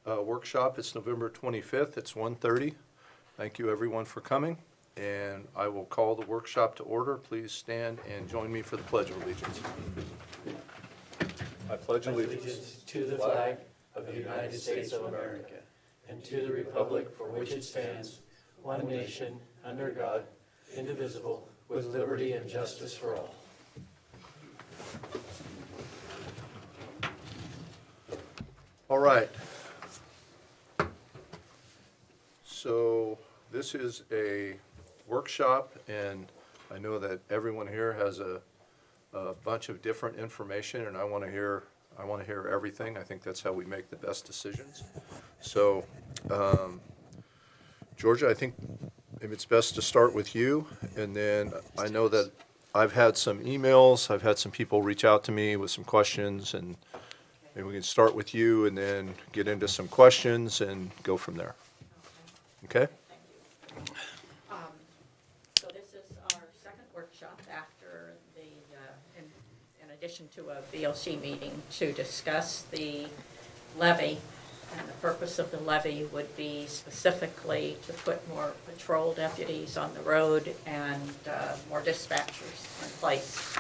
Workshop. It's November 25th. It's 1:30. Thank you everyone for coming, and I will call the workshop to order. Please stand and join me for the Pledge of Allegiance. I pledge allegiance to the flag of the United States of America and to the republic for which it stands, one nation, under God, indivisible, with liberty and justice for all. All right. So this is a workshop, and I know that everyone here has a bunch of different information, and I want to hear everything. I think that's how we make the best decisions. So, Georgia, I think maybe it's best to start with you, and then I know that I've had some emails, I've had some people reach out to me with some questions, and maybe we can start with you and then get into some questions and go from there. Okay? Thank you. So this is our second workshop after the, in addition to a VOC meeting to discuss the levy. And the purpose of the levy would be specifically to put more patrol deputies on the road and more dispatchers in place.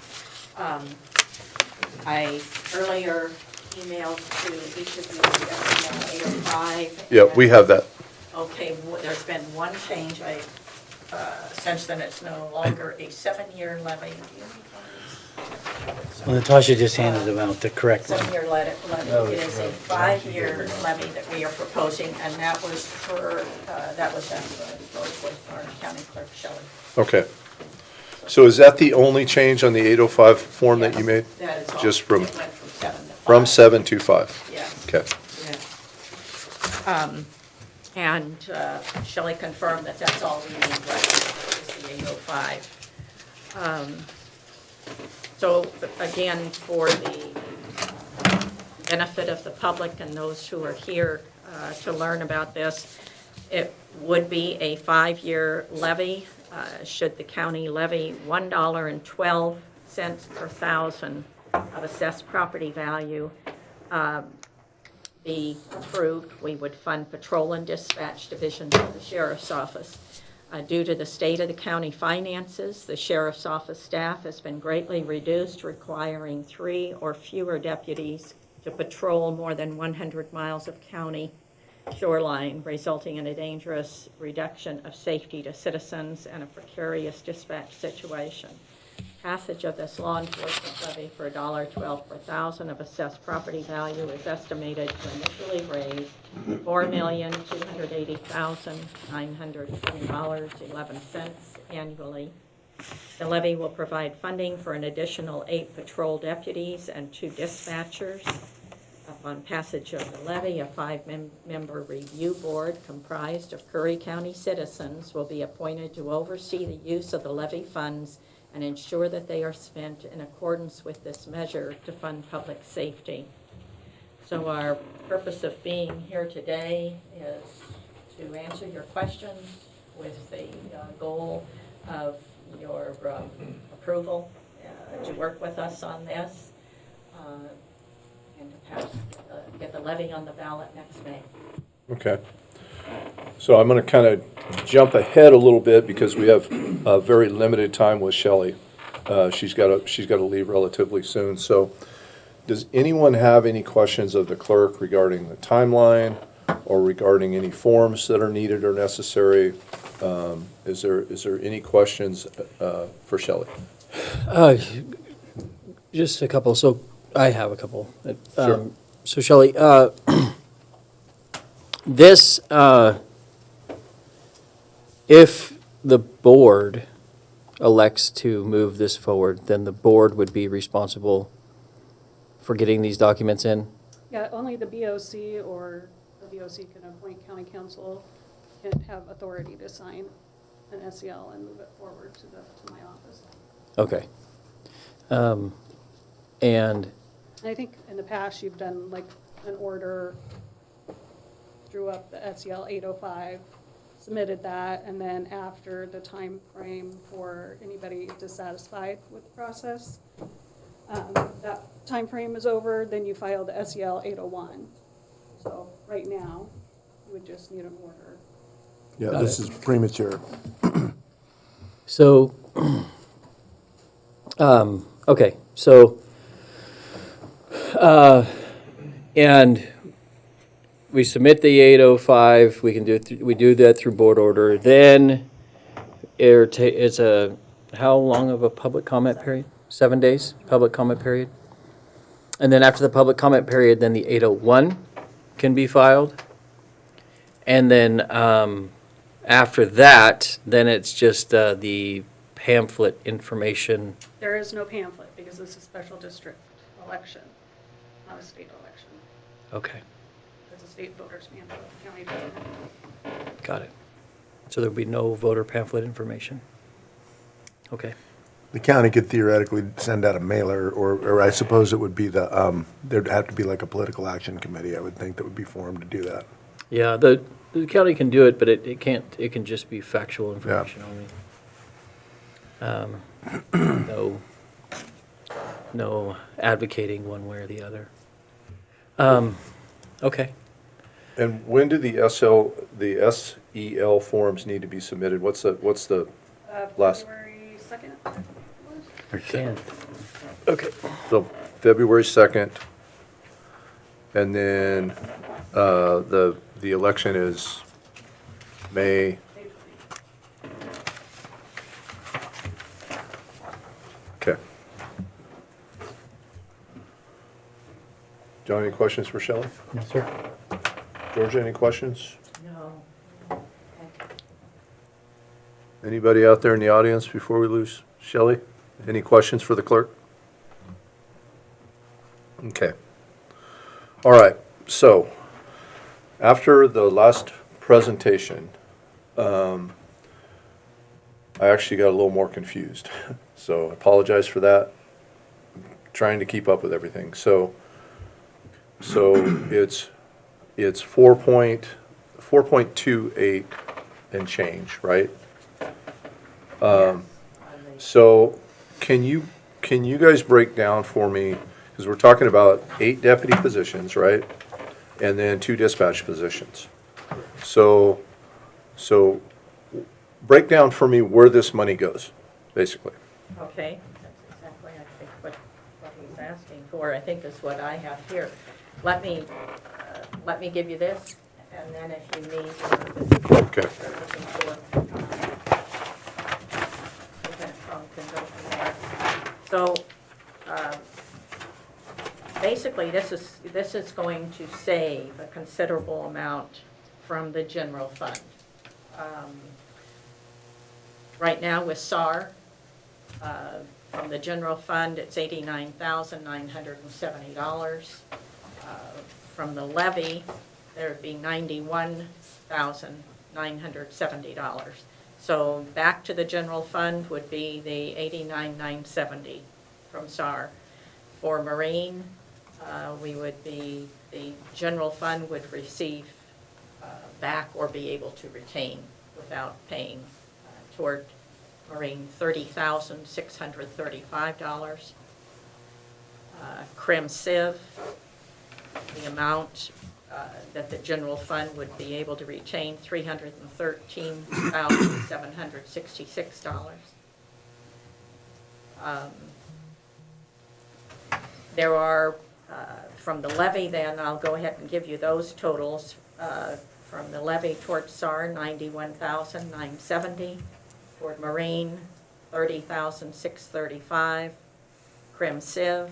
I earlier emailed to each of you the SEL 805. Yeah, we have that. Okay, there's been one change. Since then it's no longer a 7-year levy. Well, Natasha just handed them out, the correct one. 7-year levy. It is a 5-year levy that we are proposing, and that was for, that was with our county clerk, Shelley. Okay. So is that the only change on the 805 form that you made? That is all. Just from, It went from 7 to 5. from 7 to 5? Yeah. Okay. Yeah. And Shelley confirmed that that's all we need, right, is the 805. So again, for the benefit of the public and those who are here to learn about this, it would be a 5-year levy. Should the county levy $1.12 per thousand of assessed property value be approved, we would fund patrol and dispatch divisions of the sheriff's office. Due to the state of the county finances, the sheriff's office staff has been greatly reduced, requiring 3 or fewer deputies to patrol more than 100 miles of county shoreline, resulting in a dangerous reduction of safety to citizens and a precarious dispatch situation. Passage of this law enforcement levy for $1.12 per thousand of assessed property value is estimated to initially raise $4,280,920.11 annually. The levy will provide funding for an additional 8 patrol deputies and 2 dispatchers. Upon passage of the levy, a 5-member review board comprised of Curry County citizens will be appointed to oversee the use of the levy funds and ensure that they are spent in accordance with this measure to fund public safety. So our purpose of being here today is to answer your questions with the goal of your approval to work with us on this and to pass, get the levy on the ballot next May. Okay. So I'm going to kind of jump ahead a little bit because we have a very limited time with Shelley. She's got to leave relatively soon. So does anyone have any questions of the clerk regarding the timeline or regarding any forms that are needed or necessary? Is there any questions for Shelley? Just a couple. So I have a couple. Sure. So Shelley, this, if the board elects to move this forward, then the board would be responsible for getting these documents in? Yeah, only the BOC or the BOC can appoint county council, can have authority to sign an SEL and move it forward to my office. Okay. And I think in the past you've done like an order, drew up the SEL 805, submitted that, and then after the time frame for anybody dissatisfied with the process, that time frame is over, then you file the SEL 801. So right now. You would just need an order. Yeah, Got this it. is premature. So, okay, so, and we submit the 805, we can do it, we do that through board order, then it's a, how long of a public comment period? 7 days, public comment period? And then after the public comment period, then the 801 can be filed? And then, after that, then it's just, the pamphlet information. There is no pamphlet because it's a special district election, not a state election. Okay, It's a state voters pamphlet. County doesn't have. got it. So there'll be no voter pamphlet information? Okay. The county could theoretically send out a mailer, or I suppose it would be there'd have to be like a political action committee, I would think, that would be formed to do that. Yeah, the county can do it, but it can't, it can just be factual information only. No advocating one way or the other. Okay. And when do the SEL forms need to be submitted? What's the last? February 2nd? Can. Okay. So February 2nd, and then the election is May. Okay. John, any questions for Shelley? No, sir. Georgia, any questions? No. Anybody out there in the audience before we lose Shelley? Any questions for the clerk? Okay. All right, so after the last presentation, I actually got a little more confused. So I apologize for that. I'm trying to keep up with everything. So it's 4.28 and change, right? So can you guys break down for me, because we're talking about 8 deputy positions, right? And then 2 dispatch positions. So break down for me where this money goes, basically. Okay, that's exactly, I think, what he's asking for, I think is what I have here. Let me give you this, and then if you need. Okay. So, basically, this is going to save a considerable amount from the general fund. Right now with SAR, from the general fund, it's $89,970. From the levy, there'd be $91,970. So back to the general fund would be the $89,970 from SAR. For Marine, the general fund would receive back or be able to retain without paying toward Marine $30,635. Crim Civ, the amount that the general fund would be able to retain, $313,766. There are, from the levy then, I'll go ahead and give you those totals. From the levy toward SAR, $91,970. Toward Marine, $30,635. Crim Civ,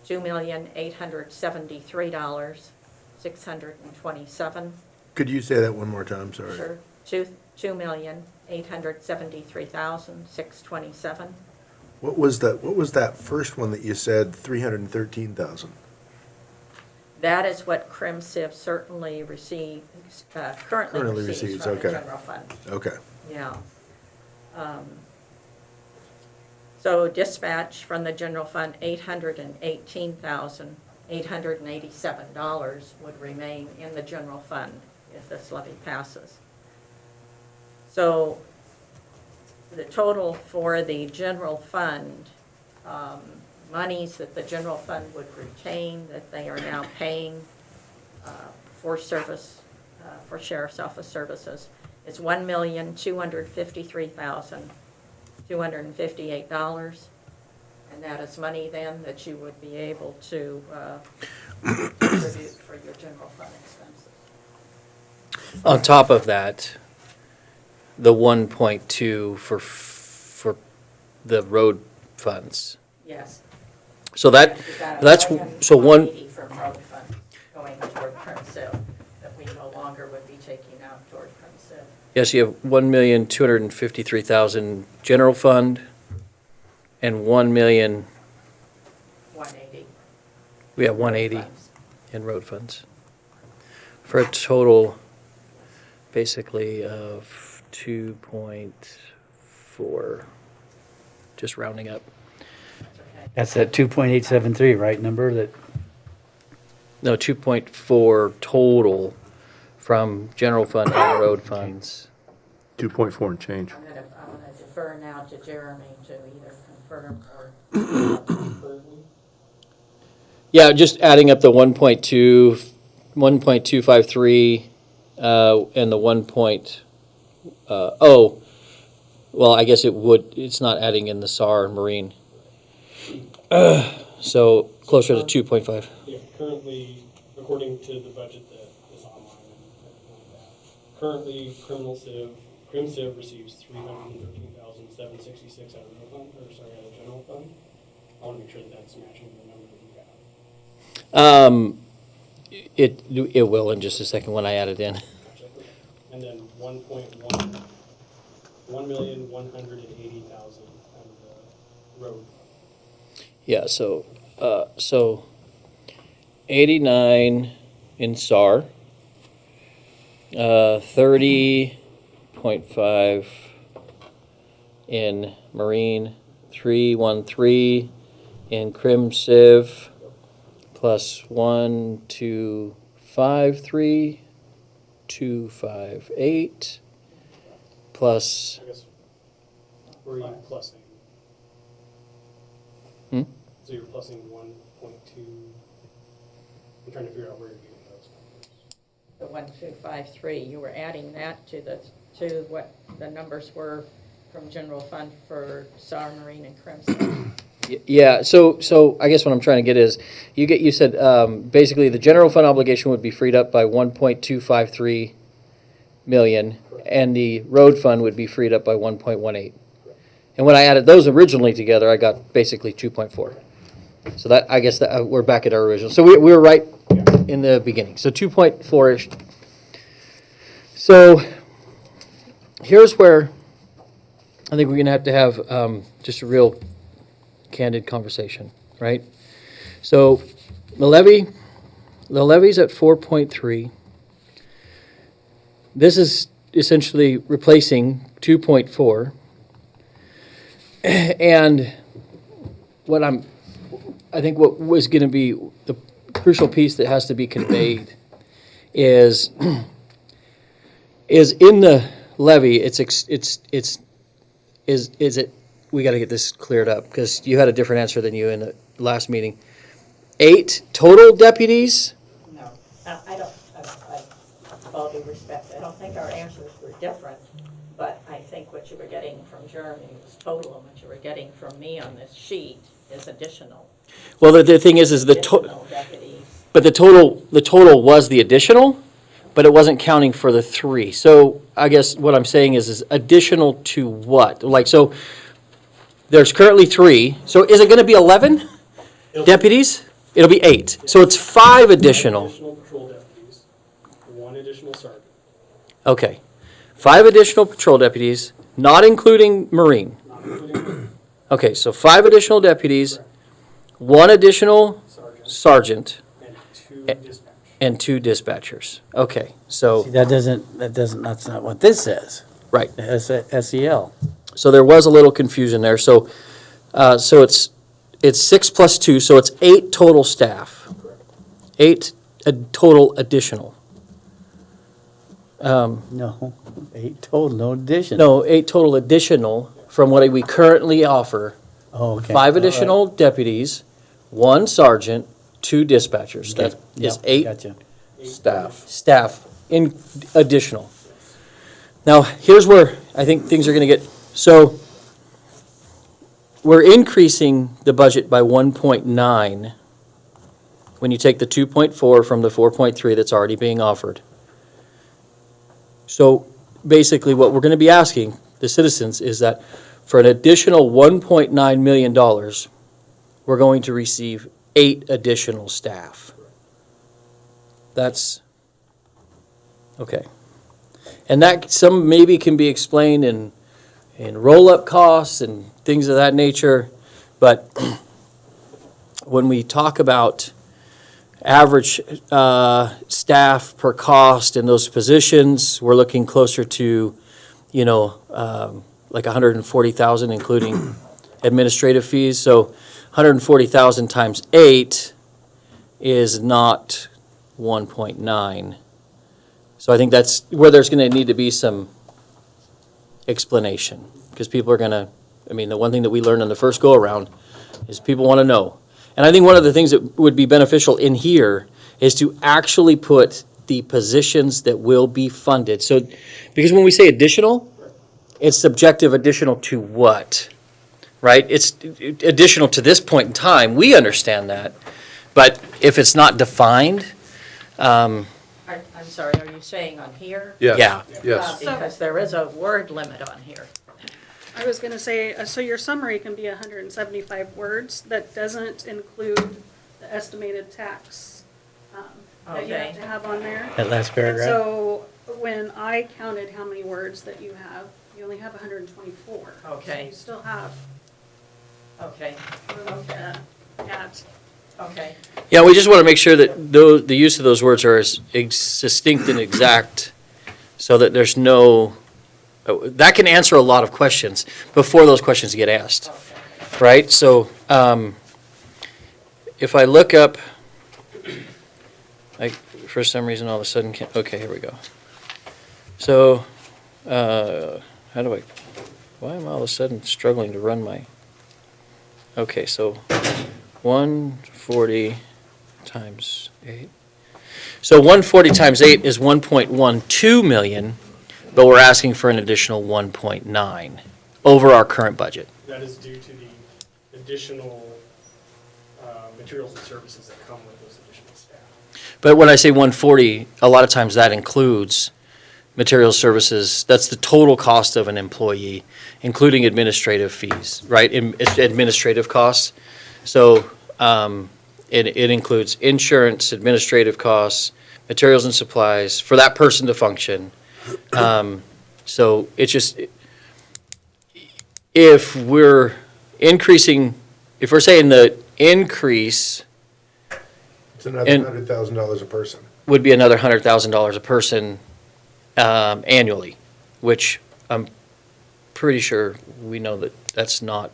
$2,873,627. Could you say that one more time, sorry? Sure, $2,873,627. What was that first one that you said, 313,000? That is what Crim Civ certainly currently receives from the okay. general fund. Okay. Yeah. So dispatch from the general fund, $818,887 would remain in the general fund if this levy passes. So the total for the general fund, monies that the general fund would retain that they are now paying for service, for sheriff's office services is $1,253,258. And that is money then that you would be able to contribute for your general fund expenses. On top of that, the 1.2 for the road funds. Yes. So that's, so one, $1,180 from road fund going toward Crimson, that we no longer would be taking out toward Crimson. yes, you have 1,253,000 general fund and 1,000,000, 180. we have 180 funds. in road funds. For a total, basically, of 2.4, just rounding up. Okay. That's that 2.873, right, number that, No, 2.4 total from general fund and road funds. 2.4 and change. I'm gonna defer now to Jeremy to either confirm or. Yeah, just adding up the 1.2, 1.253, and the 1.0. Well, I guess it's not adding in the SAR and Marine. So closer to 2.5. Yeah, currently, according to the budget that is online and everything like that, currently Crim Civ receives $313,766 out of the fund, or sorry, out of the general fund. I want to make sure that that's matching the number that you have. It will in just a second when I add it in. And then 1,180,000 out of the road. Yeah, so 89 in SAR, 30.5 in Marine, 313 in Crim Civ, plus 1,253, 258, plus, I guess, where are you plussing? Hmm? So you're plussing 1.2, I'm trying to figure out where you're getting those numbers. The 1,253, you were adding that to what the numbers were from general fund for SAR, Marine, and Crimson. yeah, so I guess what I'm trying to get is, you said, basically the general fund obligation would be freed up by 1.253 million, and the road fund would be freed up by 1.18. And when I added those originally together, I got basically 2.4. So that, I guess that we're back at our original. So we were right in the beginning. So 2.4-ish. So here's where I think we're going to have just a real candid conversation, right? So the levy's at 4.3. This is essentially replacing 2.4. And I think what was going to be the crucial piece that has to be conveyed is in the levy. We got to get this cleared up because you had a different answer than you in the last meeting. 8 total deputies. No, I don't, with all due respect, I don't think our answers were different, but I think what you were getting from Jeremy was total, and what you were getting from me on this sheet is additional. Well, the thing is the Additional deputies. but the total was the additional, but it wasn't counting for the 3. So I guess what I'm saying is additional to what? Like, so there's currently 3. So is it going to be 11 deputies? It'll be 8. So it's 5 additional. 5 additional patrol deputies, 1 additional sergeant. Okay. 5 additional patrol deputies, not including Marine. Not including Okay, so 5 additional deputies, 1 additional sergeant, and 2 dispatchers. and 2 dispatchers. Okay, so, see, that's not what this says. right. SEL. So there was a little confusion there. So it's 6 plus 2, so it's 8 total staff. 8 total additional. No, 8 total, no addition. No, 8 total additional from what we currently offer. Oh, okay. 5 additional deputies, 1 sergeant, 2 dispatchers. That is Yep, 8 gotcha. staff in additional. Now, here's where I think things are going to get, so we're increasing the budget by 1.9 when you take the 2.4 from the 4.3 that's already being offered. So basically what we're going to be asking the citizens is that for an additional $1.9 million, we're going to receive 8 additional staff. That's, okay. And that some maybe can be explained in roll-up costs and things of that nature, but when we talk about average staff per cost in those positions, we're looking closer to, you know, like 140,000, including administrative fees. So 140,000 times 8 is not 1.9. So I think that's where there's going to need to be some explanation, because people are going to, I mean, the one thing that we learned on the first go-around is people want to know. And I think one of the things that would be beneficial in here is to actually put the positions that will be funded. So, because when we say additional, it's subjective. Additional to what, right? It's additional to this point in time. We understand that. But if it's not defined, I'm sorry, are you saying on here? Yes. Yeah. Yes. Because there is a word limit on here. I was gonna say, so your summary can be 175 words. That doesn't include the estimated tax that you have Okay. to have on there. That last And paragraph? so when I counted how many words that you have, you only have 124. Okay. So you still have Okay, room to add. okay. yeah, we just want to make sure that the use of those words are as distinct and exact, so that there's no, that can answer a lot of questions before those questions get asked, right? So if I look up, for some reason all of a sudden, okay, here we go. So how do why am I all of a sudden struggling to run my, okay, so 140 times 8. So 140 times 8 is 1.12 million, but we're asking for an additional 1.9 over our current budget. That is due to the additional materials and services that come with those additional staff. But when I say 140, a lot of times that includes materials, services, that's the total cost of an employee, including administrative fees, right? It's administrative costs. So it includes insurance, administrative costs, materials and supplies for that person to function. So it's just, if we're increasing, if we're saying the increase It's another And- $100,000 a person. would be another $100,000 a person annually, which I'm pretty sure we know that that's not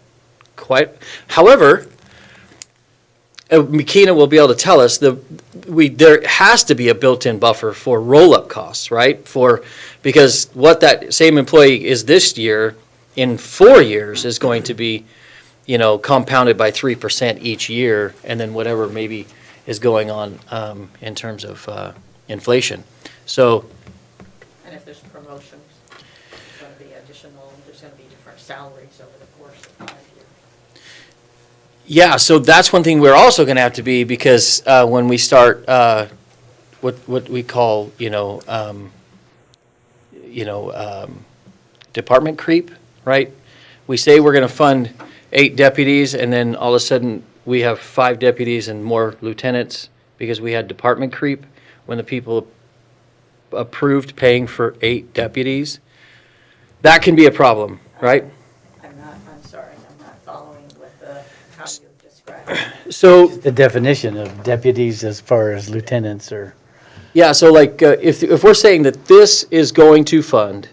quite. However, McKenna will be able to tell us there has to be a built-in buffer for roll-up costs, right? Because what that same employee is this year, in 4 years is going to be, you know, compounded by 3% each year, and then whatever maybe is going on in terms of inflation. So, And if there's promotions, there's going to be additional, there's going to be different salaries over the course of 5 years. yeah, so that's one thing we're also going to have to be, because when we start what we call, department creep, right? We say we're going to fund 8 deputies, and then all of a sudden we have 5 deputies and more lieutenants because we had department creep when the people approved paying for 8 deputies. That can be a problem, right? I'm sorry, I'm not following with how you described it. So, The definition of deputies as far as lieutenants or, yeah, so like if we're saying that this is going to fund,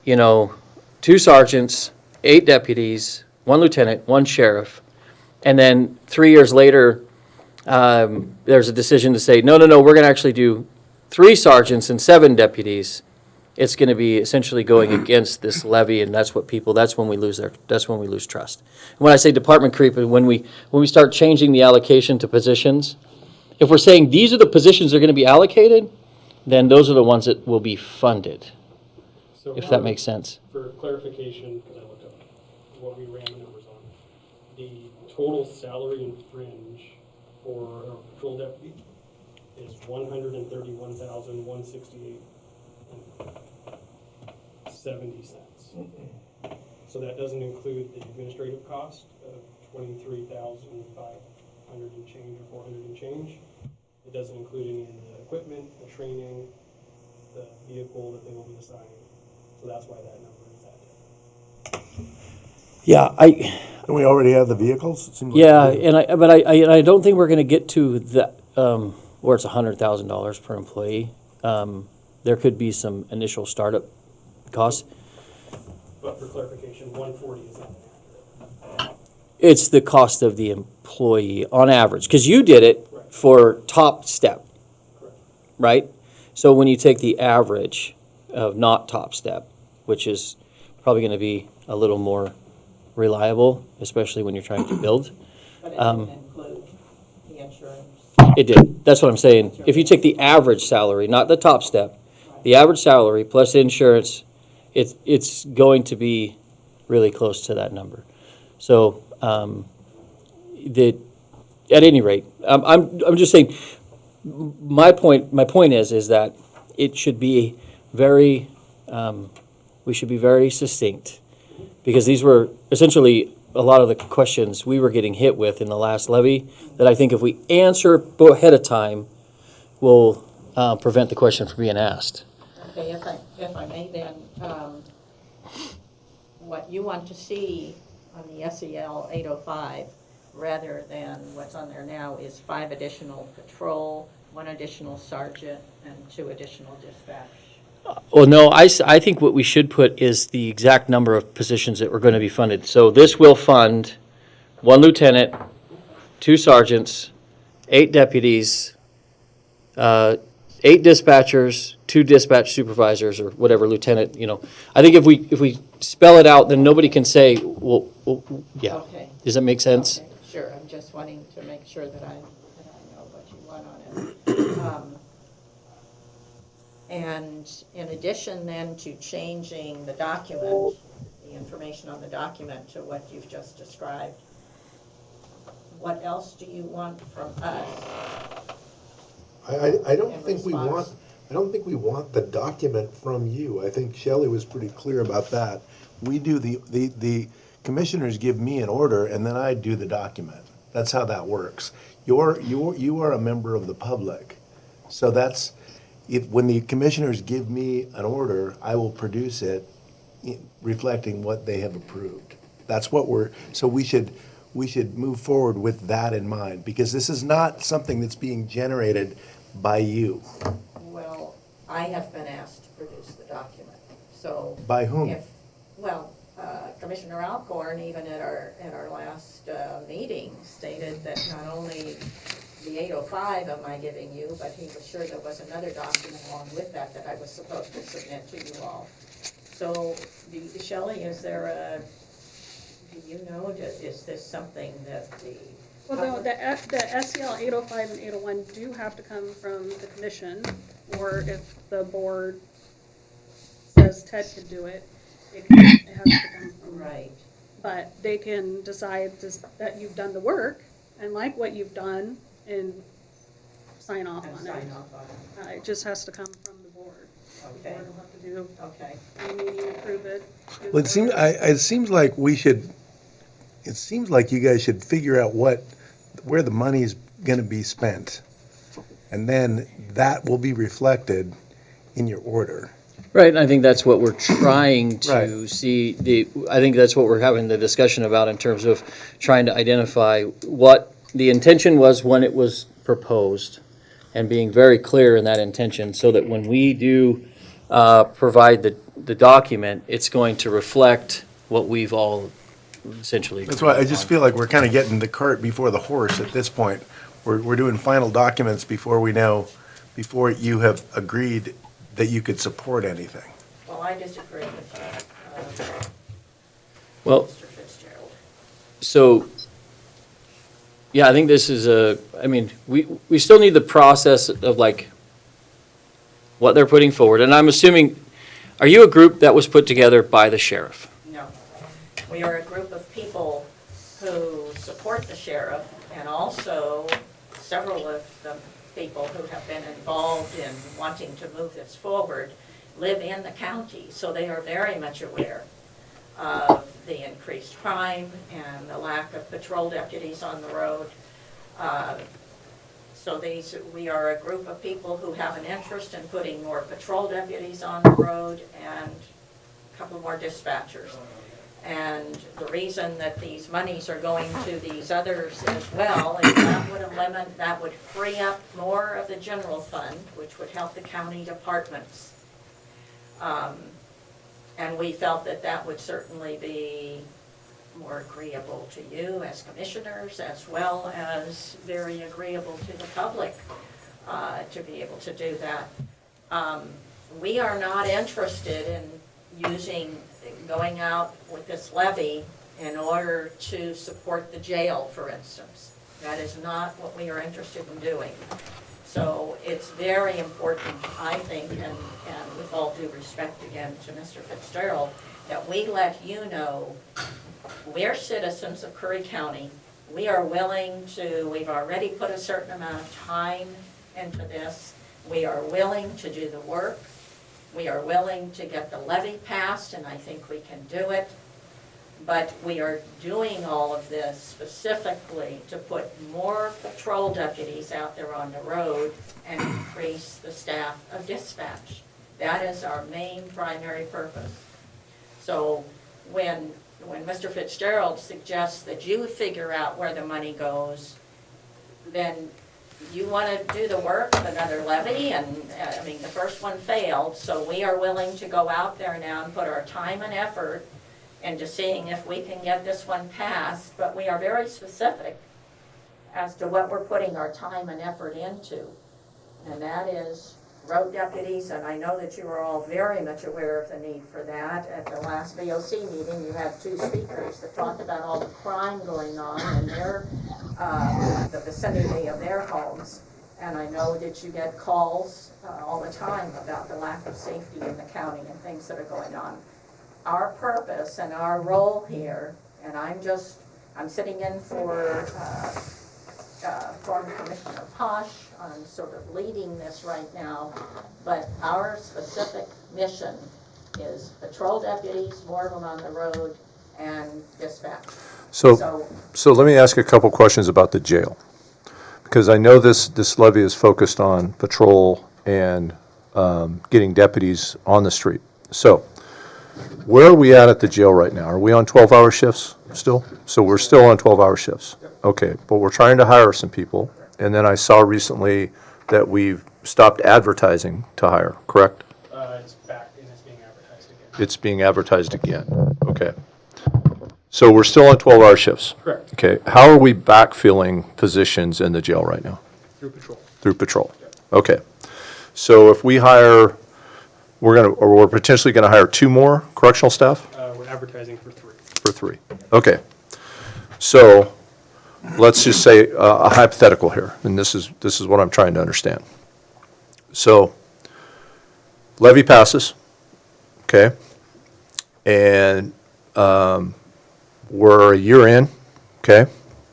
2 sergeants, 8 deputies, 1 lieutenant, 1 sheriff, and then 3 years later, there's a decision to say, no, we're going to actually do 3 sergeants and 7 deputies. It's going to be essentially going against this levy, and that's when we lose trust. And when I say department creep, when we start changing the allocation to positions, if we're saying these are the positions that are gonna be allocated, then those are the ones that will be funded, So if that makes sense. For clarification, because I looked up what we ran the numbers on, the total salary and fringe for a patrol deputy is $131,168.70. So that doesn't include the administrative cost of $23,500 and change or $400 and change. It doesn't include any of the equipment, the training, the vehicle that they will be assigning. So that's why that number is that. Yeah, Don't we already have the vehicles? It seems like yeah, we do. and I don't think we're gonna get to the, where it's $100,000 per employee. There could be some initial startup costs. But for clarification, 140 is not accurate. It's the cost of the employee on average, because you did it for top step, Correct. right? So when you take the average of not top step, which is probably gonna be a little more reliable, especially when you're trying to build. But it didn't include the insurance. It did. That's what I'm saying. If you take the average salary, not the top step, the average salary plus insurance, it's going to be really close to that number. So, at any rate, I'm just saying, my point is that it should be very, we should be very succinct, because these were essentially a lot of the questions we were getting hit with in the last levy, that I think if we answer ahead of time, will prevent the question from being asked. Okay, if I may then, what you want to see on the SEL 805, rather than what's on there now, is 5 additional patrol, 1 additional sergeant, and 2 additional dispatch. Well, no, I think what we should put is the exact number of positions that were going to be funded. So this will fund 1 lieutenant, 2 sergeants, 8 deputies, 8 dispatchers, 2 dispatch supervisors, or whatever lieutenant, I think if we spell it out, then nobody can say, well, yeah. Okay. Does that make sense? Okay, sure, I'm just wanting to make sure that I know what you want on it. And in addition then to changing the document, the information on the document to what you've just described, what else do you want from us? I don't In think we want, response. I don't think we want the document from you. I think Shelley was pretty clear about that. We do the commissioners give me an order and then I do the document. That's how that works. You are a member of the public. So that's, when the commissioners give me an order, I will produce it reflecting what they have approved. That's what so we should move forward with that in mind, because this is not something that's being generated by you. Well, I have been asked to produce the document, so. By whom? Commissioner Alcorn, even at our last meeting, stated that not only the 805 am I giving you, but he was sure there was another document along with that I was supposed to submit to you all. So, Shelley, is there do you know, is this something that the? Well, the SEL 805 and 801 do have to come from the commission, or if the board says Ted can do it, it has to come from. Right. But they can decide that you've done the work and like what you've done and sign off on it. It just has to come from the board. The Okay. board will have to do Okay. a meeting, approve it. do Well, the it seems like it seems like you guys should figure out where the money's gonna be spent. And then that will be reflected in your order. Right, and I think that's what we're trying to Right. see, I think that's what we're having the discussion about in terms of trying to identify what the intention was when it was proposed, and being very clear in that intention, so that when we do provide the document, it's going to reflect what we've all essentially. That's why I just feel like we're kind of getting the cart before the horse at this point. We're doing final documents before you have agreed that you could support anything. Well, I disagree with you, Well, Mr. Fitzgerald. so Yeah, I think this is I mean, we still need the process of like what they're putting forward. And I'm assuming, are you a group that was put together by the sheriff? No. We are a group of people who support the sheriff, and also several of the people who have been involved in wanting to move this forward live in the county, so they are very much aware of the increased crime and the lack of patrol deputies on the road. So we are a group of people who have an interest in putting more patrol deputies on the road and a couple more dispatchers. And the reason that these monies are going to these others as well is that would free up more of the general fund, which would help the county departments. And we felt that that would certainly be more agreeable to you as commissioners, as well as very agreeable to the public to be able to do that. We are not interested in going out with this levy in order to support the jail, for instance. That is not what we are interested in doing. So it's very important, I think, and with all due respect again to Mr. Fitzgerald, that we let you know we're citizens of Curry County. We are willing to, we've already put a certain amount of time into this. We are willing to do the work. We are willing to get the levy passed, and I think we can do it. But we are doing all of this specifically to put more patrol deputies out there on the road and increase the staff of dispatch. That is our main primary purpose. So when Mr. Fitzgerald suggests that you figure out where the money goes, then you want to do the work of another levy, and I mean, the first one failed, so we are willing to go out there now and put our time and effort into seeing if we can get this one passed, but we are very specific as to what we're putting our time and effort into, and that is road deputies, and I know that you are all very much aware of the need for that. At the last VOC meeting, you had two speakers that talked about all the crime going on in the vicinity of their homes, and I know that you get calls all the time about the lack of safety in the county and things that are going on. Our purpose and our role here, and I'm sitting in for former Commissioner Posh. I'm sort of leading this right now, but our specific mission is patrol deputies, more of them on the road, and dispatch. So let me ask a couple questions about the jail, because I know this levy is focused on patrol and getting deputies on the street. So where are we at the jail right now? Are we on 12-hour shifts still? So we're still on 12-hour shifts. Okay, but we're trying to hire some people. And then I saw recently that we've stopped advertising to hire, correct? It's back and it's being advertised again. It's being advertised again. Okay. So we're still on 12-hour shifts? Correct. Okay. How are we backfilling positions in the jail right now? Through patrol. Through patrol? Okay. So if we hire, we're potentially going to hire 2 more correctional staff? We're advertising for 3. For 3. Okay. So let's just say a hypothetical here, and this is what I'm trying to understand. So levy passes, okay, and we're a year in, okay,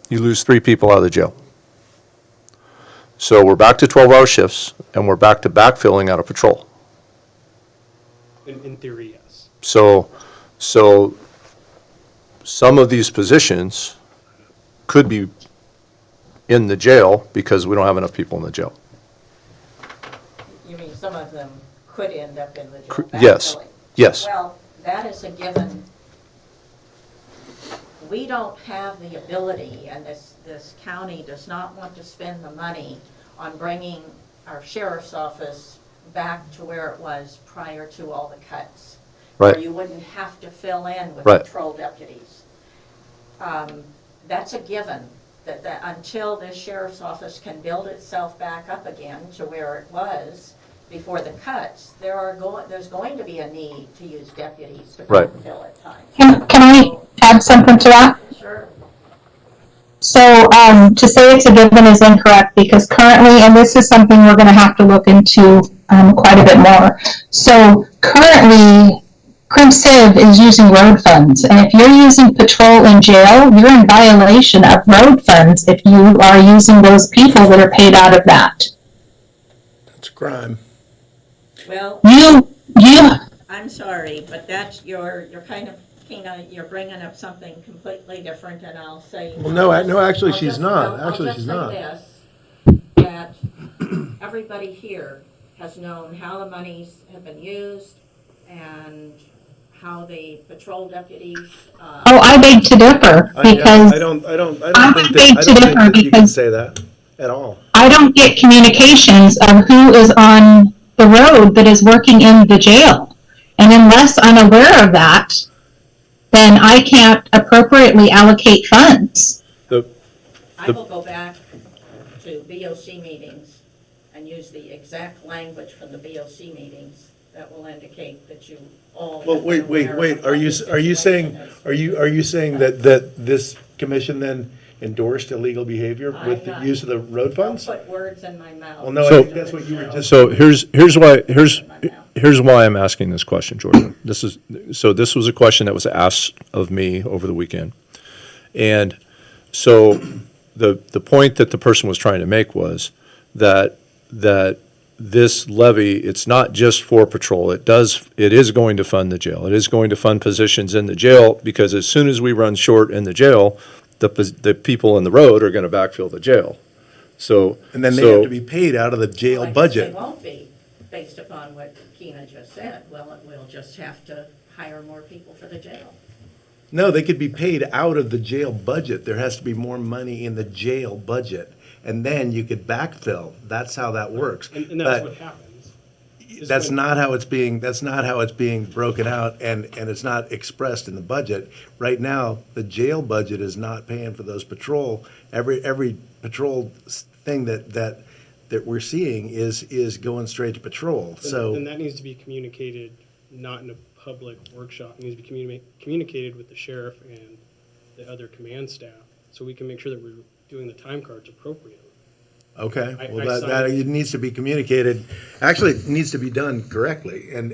you lose 3 people out of the jail. So we're back to 12-hour shifts, and we're back to backfilling out of patrol. In theory, yes. So some of these positions could be in the jail because we don't have enough people in the jail. You mean some of them could end up in the jail? Yes, backfilling? yes. Well, that is a given. We don't have the ability, and this county does not want to spend the money on bringing our sheriff's office back to where it was prior to all the cuts. Right. Where you wouldn't have to fill in with Right. patrol deputies. That's a given, that until this sheriff's office can build itself back up again to where it was before the cuts, there's going to be a need to use deputies to Right. fill at times. Can I add something to that? Sure. So to say it's a given is incorrect because currently, and this is something we're going to have to look into quite a bit more. So currently, Crim Civ is using road funds, and if you're using patrol in jail, you're in violation of road funds if you are using those people that are paid out of that. It's a crime. Well, You I'm sorry, but that's, you're kind of, Tina, you're bringing up something completely different, and I'll say. Well, no, actually, I'll she's just- not. no, Actually, I'll she's just not. say this, that everybody here has known how the monies have been used and how the patrol deputies, Oh, I beg to differ because I don't I think beg to differ that you can because say that at all. I don't get communications of who is on the road that is working in the jail. And unless I'm aware of that, then I can't appropriately allocate funds. I will go back to BOC meetings and use the exact language from the BOC meetings that will indicate that you all. Well, have been aware of what the situation is. are you saying that this commission then endorsed illegal behavior with I'm the not- use of the road funds? Don't put words in my mouth. Well, no, I So- think that's what you were just. So here's why I'm asking this question, Georgia. This was a question that was asked of me over the weekend. And so the point that the person was trying to make was that this levy, it's not just for patrol. It is going to fund the jail. It is going to fund positions in the jail, because as soon as we run short in the jail, the people in the road are gonna backfill the jail. So. And then they have to be paid out of the jail Well, I guess budget. They won't be, based upon what Keena just said. Well, we'll just have to hire more people for the jail. No, they could be paid out of the jail budget. There has to be more money in the jail budget. And then you could backfill. That's how that works. And that's But what happens. is that's when- not how it's being broken out, and it's not expressed in the budget. Right now, the jail budget is not paying for those patrol. Every patrol thing that we're seeing is going straight to patrol. So. And that needs to be communicated, not in a public workshop. It needs to be communicated with the sheriff and the other command staff, so we can make sure that we're doing the time cards appropriately. Okay, I well, that signed- it needs to be communicated, actually, it needs to be done correctly, and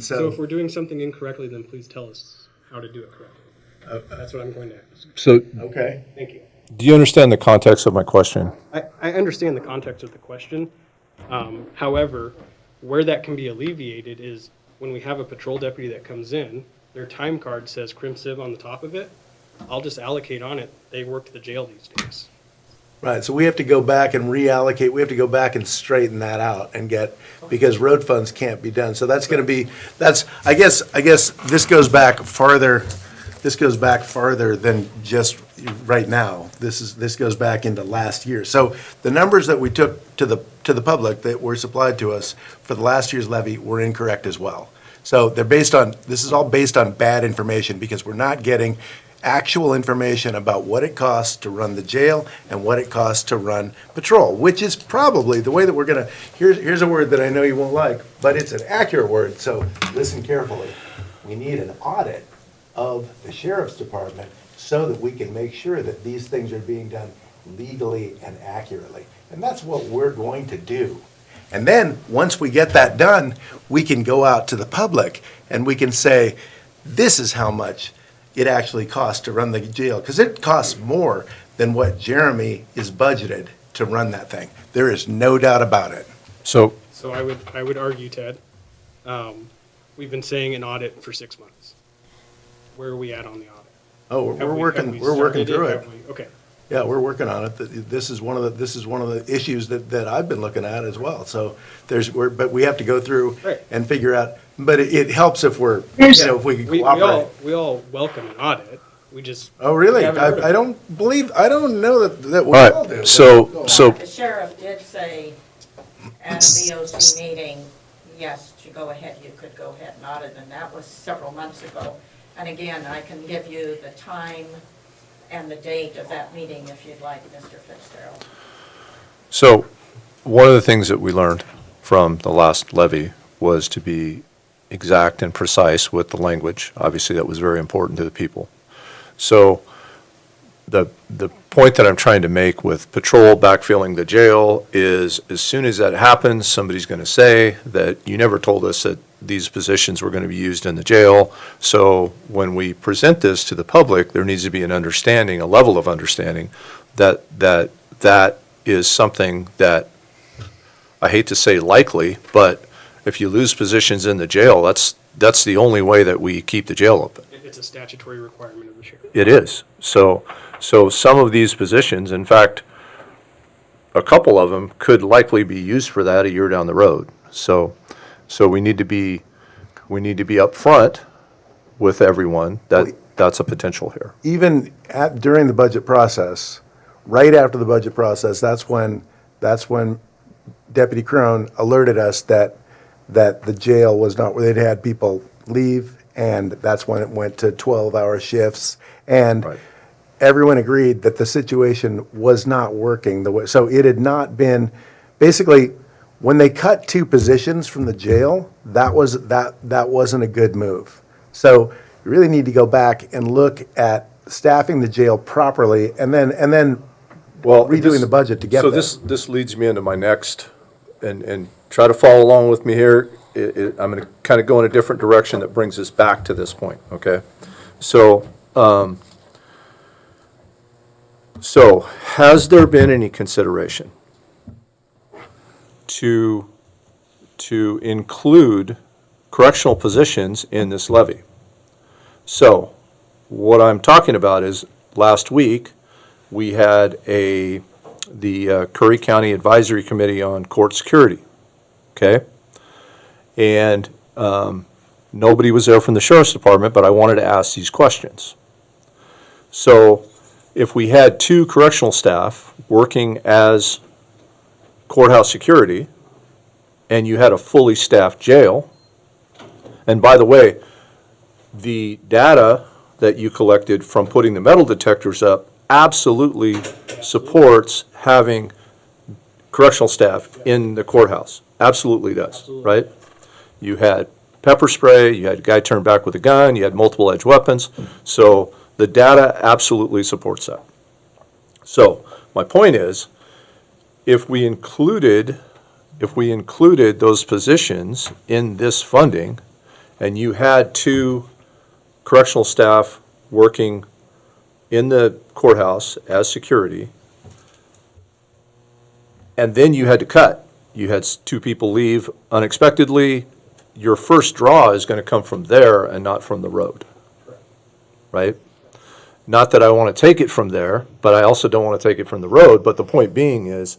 So if so, we're doing something incorrectly, then please tell us how to do it correctly. That's what I'm going to ask. So okay. Thank you. do you understand the context of my question? I understand the context of the question. However, where that can be alleviated is when we have a patrol deputy that comes in, their time card says Crim Civ on the top of it. I'll just allocate on it. They work to the jail these days. Right, so we have to go back and reallocate, we have to go back and straighten that out and because road funds can't be done. So that's gonna be, I guess this goes back farther than just right now. This goes back into last year. So the numbers that we took to the public that were supplied to us for the last year's levy were incorrect as well. So this is all based on bad information, because we're not getting actual information about what it costs to run the jail and what it costs to run patrol, which is probably the way that we're gonna, here's a word that I know you won't like, but it's an accurate word, so listen carefully. We need an audit of the sheriff's department so that we can make sure that these things are being done legally and accurately. And that's what we're going to do. And then, once we get that done, we can go out to the public and we can say, this is how much it actually costs to run the jail, because it costs more than what Jeremy is budgeted to run that thing. There is no doubt about it. So, So I would argue, Ted, we've been saying an audit for 6 months. Where are we at on the audit? Oh, Have we're we working started through it. Have we- Okay. Yeah, we're working on it. This is one of the issues that I've been looking at as well. So but we have to go through Right. and figure out, but it helps if if we can We cooperate. all welcome an audit. We just. Oh, really? we haven't heard of I it. don't know that we all all do. right, so, The sheriff did say at a BOC meeting, yes, to go ahead, you could go ahead and audit, and that was several months ago. And again, I can give you the time and the date of that meeting if you'd like, Mr. Fitzgerald. So, one of the things that we learned from the last levy was to be exact and precise with the language. Obviously, that was very important to the people. So, the point that I'm trying to make with patrol backfilling the jail is, as soon as that happens, somebody's going to say that you never told us that these positions were going to be used in the jail. So when we present this to the public, there needs to be an understanding, a level of understanding that is something that, I hate to say likely, but if you lose positions in the jail, that's the only way that we keep the jail open. It's a statutory requirement of the sheriff. It is. So some of these positions, in fact, a couple of them could likely be used for that a year down the road. So we need to be upfront with everyone that that's a potential here. Even during the budget process, right after the budget process, that's when Deputy Crone alerted us that the jail was not, they'd had people leave, and that's when it went to 12-hour shifts. And Right. everyone agreed that the situation was not working the way, so it had not been, basically, when they cut 2 positions from the jail, that wasn't a good move. So you really need to go back and look at staffing the jail properly, and then Well, redoing the budget to get so there. this leads me into my next, and try to follow along with me here. I'm going to kind of go in a different direction that brings us back to this point, okay? So has there been any consideration to include correctional positions in this levy? So what I'm talking about is, last week, we had the Curry County Advisory Committee on Court Security, okay? And nobody was there from the Sheriff's Department, but I wanted to ask these questions. So if we had 2 correctional staff working as courthouse security, and you had a fully staffed jail, and by the way, the data that you collected from putting the metal detectors up absolutely supports having correctional staff in the courthouse. Absolutely does, right? You had pepper spray, you had a guy turned back with a gun, you had multiple edge weapons. So the data absolutely supports that. So my point is, if we included those positions in this funding, and you had 2 correctional staff working in the courthouse as security, and then you had to cut. You had 2 people leave unexpectedly. Your first draw is going to come from there and not from the road, right? Not that I want to take it from there, but I also don't want to take it from the road. But the point being is,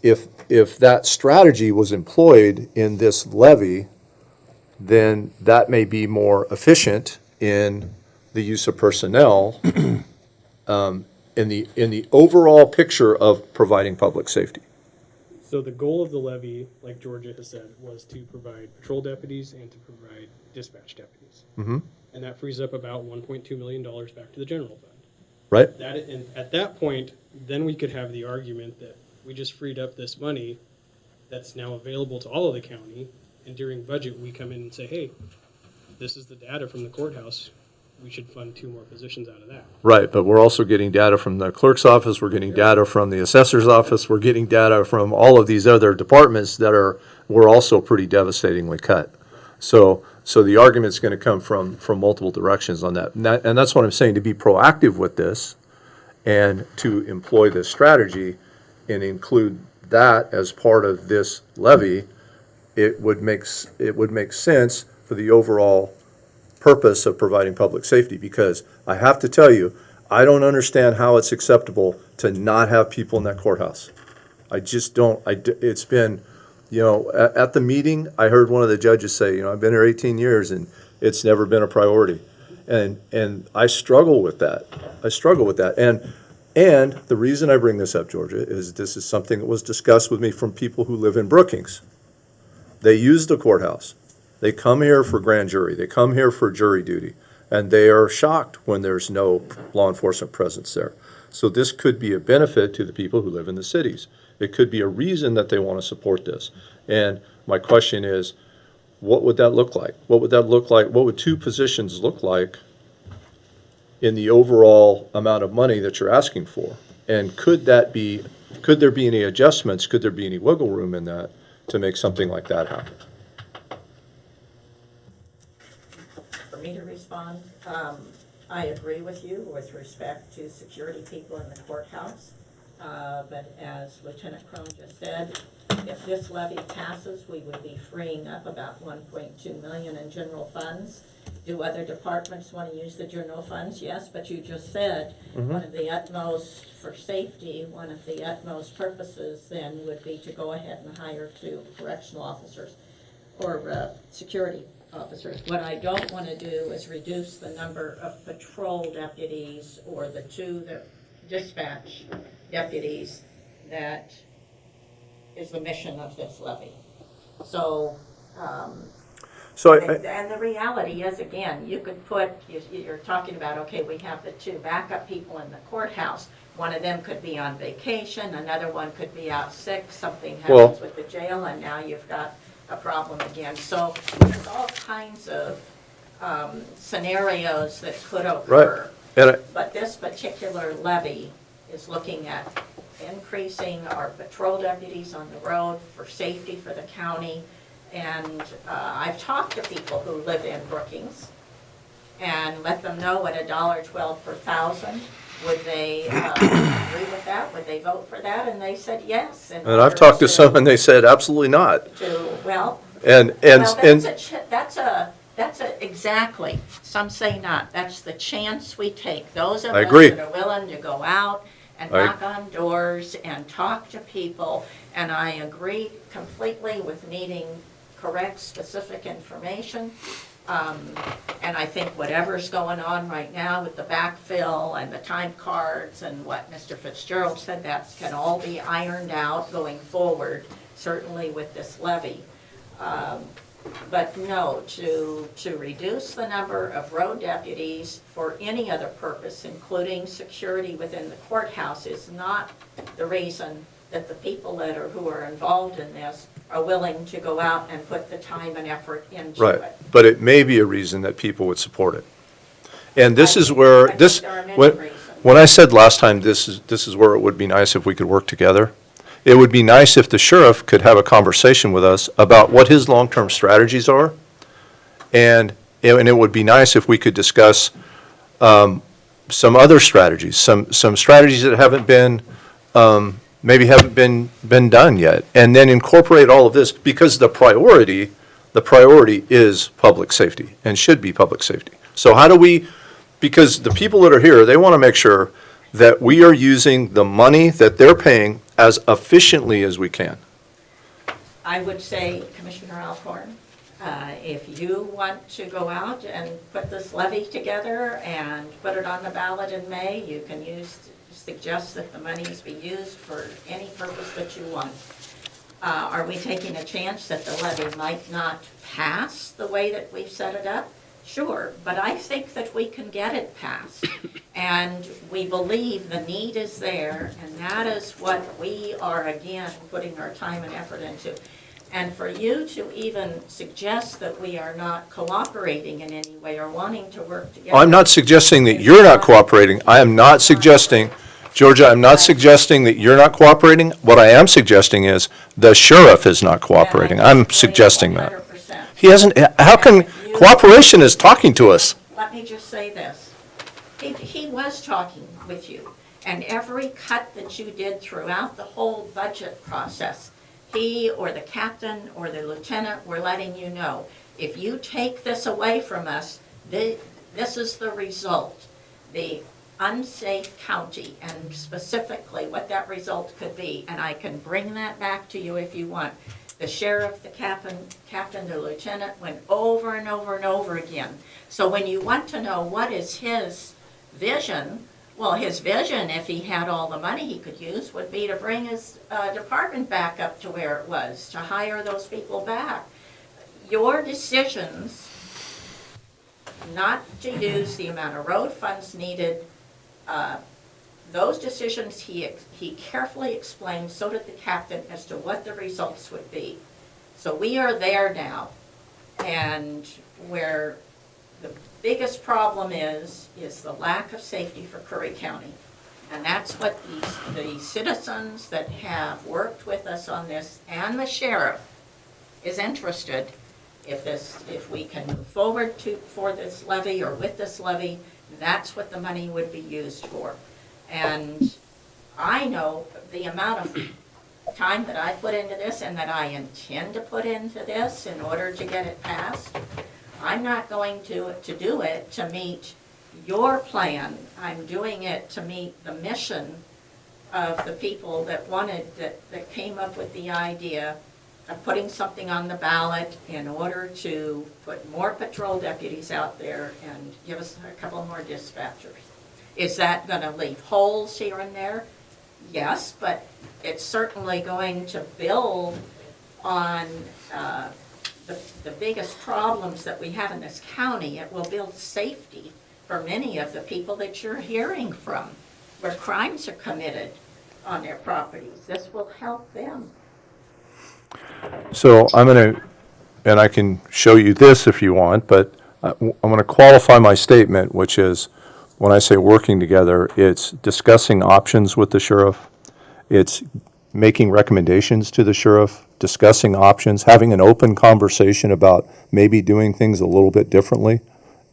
if that strategy was employed in this levy, then that may be more efficient in the use of personnel in the overall picture of providing public safety. So the goal of the levy, like Georgia has said, was to provide patrol deputies and to provide dispatch deputies. Mm-hmm. And that frees up about $1.2 million back to the general fund. Right? And at that point, then we could have the argument that we just freed up this money that's now available to all of the county, and during budget, we come in and say, hey, this is the data from the courthouse. We should fund 2 more positions out of that. Right, but we're also getting data from the clerk's office, we're getting data from the assessor's office, we're getting data from all of these other departments that were also pretty devastatingly cut. So the argument's going to come from multiple directions on that. And that's what I'm saying, to be proactive with this and to employ this strategy and include that as part of this levy, it would make sense for the overall purpose of providing public safety, because I have to tell you, I don't understand how it's acceptable to not have people in that courthouse. I just don't. It's been, at the meeting, I heard one of the judges say, I've been here 18 years and it's never been a priority. And I struggle with that. And the reason I bring this up, Georgia, is this is something that was discussed with me from people who live in Brookings. They use the courthouse. They come here for grand jury. They come here for jury duty. And they are shocked when there's no law enforcement presence there. So this could be a benefit to the people who live in the cities. It could be a reason that they want to support this. And my question is, what would that look like? What would that look like? What would 2 positions look like in the overall amount of money that you're asking for? And could there be any adjustments, could there be any wiggle room in that to make something like that happen? For me to respond, I agree with you with respect to security people in the courthouse. But as Lieutenant Crone just said, if this levy passes, we would be freeing up about 1.2 million in general funds. Do other departments want to use the general funds? Yes, but you just said one of the utmost, for safety, one of the utmost purposes then would be to go ahead and hire 2 correctional officers or security officers. What I don't want to do is reduce the number of patrol deputies or the 2 that dispatch deputies. That is the mission of this levy. So, and the reality is, again, you could put, you're talking about, okay, we have the 2 backup people in the courthouse. One of them could be on vacation, another one could be out sick, something happens with the jail, and now you've got a problem again. So there's all kinds of scenarios that could occur. Right. But this particular levy is looking at increasing our patrol deputies on the road for safety for the county. And I've talked to people who live in Brookings and let them know at $1.12 per thousand. Would they agree with that? Would they vote for that? And they said yes. And I've talked to some and they said absolutely not. That's exactly. Some say not. That's the chance we take. Those of I us agree. that are willing to go out and knock on doors and talk to people. And I agree completely with needing correct, specific information. And I think whatever's going on right now with the backfill and the time cards and what Mr. Fitzgerald said, that can all be ironed out going forward, certainly with this levy. But no, to reduce the number of road deputies for any other purpose, including security within the courthouse, is not the reason that the people who are involved in this are willing to go out and put the time and effort into it. Right, but it may be a reason that people would support it. And this is where, I think there are many reasons. when I said last time, this is where it would be nice if we could work together. It would be nice if the sheriff could have a conversation with us about what his long-term strategies are. And it would be nice if we could discuss some other strategies, some strategies that haven't been, maybe haven't been done yet. And then incorporate all of this, because the priority is public safety and should be public safety. So how do we, because the people that are here, they want to make sure that we are using the money that they're paying as efficiently as we can. I would say, Commissioner Alcorn, if you want to go out and put this levy together and put it on the ballot in May, you can suggest that the monies be used for any purpose that you want. Are we taking a chance that the levy might not pass the way that we've set it up? Sure, but I think that we can get it passed. And we believe the need is there, and that is what we are, again, putting our time and effort into. And for you to even suggest that we are not cooperating in any way or wanting to work together. I'm not suggesting that you're not cooperating. I am not suggesting, Georgia, I'm not suggesting that you're not cooperating. What I am suggesting is the sheriff is not cooperating. I'm suggesting that. 100%. He hasn't, how can, cooperation is talking to us. Let me just say this. He was talking with you, and every cut that you did throughout the whole budget process, he or the captain or the lieutenant were letting you know, if you take this away from us, this is the result. The unsafe county, and specifically what that result could be, and I can bring that back to you if you want. The sheriff, the captain, the lieutenant went over and over and over again. So when you want to know what is his vision, well, his vision, if he had all the money he could use, would be to bring his department back up to where it was, to hire those people back. Your decisions not to use the amount of road funds needed, those decisions he carefully explained, so did the captain, as to what the results would be. So we are there now, and where the biggest problem is the lack of safety for Curry County. And that's what the citizens that have worked with us on this, and the sheriff is interested, if we can move forward for this levy or with this levy, that's what the money would be used for. And I know the amount of time that I put into this and that I intend to put into this in order to get it passed. I'm not going to do it to meet your plan. I'm doing it to meet the mission of the people that that came up with the idea of putting something on the ballot in order to put more patrol deputies out there and give us a couple more dispatchers. Is that going to leave holes here and there? Yes, but it's certainly going to build on the biggest problems that we have in this county. It will build safety for many of the people that you're hearing from, where crimes are committed on their properties. This will help them. So I'm going to, and I can show you this if you want, but I'm going to qualify my statement, which is, when I say working together, it's discussing options with the sheriff, it's making recommendations to the sheriff, discussing options, having an open conversation about maybe doing things a little bit differently,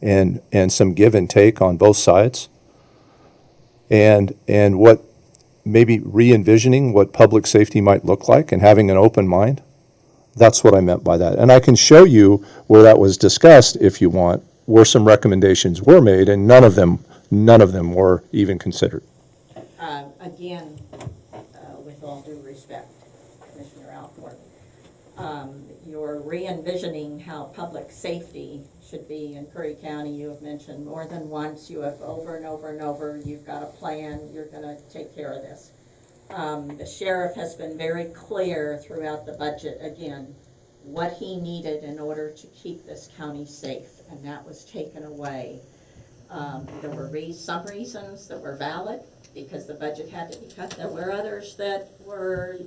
and some give and take on both sides, and what maybe re-envisioning what public safety might look like and having an open mind. That's what I meant by that. And I can show you where that was discussed if you want, where some recommendations were made, and none of them were even considered. Again, with all due respect, Commissioner Alcorn, you're re-envisioning how public safety should be in Curry County. You have mentioned more than once, you have over and over and over, you've got a plan, you're going to take care of this. The sheriff has been very clear throughout the budget, again, what he needed in order to keep this county safe, and that was taken away. There were some reasons that were valid because the budget had to be cut. There were others that were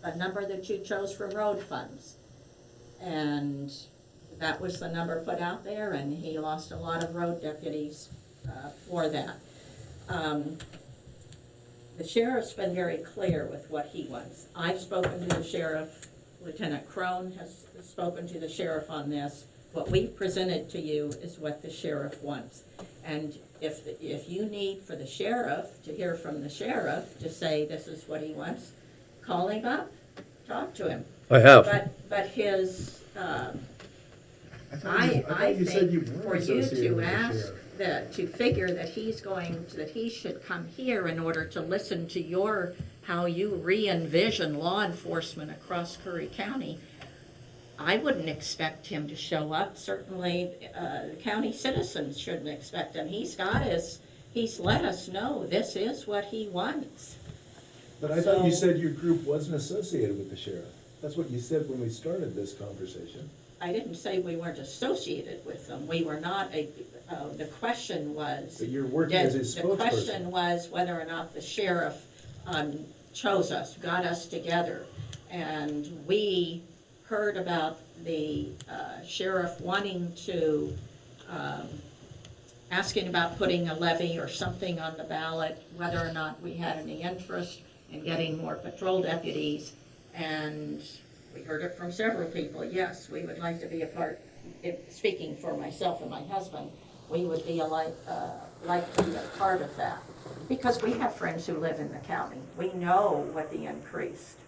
a number that you chose from road funds. And that was the number put out there, and he lost a lot of road deputies for that. The sheriff's been very clear with what he wants. I've spoken to the sheriff. Lieutenant Crone has spoken to the sheriff on this. What we've presented to you is what the sheriff wants. And if you need for the sheriff to hear from the sheriff to say this is what he wants, call him up, talk to him. I have. But his, I think for you to ask to figure that he should come here in order to listen to how you re-envision law enforcement across Curry County, I wouldn't expect him to show up. Certainly, the county citizens shouldn't expect him. He's let us know this is what he wants. But I thought you said your group wasn't associated with the sheriff. That's what you said when we started this conversation. I didn't say we weren't associated with them. We were not the question was. But you're working as a spokesperson. The question was whether or not the sheriff chose us, got us together. And we heard about the sheriff wanting to, asking about putting a levy or something on the ballot, whether or not we had any interest in getting more patrol deputies. And we heard it from several people. Yes, we would like to be a part, speaking for myself and my husband, we would be like to be a part of that. Because we have friends who live in the county. We know what the increased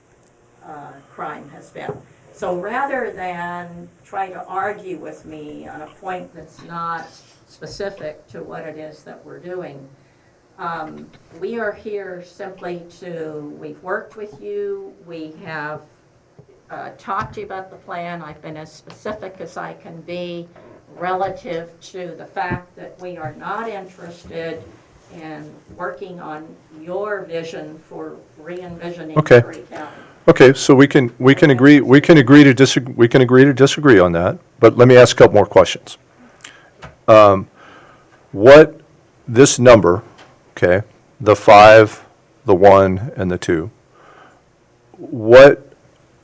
crime has been. So rather than try to argue with me on a point that's not specific to what it is that we're doing, we are here simply we've worked with you, we have talked to you about the plan. I've been as specific as I can be relative to the fact that we are not interested in working on your vision for re-envisioning Okay. Curry County. Okay, so we can agree to disagree on that, but let me ask a couple more questions. What this number, okay, the 5, the 1, and the 2, what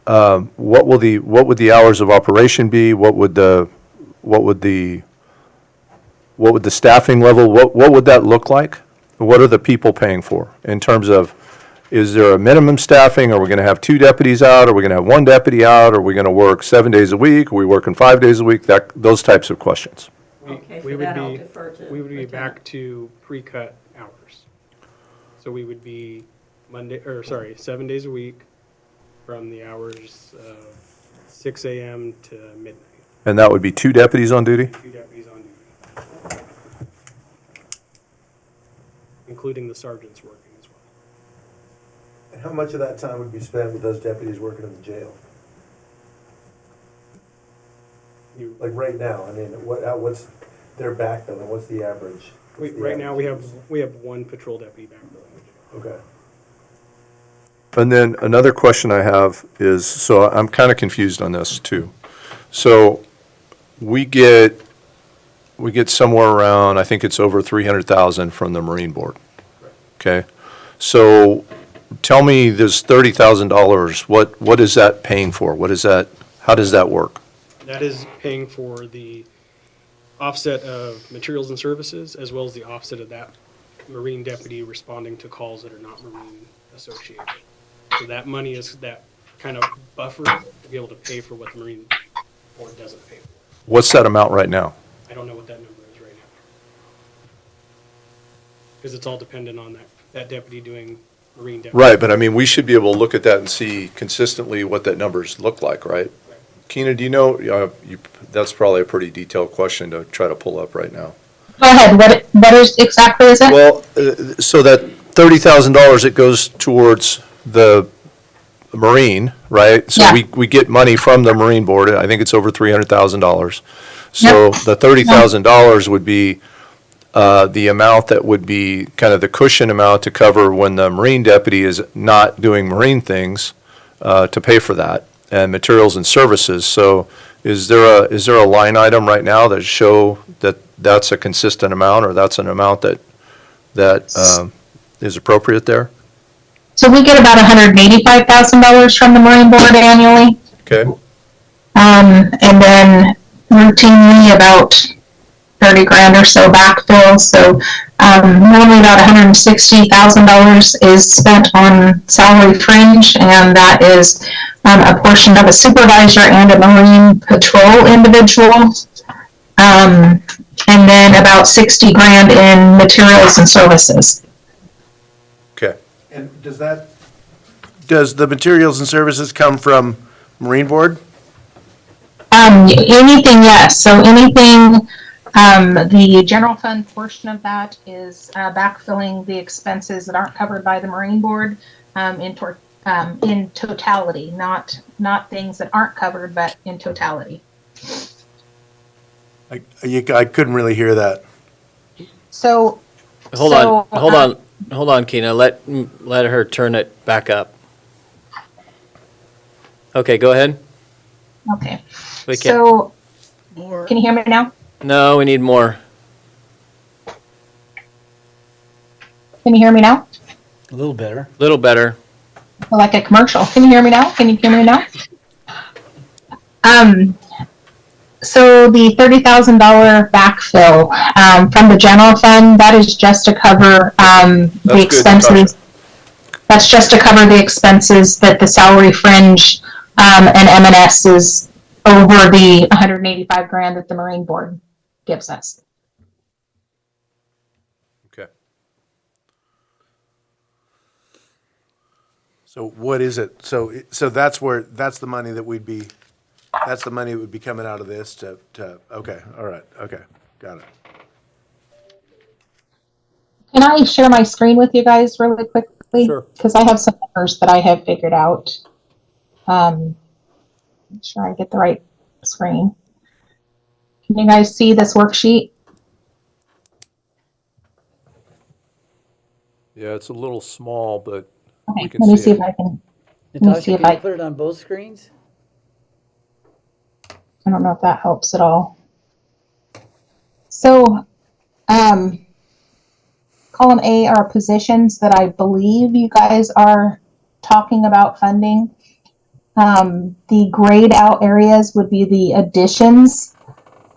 would the hours of operation be? What would the what would the staffing level, what would that look like? What are the people paying for in terms of, is there a minimum staffing? Are we gonna have 2 deputies out? Are we gonna have 1 deputy out? Are we gonna work 7 days a week? Are we working 5 days a week? Those types of questions. Okay, We for would that, I'll be, defer to we would be Lieutenant. back to pre-cut hours. So we would be 7 days a week from the hours of 6 a.m. to midnight. And that would be 2 deputies on duty? 2 deputies on duty, including the sergeants working as well. And how much of that time would be spent with those deputies working in the jail? You, Like right now, I mean, what's their backfill and what's the average? right now, we have 1 patrol deputy backfilling. Okay. And then another question I have is, so I'm kind of confused on this too. So we get somewhere around, I think it's over 300,000 from the Marine Board. Okay? So tell me this $30,000, what is that paying for? What is that, how does that work? That is paying for the offset of materials and services, as well as the offset of that Marine deputy responding to calls that are not Marine associated. So that money is that kind of buffer to be able to pay for what the Marine Board doesn't pay for. What's that amount right now? I don't know what that number is right now. Because it's all dependent on that deputy doing Marine deputy. Right, but I mean, we should be able to look at that and see consistently what that numbers look like, right? Keena, do you know, that's probably a pretty detailed question to try to pull up right now. Go ahead, what is, exactly is it? Well, so that $30,000, it goes towards the Marine, right? So Yeah. we get money from the Marine Board, I think it's over $300,000. So the $30,000 would be the amount that would be kind of the cushion amount to cover when the Marine deputy is not doing Marine things, to pay for that, and materials and services. So is there a line item right now that show that that's a consistent amount, or that's an amount that is appropriate there? So we get about $185,000 from the Marine Board annually. Okay, And then routinely about 30 grand or so backfill. So normally about $160,000 is spent on salary fringe, and that is a portion of a supervisor and a Marine patrol individual. And then about 60 grand in materials and services. okay. And does the materials and services come from Marine Board? Anything, yes. So anything, the general fund portion of that is backfilling the expenses that aren't covered by the Marine Board in totality, not things that aren't covered, but in totality. I couldn't really hear that. So. Hold on, Keena. Let her turn it back up. Okay, go ahead. Okay. We can't. So, can you hear me now? No, we need more. Can you hear me now? A little better. Little better. Like a commercial. Can you hear me now? Can you hear me now? So the $30,000 backfill from the general fund, that is just to cover the expenses. That's just to cover the expenses that the salary fringe and M&S is over the 185 grand that the Marine Board gives us. Okay. So what is it? So that's the money that would be coming out of this to, okay, all right, okay, got it. Can I share my screen with you guys really quickly? Sure. Because I have some numbers that I have figured out. Make sure I get the right screen. Can you guys see this worksheet? Yeah, it's a little small, but Okay, we can let me see see it. if I can. Natasha, see if can I- you put it on both screens? I don't know if that helps at all. So, column A are positions that I believe you guys are talking about funding. The grayed out areas would be the additions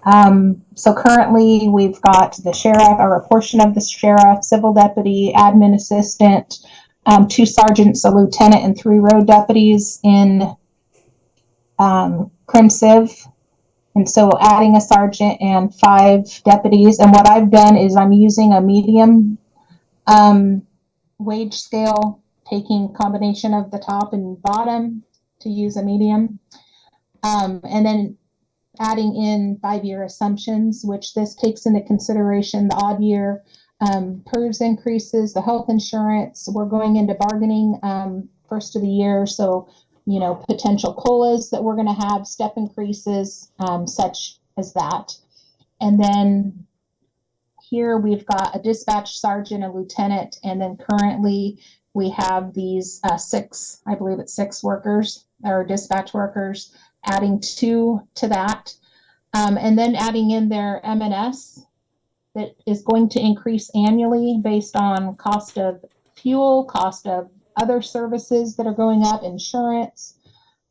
So currently we've got the sheriff, or a portion of the sheriff, civil deputy, admin assistant, 2 sergeants, a lieutenant, and 3 road deputies in Crim Civ. And so adding a sergeant and 5 deputies. And what I've done is I'm using a medium wage scale, taking combination of the top and bottom to use a medium. And then adding in 5-year assumptions, which this takes into consideration the odd year PERS increases, the health insurance. We're going into bargaining first of the year, so potential COLAs that we're going to have, step increases, such as that. And then here we've got a dispatch sergeant, a lieutenant, and then currently we have these 6, I believe it's 6 workers, or dispatch workers, adding 2 to that. And then adding in their M&S that is going to increase annually based on cost of fuel, cost of other services that are going up, insurance,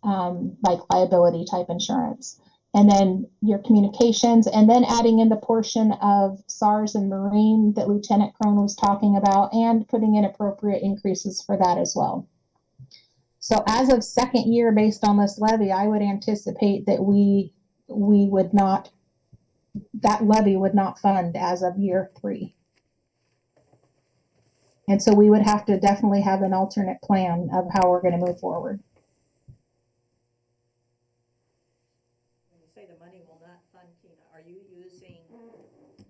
like liability type insurance, and then your communications, and then adding in the portion of SARS and Marine that Lieutenant Crone was talking about, and putting in appropriate increases for that as well. So as of second year, based on this levy, I would anticipate that we would not, that levy would not fund as of year 3. And so we would have to definitely have an alternate plan of how we're going to move forward. When you say the money will not fund, Tina, are you using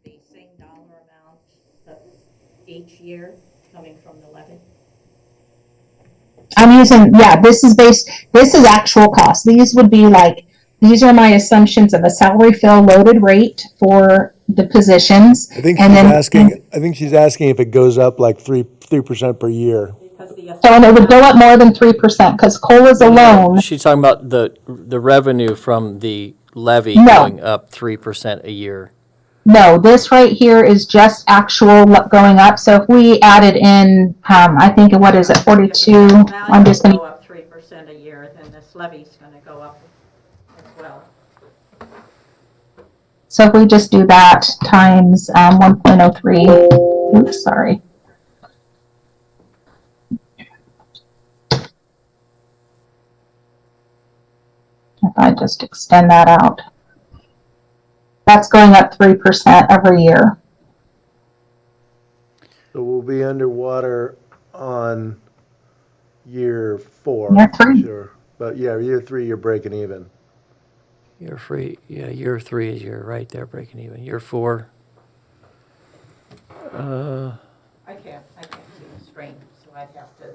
the same dollar amount of each year coming from the levy? I'm using, yeah, this is actual cost. These would be like, these are my assumptions of a salary fill loaded rate for the positions. I think she's asking if it goes up like 3% per year. So it would go up more than 3% because COLAs alone. She's talking about the revenue from the levy No. going up 3% a year. No, this right here is just actual going up. So if we added in, I think, what is it, 42? I'm just going to go up 3% a year, then this levy's going to go up as well. So if we just do that times 1.03, oops, sorry. If I just extend that out, that's going up 3% every year. So we'll be underwater on year 4. Year 3. Sure. But yeah, year 3, you're breaking even. Year 3 is you're right there breaking even. Year 4. I can't see the screen, so I'd have to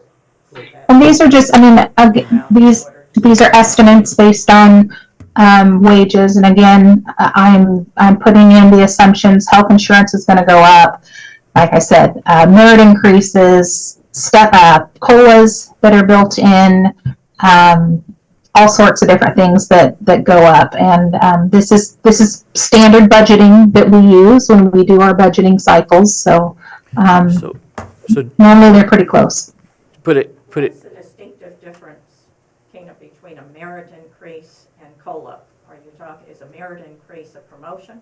see that. And these are just, these are estimates based on wages. And again, I'm putting in the assumptions. Health insurance is going to go up. Like I said, merit increases, COLAs that are built in, all sorts of different things that go up. And this is standard budgeting that we use when we do our budgeting cycles. So, So normally they're pretty close. put it. What's the distinctive difference, Tina, between a merit increase and COLA? Are you talking, is a merit increase a promotion?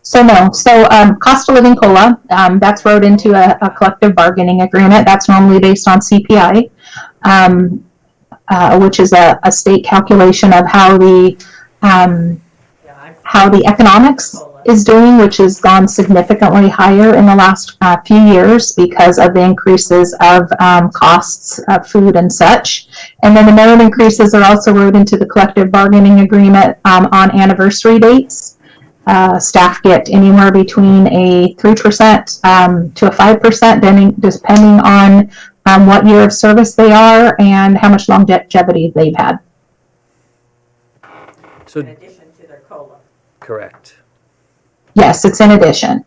So no. So cost of living COLA, that's wrote into a collective bargaining agreement. That's normally based on CPI, which is a state calculation of how the economics is doing, which has gone significantly higher in the last few years because of the increases of costs of food and such. And then the merit increases are also wrote into the collective bargaining agreement on anniversary dates. Staff get anywhere between a 3% to a 5%, depending on what year of service they are and how much longevity they've had. So In addition to their COLA? correct. Yes, it's in addition.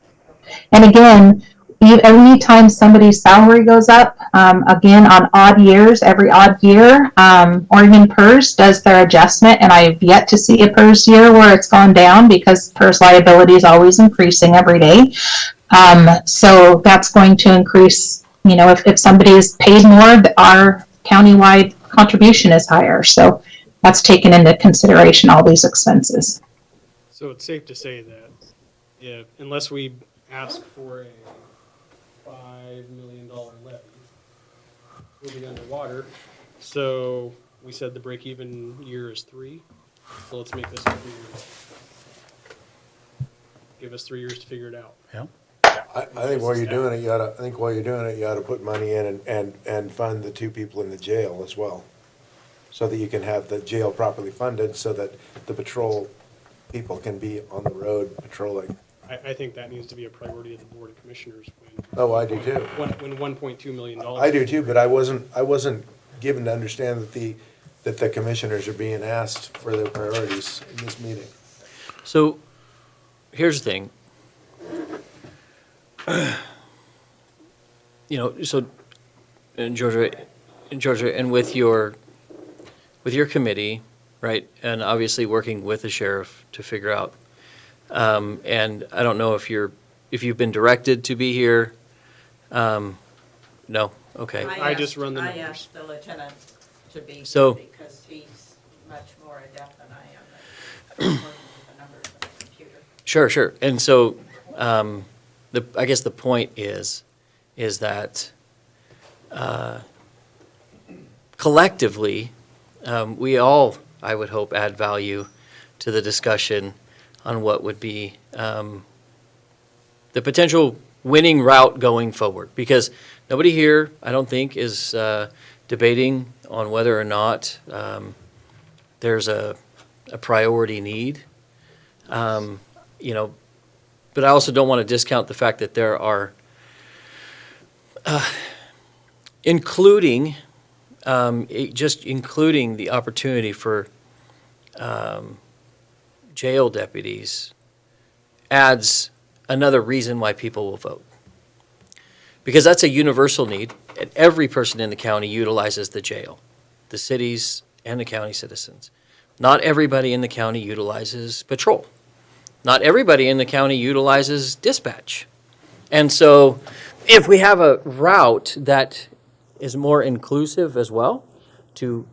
And again, any time somebody's salary goes up, again, on odd years, every odd year, Oregon PERS does their adjustment, and I've yet to see a PERS year where it's gone down because PERS liability is always increasing every day. So that's going to increase, if somebody is paid more, our countywide contribution is higher. So that's taken into consideration, all these expenses. So it's safe to say that if, unless we ask for a $5 million levy, we'll be underwater. So we said the break-even year is 3. So let's make this a 3 year. Give us 3 years to figure it out. Yeah. I think while you're doing it, you ought to put money in and fund the 2 people in the jail as well. So that you can have the jail properly funded, so that the patrol people can be on the road patrolling. I think that needs to be a priority of the Board of Commissioners when. Oh, I do too. When $1.2 million. I do too, but I wasn't given to understand that the commissioners are being asked for their priorities in this meeting. So, here's the thing. You know, so, in Georgia, and with your committee, right, and obviously working with the sheriff to figure out, and I don't know if you've been directed to be here. No, okay. I just run the I numbers. asked the lieutenant to be here So- because he's much more adept than I am at working with the numbers on the computer. Sure. And so, I guess the point is that collectively, we all, I would hope, add value to the discussion on what would be the potential winning route going forward. Because nobody here, I don't think, is debating on whether or not there's a priority need. You know, but I also don't want to discount the fact that there are, including the opportunity for jail deputies adds another reason why people will vote. Because that's a universal need, and every person in the county utilizes the jail, the cities and the county citizens. Not everybody in the county utilizes patrol. Not everybody in the county utilizes dispatch. And so if we have a route that is more inclusive as well, to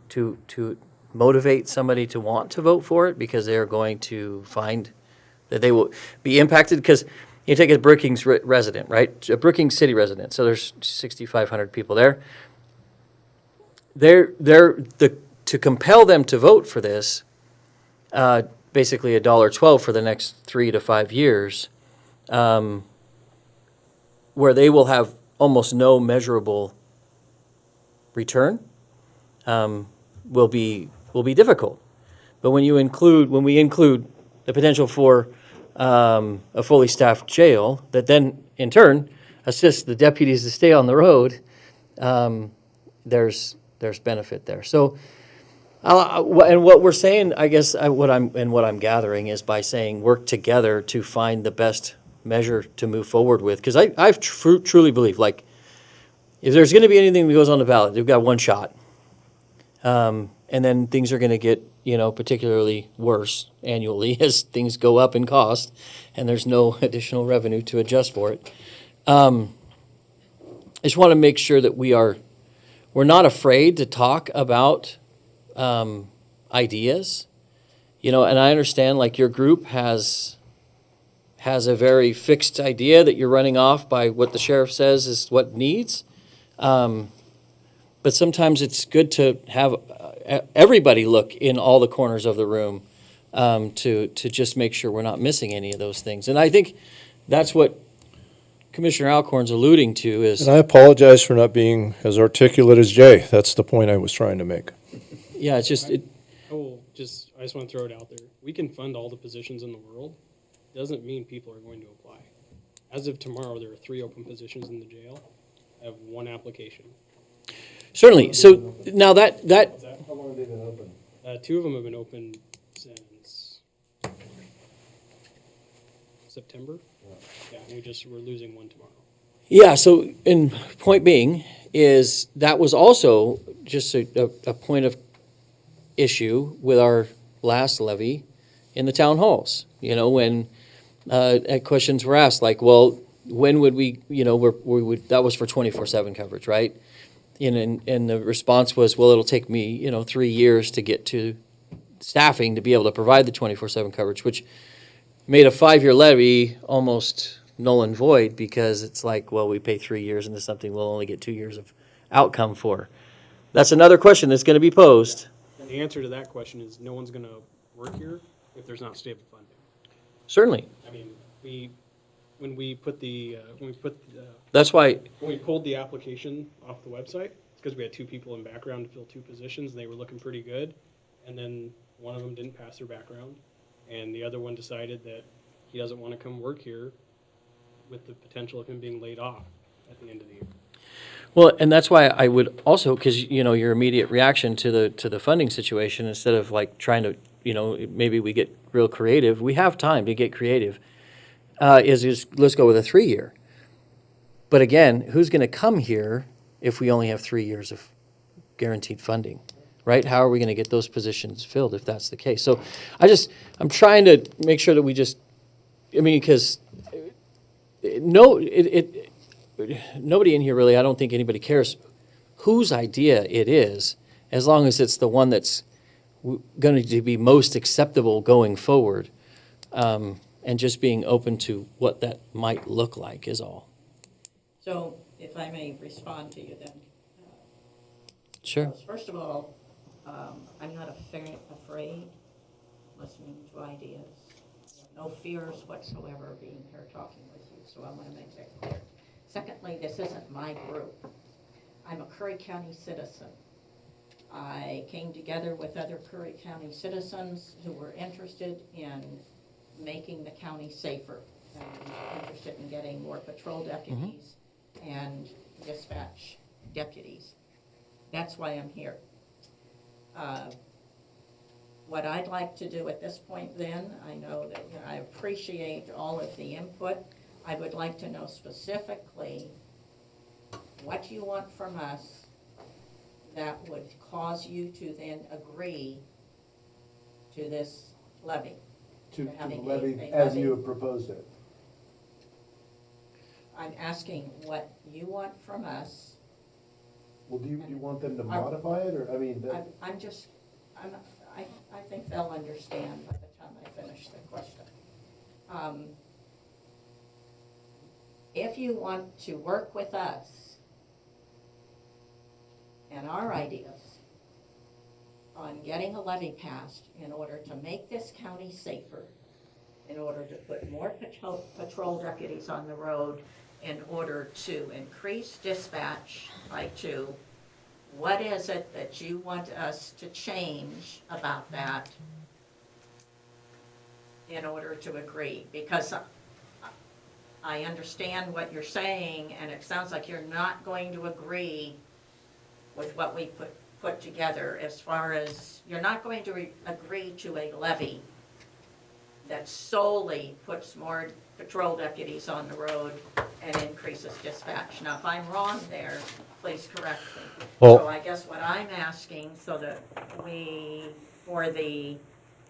motivate somebody to want to vote for it because they are going to find that they will be impacted. Because you take a Brookings resident, right? A Brookings City resident. So there's 6,500 people there. To compel them to vote for this, basically $1.12 for the next 3 to 5 years, where they will have almost no measurable return, will be difficult. But when we include the potential for a fully staffed jail that then in turn assists the deputies to stay on the road, there's benefit there. So, and what we're saying, I guess, what I'm gathering is by saying work together to find the best measure to move forward with. Because I truly believe, like, if there's going to be anything that goes on the ballot, they've got one shot. And then things are going to get, particularly worse annually as things go up in cost and there's no additional revenue to adjust for it. I just want to make sure that we're not afraid to talk about ideas, and I understand, like, your group has a very fixed idea that you're running off by what the sheriff says is what needs. But sometimes it's good to have everybody look in all the corners of the room to just make sure we're not missing any of those things. And I think that's what Commissioner Alcorn's alluding to is. And I apologize for not being as articulate as Jay. That's the point I was trying to make. Yeah, it's just. I just want to throw it out there. We can fund all the positions in the world. Doesn't mean people are going to apply. As of tomorrow, there are 3 open positions in the jail. I have 1 application. Certainly. So now that. How long have they been open? 2 of them have been open since September. Yeah, we're losing 1 tomorrow. Yeah, so, and point being is that was also just a point of issue with our last levy in the town halls. When questions were asked, like, well, when would we, that was for 24/7 coverage, right? And the response was, well, it'll take me, 3 years to get to staffing to be able to provide the 24/7 coverage, which made a 5-year levy almost null and void because it's like, well, we pay 3 years into something we'll only get 2 years of outcome for. That's another question that's going to be posed. And the answer to that question is no one's going to work here if there's not stable funding. Certainly. I mean, when we pulled the application off the website, it's because we had 2 people in background to fill 2 positions, and they were looking pretty good. And then one of them didn't pass their background, and the other one decided that he doesn't want to come work here with the potential of him being laid off at the end of the year. Well, and that's why I would also, because, your immediate reaction to the funding situation, instead of like trying to, maybe we get real creative, we have time to get creative, is let's go with a 3-year. But again, who's going to come here if we only have 3 years of guaranteed funding, right? How are we going to get those positions filled if that's the case? So I'm trying to make sure that we just, because nobody in here really, I don't think anybody cares whose idea it is, as long as it's the one that's going to be most acceptable going forward, and just being open to what that might look like is all. So if I may respond to you then. Sure. First of all, I'm not afraid listening to ideas. No fears whatsoever being here talking with you, so I want to make that clear. Secondly, this isn't my group. I'm a Curry County citizen. I came together with other Curry County citizens who were interested in making the county safer, and interested in getting more patrol deputies and dispatch deputies. That's why I'm here. What I'd like to do at this point then, I know that I appreciate all of the input. I would like to know specifically what you want from us that would cause you to then agree to this levy. To the having levy a as levy. you have proposed it. I'm asking what you want from us. Well, do you want them to modify it, or, I think they'll understand by the time I finish the question. If you want to work with us and our ideas on getting a levy passed in order to make this county safer, in order to put more patrol deputies on the road, in order to increase dispatch by 2, what is it that you want us to change about that in order to agree? Because I understand what you're saying, and it sounds like you're not going to agree with what we put together, as far as you're not going to agree to a levy that solely puts more patrol deputies on the road and increases dispatch. Now, if I'm wrong there, please correct me. Well- So I guess what I'm asking, so that for the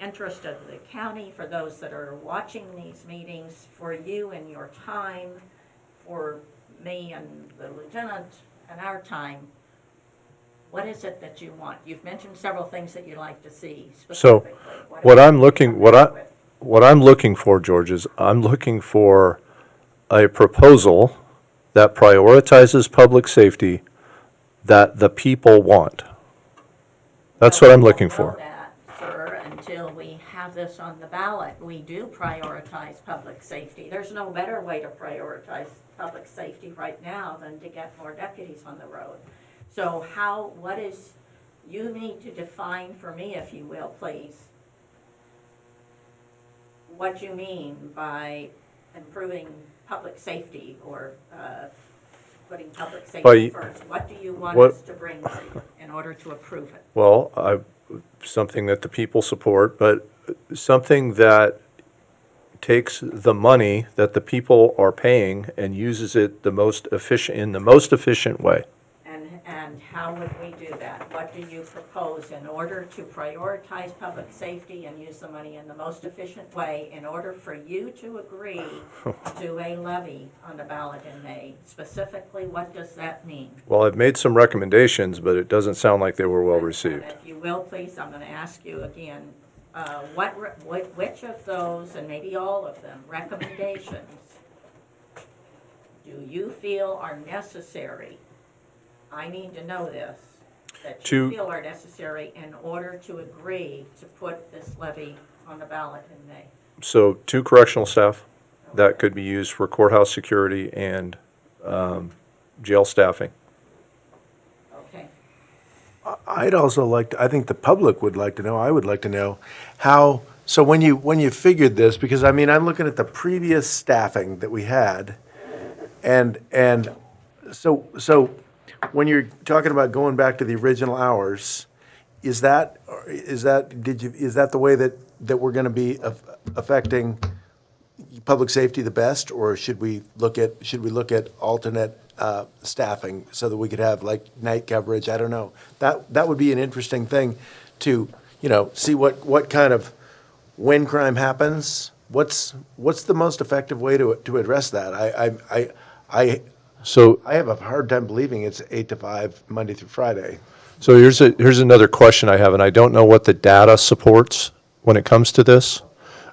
interest of the county, for those that are watching these meetings, for you and your time, for me and the lieutenant and our time, what is it that you want? You've mentioned several things that you'd like to see So specifically. what I'm looking for, George, is I'm looking for a proposal that prioritizes public safety that the people want. That's what I'm looking We don't for. know that, sir, until we have this on the ballot. We do prioritize public safety. There's no better way to prioritize public safety right now than to get more deputies on the road. So you need to define for me, if you will, please, what you mean by improving public safety, or putting public safety first. What do you want us to bring to you in order to approve it? Well, something that the people support, but something that takes the money that the people are paying and uses it in the most efficient way. And how would we do that? What do you propose in order to prioritize public safety and use the money in the most efficient way, in order for you to agree to a levy on the ballot in May? Specifically, what does that mean? Well, I've made some recommendations, but it doesn't sound like they were well received. And if you will, please, I'm going to ask you again, Which of those, and maybe all of them, recommendations do you feel are necessary? I need to know this, that you feel are necessary in order to agree to put this levy on the ballot in May. So 2 correctional staff that could be used for courthouse security and jail staffing. Okay. I'd also like to, I think the public would like to know, I would like to know how, so when you figured this, because I mean, I'm looking at the previous staffing that we had, and so when you're talking about going back to the original hours, is that the way that we're gonna be affecting public safety the best, or should we look at alternate staffing so that we could have like night coverage? I don't know. That would be an interesting thing to, see what kind of, when crime happens, what's the most effective way to address that? I have a hard time believing it's 8 to 5, Monday through Friday. So here's another question I have, and I don't know what the data supports when it comes to this,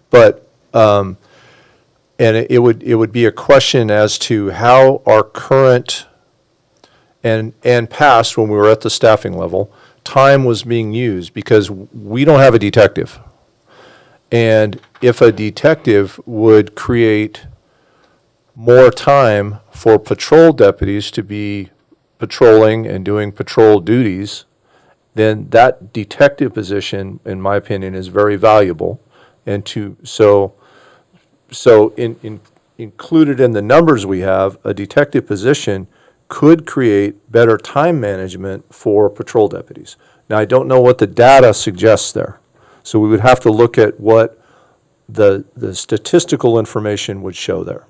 but and it would be a question as to how our current and past, when we were at the staffing level, time was being used, because we don't have a detective. And if a detective would create more time for patrol deputies to be patrolling and doing patrol duties, then that detective position, in my opinion, is very valuable. And so included in the numbers we have, a detective position could create better time management for patrol deputies. Now, I don't know what the data suggests there. So we would have to look at what the statistical information would show there.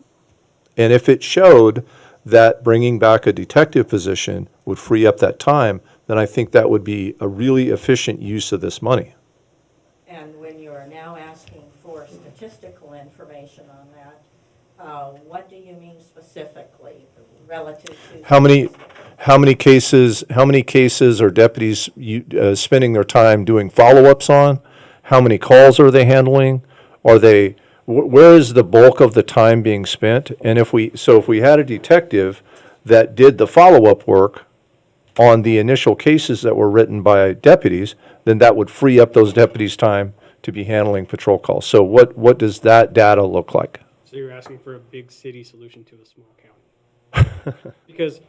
And if it showed that bringing back a detective position would free up that time, then I think that would be a really efficient use of this money. And when you are now asking for statistical information on that, what do you mean specifically relative to? How many cases are deputies spending their time doing follow-ups on? How many calls are they handling? Where is the bulk of the time being spent? And if we had a detective that did the follow-up work on the initial cases that were written by deputies, then that would free up those deputies' time to be handling patrol calls. So what does that data look like? So you're asking for a big city solution to a small county? Because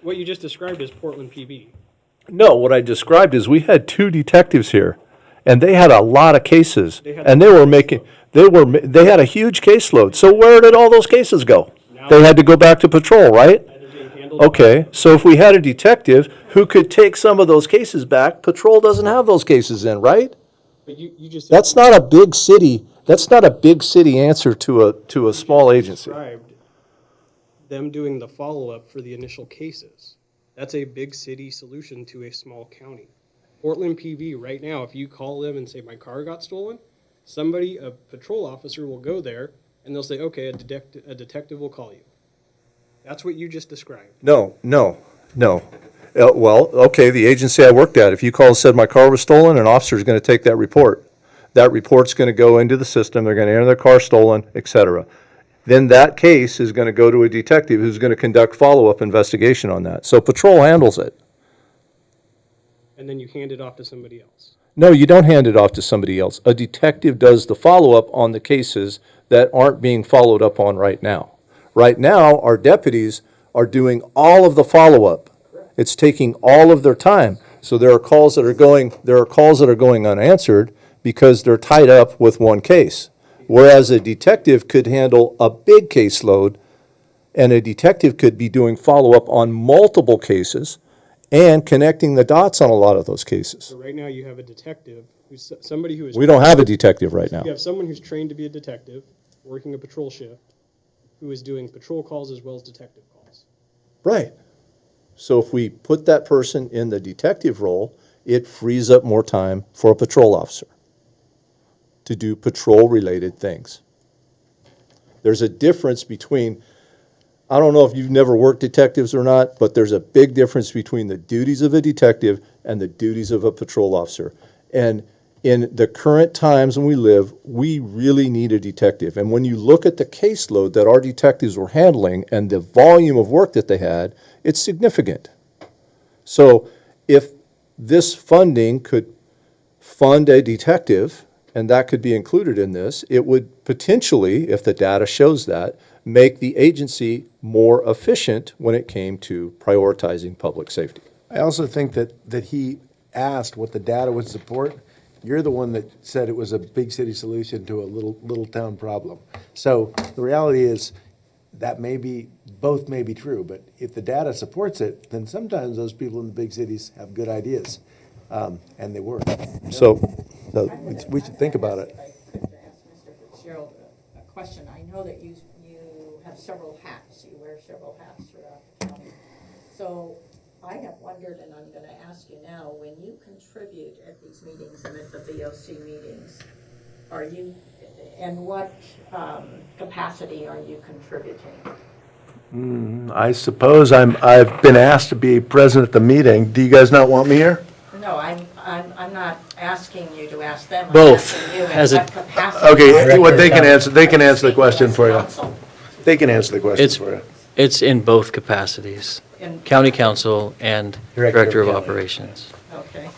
what you just described is Portland PB. No, what I described is we had 2 detectives here, and they had a lot of cases, and they had a huge caseload. So where did all those cases go? They had to go back to patrol, right? Okay, so if we had a detective who could take some of those cases back, patrol doesn't have those cases in, right? But you just said That's not a big city answer to a small agency. described them doing the follow-up for the initial cases. That's a big city solution to a small county. Portland PB right now, if you call them and say my car got stolen, a patrol officer will go there and they'll say, okay, a detective will call you. That's what you just described. No. Well, okay, the agency I worked at, if you called and said my car was stolen, an officer is going to take that report. That report's going to go into the system, they're going to enter their car stolen, et cetera. Then that case is going to go to a detective who's going to conduct follow-up investigation on that. So patrol handles it. And then you hand it off to somebody else. No, you don't hand it off to somebody else. A detective does the follow-up on the cases that aren't being followed up on right now. Right now, our deputies are doing all of the follow-up. It's taking all of their time. So there are calls that are going unanswered because they're tied up with one case. Whereas a detective could handle a big caseload, and a detective could be doing follow-up on multiple cases and connecting the dots on a lot of those cases. So right now you have a detective who's somebody who is. We don't have a detective right now. You have someone who's trained to be a detective, working a patrol shift, who is doing patrol calls as well as detective calls. Right. So if we put that person in the detective role, it frees up more time for a patrol officer to do patrol-related things. There's a difference between, I don't know if you've never worked detectives or not, but there's a big difference between the duties of a detective and the duties of a patrol officer. And in the current times when we live, we really need a detective. And when you look at the caseload that our detectives were handling and the volume of work that they had, it's significant. So if this funding could fund a detective, and that could be included in this, it would potentially, if the data shows that, make the agency more efficient when it came to prioritizing public safety. I also think that he asked what the data would support. You're the one that said it was a big city solution to a little town problem. So the reality is that both may be true, but if the data supports it, then sometimes those people in the big cities have good ideas, and they work. So, We should think about it. If I could ask Mr. Fitzgerald a question. I know that you have several hats. You wear several hats throughout the county. So I have wondered, and I'm going to ask you now, when you contribute at these meetings and at the VOC meetings, are you, and what capacity are you contributing? I suppose I've been asked to be present at the meeting. Do you guys not want me here? No, I'm not asking you to ask them. Both, I'm asking you as in a- what capacity. Okay, what they can answer the question for you. Council? They can answer the question It's, for you. it's in both capacities, In- county council and Director of director of county. operations. Okay.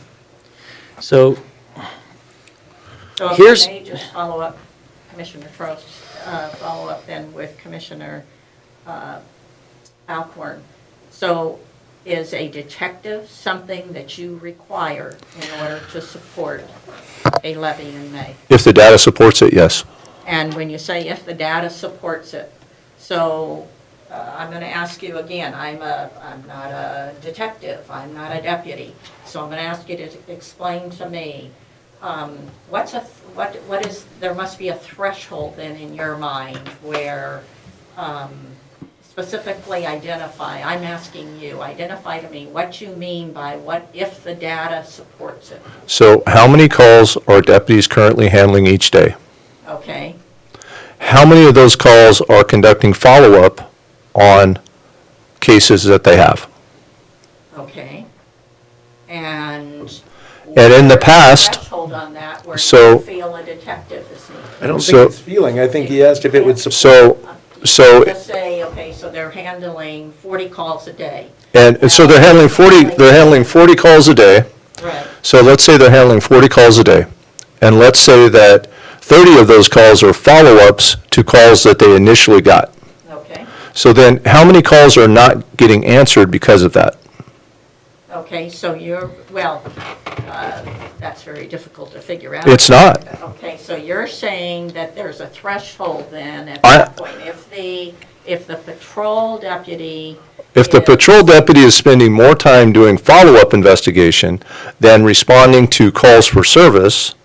So So if Here's- I may just follow up, Commissioner Trost, follow up then with Commissioner Alcorn. So is a detective something that you require in order to support a levy in May? if the data supports it, yes. And when you say if the data supports it, so I'm going to ask you again, I'm not a detective, I'm not a deputy, so I'm going to ask you to explain to me, what is, there must be a threshold then in your mind where specifically identify, I'm asking you, identify to me what you mean by what if the data supports it, So how many calls are deputies currently handling each day? okay? How many of those calls are conducting follow-up on cases that they have? Okay. And in the where's past- threshold on that where so- you feel a detective is needed? I don't So- think it's feeling. I think he asked if it would support. So, Just say, okay, so they're handling 40 calls a day. and so they're handling 40 calls a day. Right. So let's say they're handling 40 calls a day. And let's say that 30 of those calls are follow-ups to calls that they initially got. Okay. So then how many calls are not getting answered because of that? Okay, so you're, well, that's very difficult to figure out. It's not. Okay, so you're saying that there's a threshold then at I- that point. If the patrol deputy. If the is- patrol deputy is spending more time doing follow-up investigation than responding to calls for service,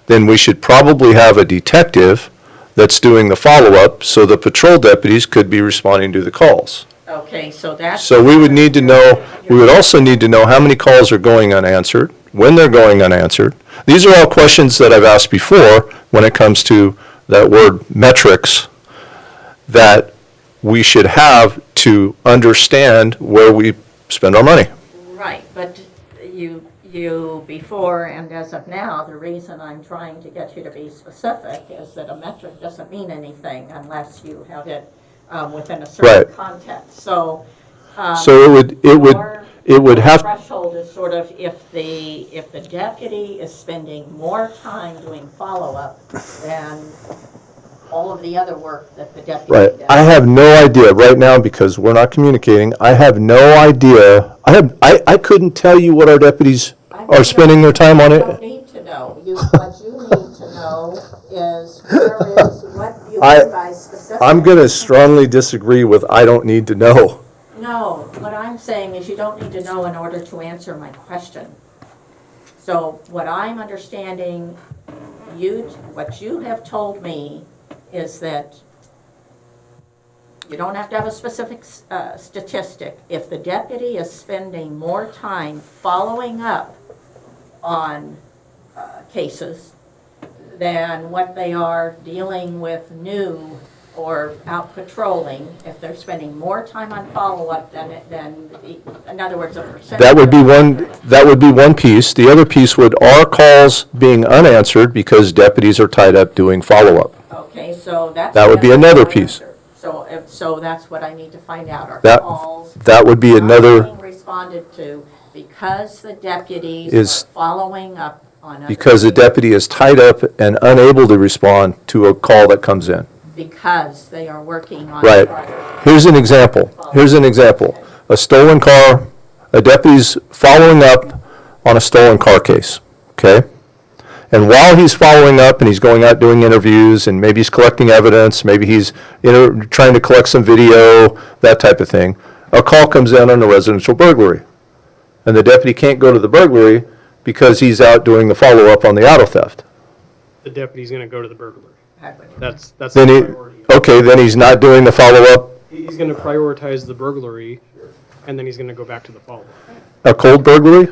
then we should probably have a detective that's doing the follow-up, so the patrol deputies could be responding to the calls. Okay, so that's. So we would need to know, we would also need to know how many calls are going unanswered, when they're going unanswered. These are all questions that I've asked before when it comes to that word metrics that we should have to understand where we spend our money. Right, but you before and as of now, the reason I'm trying to get you to be specific is that a metric doesn't mean anything unless you have it within a certain Right. context. So. So it would have, Threshold is sort of if the deputy is spending more time doing follow-up than all of the other work that the deputy right. does. I have no idea right now because we're not communicating. I have no idea. I couldn't tell you what our deputies are spending their time on You it. don't need to know. What you need to know is what you I- mean by specific. I'm going to strongly disagree with I don't need to know. No, what I'm saying is you don't need to know in order to answer my question. So what I'm understanding, what you have told me is that you don't have to have a specific statistic. If the deputy is spending more time following up on cases than what they are dealing with new or out patrolling, if they're spending more time on follow-up than, in other words, a percentage. That would be one piece. The other piece would, are calls being unanswered because deputies are tied up doing follow-up? Okay, so that's. That would be another piece. So that's what I need to find out, are That- calls. that would be not another- being responded to because the deputies Is- are following up on other. Because the deputy is tied up and unable to respond to a call that comes in. Because they are working on. Right. prior- Here's an example. A stolen car, a deputy's following up on a stolen car case, okay? And while he's following up and he's going out doing interviews and maybe he's collecting evidence, maybe he's trying to collect some video, that type of thing, a call comes in on a residential burglary. And the deputy can't go to the burglary because he's out doing the follow-up on the auto theft. The deputy's gonna go to the burglary. That's the Then priority. then he's not doing the follow-up, He's gonna prioritize the burglary, and then he's gonna go back to the follow-up. a cold burglary?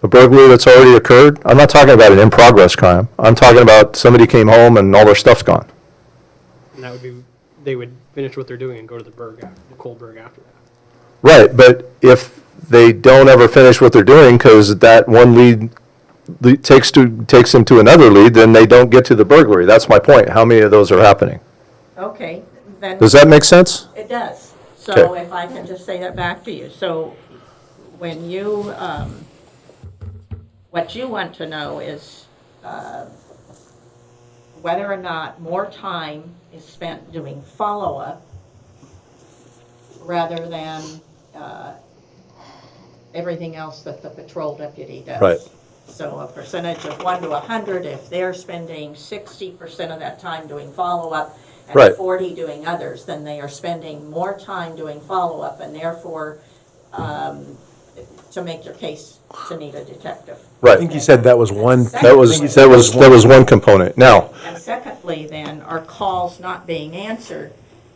A burglary that's already occurred? I'm not talking about an in-progress crime. I'm talking about somebody came home and all their stuff's gone. And that would be, they would finish what they're doing and go to the cold burg after that. Right, but if they don't ever finish what they're doing because that one lead takes them to another lead, then they don't get to the burglary. That's my point. How many of those are happening? Okay, then. Does that make sense? It does. So Okay. if I can just say that back to you. So when you, what you want to know is whether or not more time is spent doing follow-up rather than everything else that the patrol deputy does. Right. So a percentage of 1 to 100, if they're spending 60% of that time doing follow-up and Right. 40 doing others, then they are spending more time doing follow-up and therefore to make your case to need a detective. I think you said that was one. That was one component. Now, And secondly, then, are calls not being answered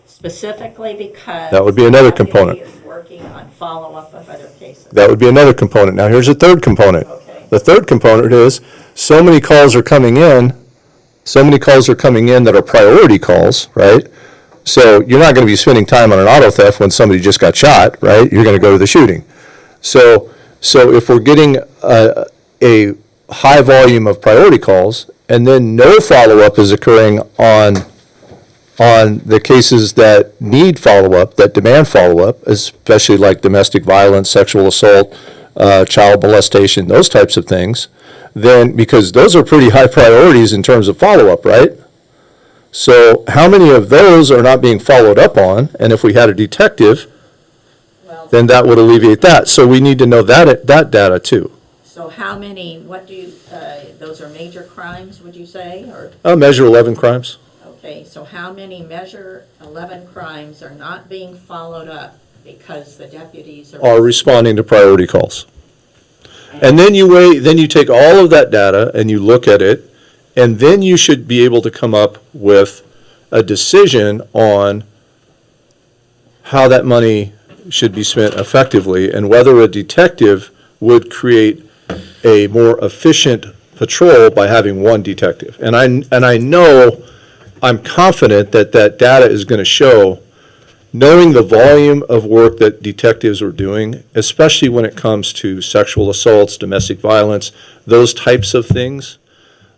specifically because. That would be another the deputy component. is working on follow-up of other cases. that would be another component. Now, here's a third component. Okay. The third component is, so many calls are coming in that are priority calls, right? So you're not going to be spending time on an auto theft when somebody just got shot, right? You're going to go to the shooting. So if we're getting a high volume of priority calls, and then no follow-up is occurring on the cases that need follow-up, that demand follow-up, especially like domestic violence, sexual assault, child molestation, those types of things, then, because those are pretty high priorities in terms of follow-up, right? So how many of those are not being followed up on? And if we had a detective, Well, then that would alleviate that. So we need to know that data too. so how many, what do you, those are major crimes, would you say, or? Measure 11 crimes. Okay, so how many Measure 11 crimes are not being followed up because the deputies Are responding to priority calls. And then you take all of that data and you look at it, and then you should be able to come up with a decision on how that money should be spent effectively and whether a detective would create a more efficient patrol by having one detective. And I know, I'm confident that data is going to show, knowing the volume of work that detectives are doing, especially when it comes to sexual assaults, domestic violence, those types of things.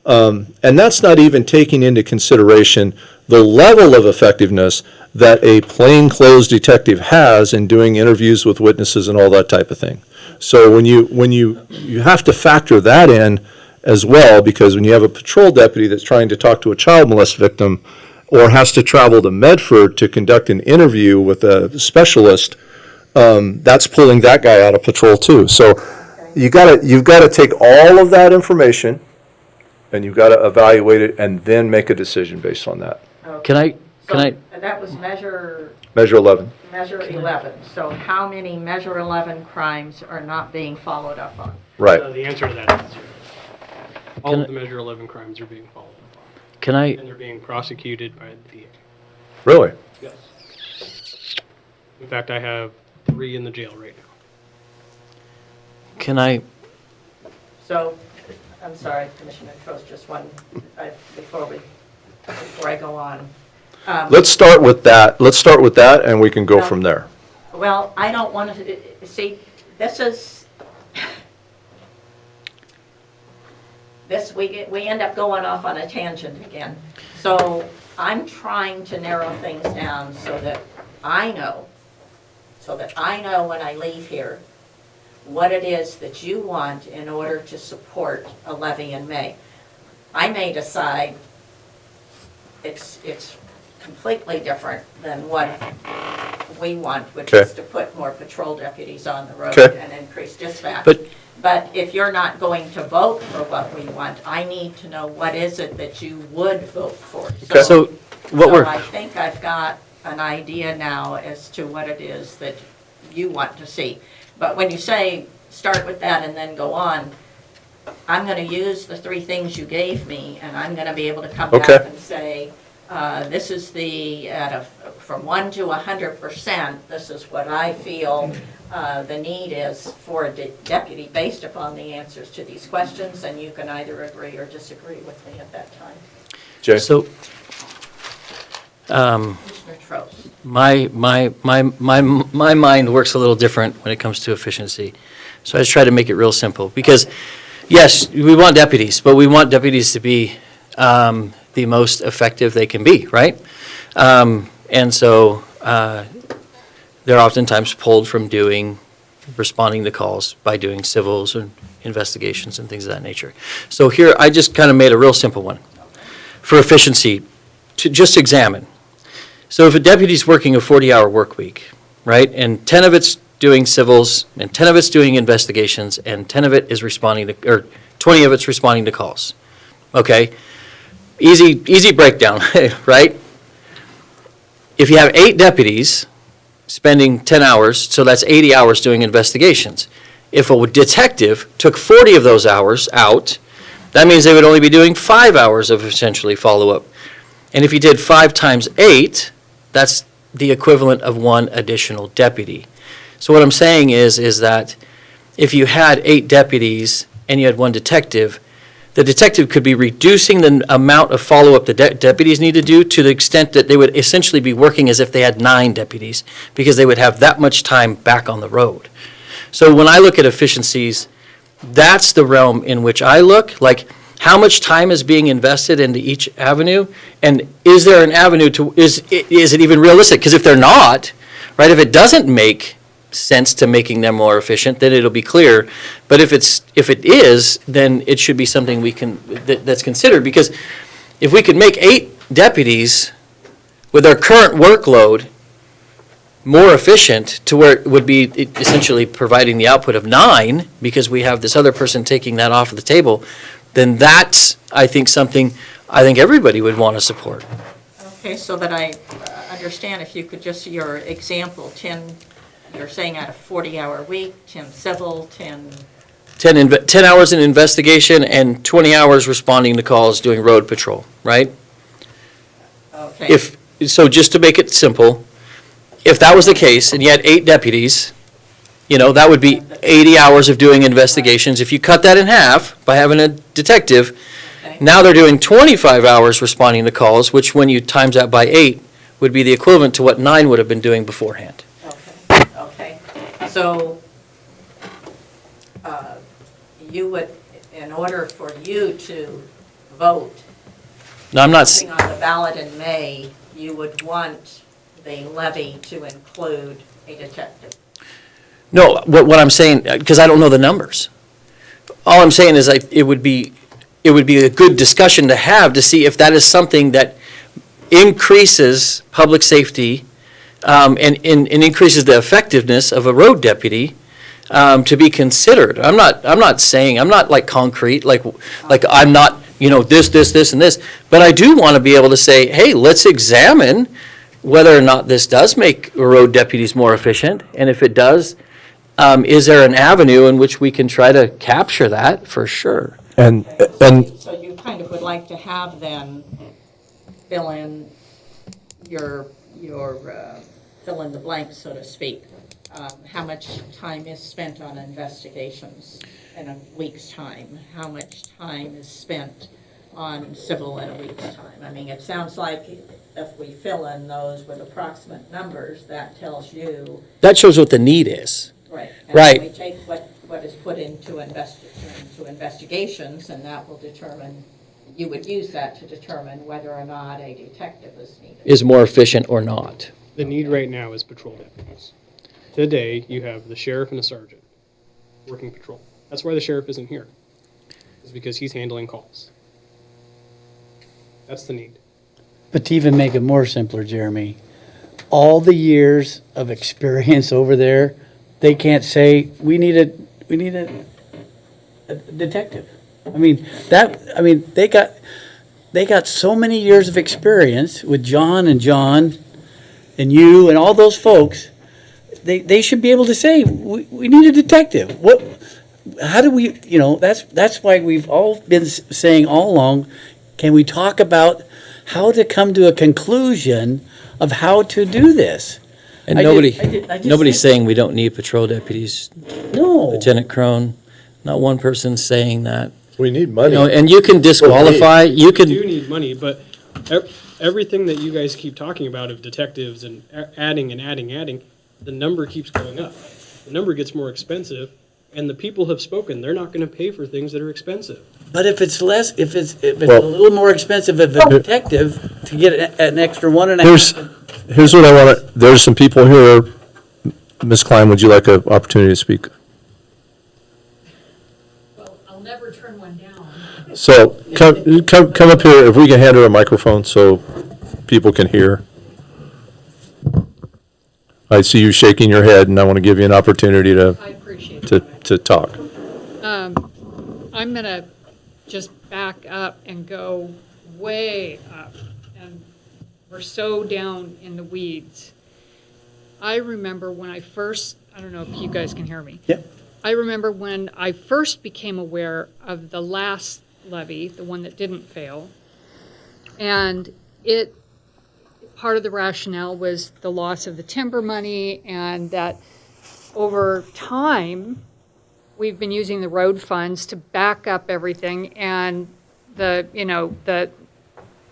And that's not even taking into consideration the level of effectiveness that a plainclothes detective has in doing interviews with witnesses and all that type of thing. So when you have to factor that in as well, because when you have a patrol deputy that's trying to talk to a child molest victim or has to travel to Medford to conduct an interview with a specialist, that's pulling that guy out of patrol too. So you've got to take all of that information and you've got to evaluate it and then make a decision based on that. Can I, So that was Measure 11. 11. So how many Measure 11 crimes are not being followed up on? Right. The answer to that is zero. All Can of the Measure 11 crimes are being followed up on, can I, and they're being prosecuted by the DA. Really? Yes. In fact, I have 3 in the jail right now. can I, So, I'm sorry, Commissioner Trost, just one, before I go on. Let's start with that, and we can go from there. Well, I don't want to, see, we end up going off on a tangent again. So I'm trying to narrow things down so that I know when I leave here what it is that you want in order to support a levy in May. I may decide it's completely different than what we want, which is to put more patrol deputies on the road and increase dispatch. But if you're not going to vote for what we want, I need to know what is it that you would vote for. So I think I've got an idea now as to what it is that you want to see. But when you say start with that and then go on, I'm going to use the 3 things you gave me, and I'm going to be able to come back and say, this is from 1 to 100%, this is what I feel the need is for a deputy based upon the answers to these questions, and you can either agree or disagree with me at that time. Jay? So, Commissioner Trost. my mind works a little different when it comes to efficiency. So I just try to make it real simple, because yes, we want deputies, but we want deputies to be the most effective they can be, right? And so they're oftentimes pulled from responding to calls by doing civils and investigations and things of that nature. So here, I just kind of made a real simple one for efficiency to just examine. So if a deputy's working a 40-hour work week, right, and 10 of it's doing civils, and 10 of it's doing investigations, and 10 of it is responding to, or 20 of it's responding to calls, okay? Easy breakdown, right? If you have 8 deputies spending 10 hours, so that's 80 hours doing investigations. If a detective took 40 of those hours out, that means they would only be doing 5 hours of essentially follow-up. And if you did 5 times 8, that's the equivalent of 1 additional deputy. So what I'm saying is that if you had 8 deputies and you had 1 detective, the detective could be reducing the amount of follow-up the deputies need to do to the extent that they would essentially be working as if they had 9 deputies, because they would have that much time back on the road. So when I look at efficiencies, that's the realm in which I look, like how much time is being invested into each avenue, and is there an avenue to, is it even realistic? Because if they're not, right, if it doesn't make sense to making them more efficient, then it'll be clear. But if it is, then it should be something we can that's considered. Because if we could make 8 deputies with our current workload more efficient to where it would be essentially providing the output of 9, because we have this other person taking that off of the table, then that's, I think, something I think everybody would want to support. Okay, so that I understand, if you could just, your example, 10, you're saying at a 40-hour week, 10 civil, 10 hours in investigation and 20 hours responding to calls doing road patrol, right? Okay. So just to make it simple, if that was the case and you had 8 deputies, that would be 80 hours of doing investigations. If you cut that in half by having a detective, now they're doing 25 hours responding to calls, which when you times that by 8 would be the equivalent to what 9 would have been doing beforehand. Okay. So you would, in order for you to vote No, I'm not. something on the ballot in May, you would want the levy to include a detective. No, what I'm saying, because I don't know the numbers. All I'm saying is it would be a good discussion to have to see if that is something that increases public safety and increases the effectiveness of a road deputy to be considered. I'm not saying, I'm not like concrete, like I'm not, this, and this, but I do want to be able to say, hey, let's examine whether or not this does make road deputies more efficient, and if it does, is there an avenue in which we can try to capture that for sure? And So you kind of would like to have then fill in your fill in the blank, so to speak. How much time is spent on investigations in a week's time? How much time is spent on civil in a week's time. I mean, it sounds like if we fill in those with approximate numbers, that tells you. That shows what the need is. Right. Right. And we take what is put into investigations, and that will determine, you would use that to determine whether or not a detective is needed. Is more efficient or not. The need right now is patrol deputies. Today, you have the sheriff and a sergeant working patrol. That's why the sheriff isn't here. It's because he's handling calls. That's the need. But to even make it more simpler, Jeremy, all the years of experience over there, they can't say, we need a detective. They got so many years of experience with John and you and all those folks. They should be able to say, we need a detective. How do we, that's why we've all been saying all along, can we talk about how to come to a conclusion of how to do this? And I nobody, just nobody's think- saying we don't need patrol deputies. No. Lieutenant Crone, not one person's saying that. We need money. And you can disqualify, you We do can, need money, but everything that you guys keep talking about of detectives and adding, the number keeps going up. The number gets more expensive, and the people have spoken. They're not going to pay for things that are expensive. But if it's less, if it's Well- a little more expensive of a detective to get an extra 1.5. Here's what I want to, there's some people here. Ms. Klein, would you like an opportunity to speak? Well, I'll never turn one down. So come up here, if we can hand her a microphone so people can hear. I see you shaking your head, and I want to give you an opportunity I appreciate it. to talk. I'm going to just back up and go way up. And we're so down in the weeds. I remember when I first, I don't know if you guys can hear me. Yep. I remember when I first became aware of the last levy, the one that didn't fail. And part of the rationale was the loss of the timber money, and that over time, we've been using the road funds to back up everything, and the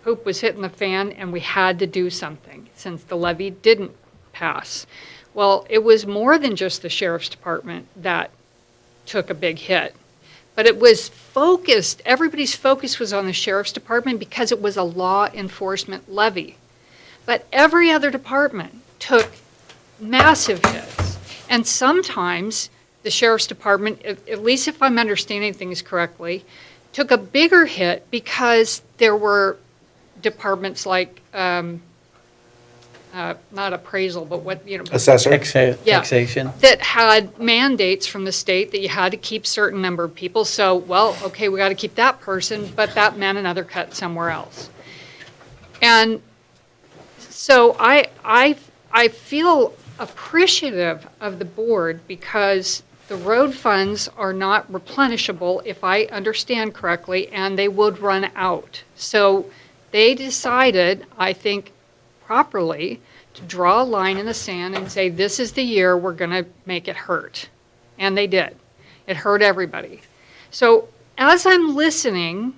poop was hitting the fan, and we had to do something since the levy didn't pass. Well, it was more than just the sheriff's department that took a big hit, but it was focused, everybody's focus was on the sheriff's department because it was a law enforcement levy. But every other department took massive hits. And sometimes the sheriff's department, at least if I'm understanding things correctly, took a bigger hit because there were departments like, not appraisal, but Assessor. Yeah. Taxation. that had mandates from the state that you had to keep certain number of people. So, well, okay, we got to keep that person, but that meant another cut somewhere else. And so I feel appreciative of the board because the road funds are not replenishable, if I understand correctly, and they would run out. So they decided, I think properly, to draw a line in the sand and say, this is the year we're going to make it hurt. And they did. It hurt everybody. So as I'm listening,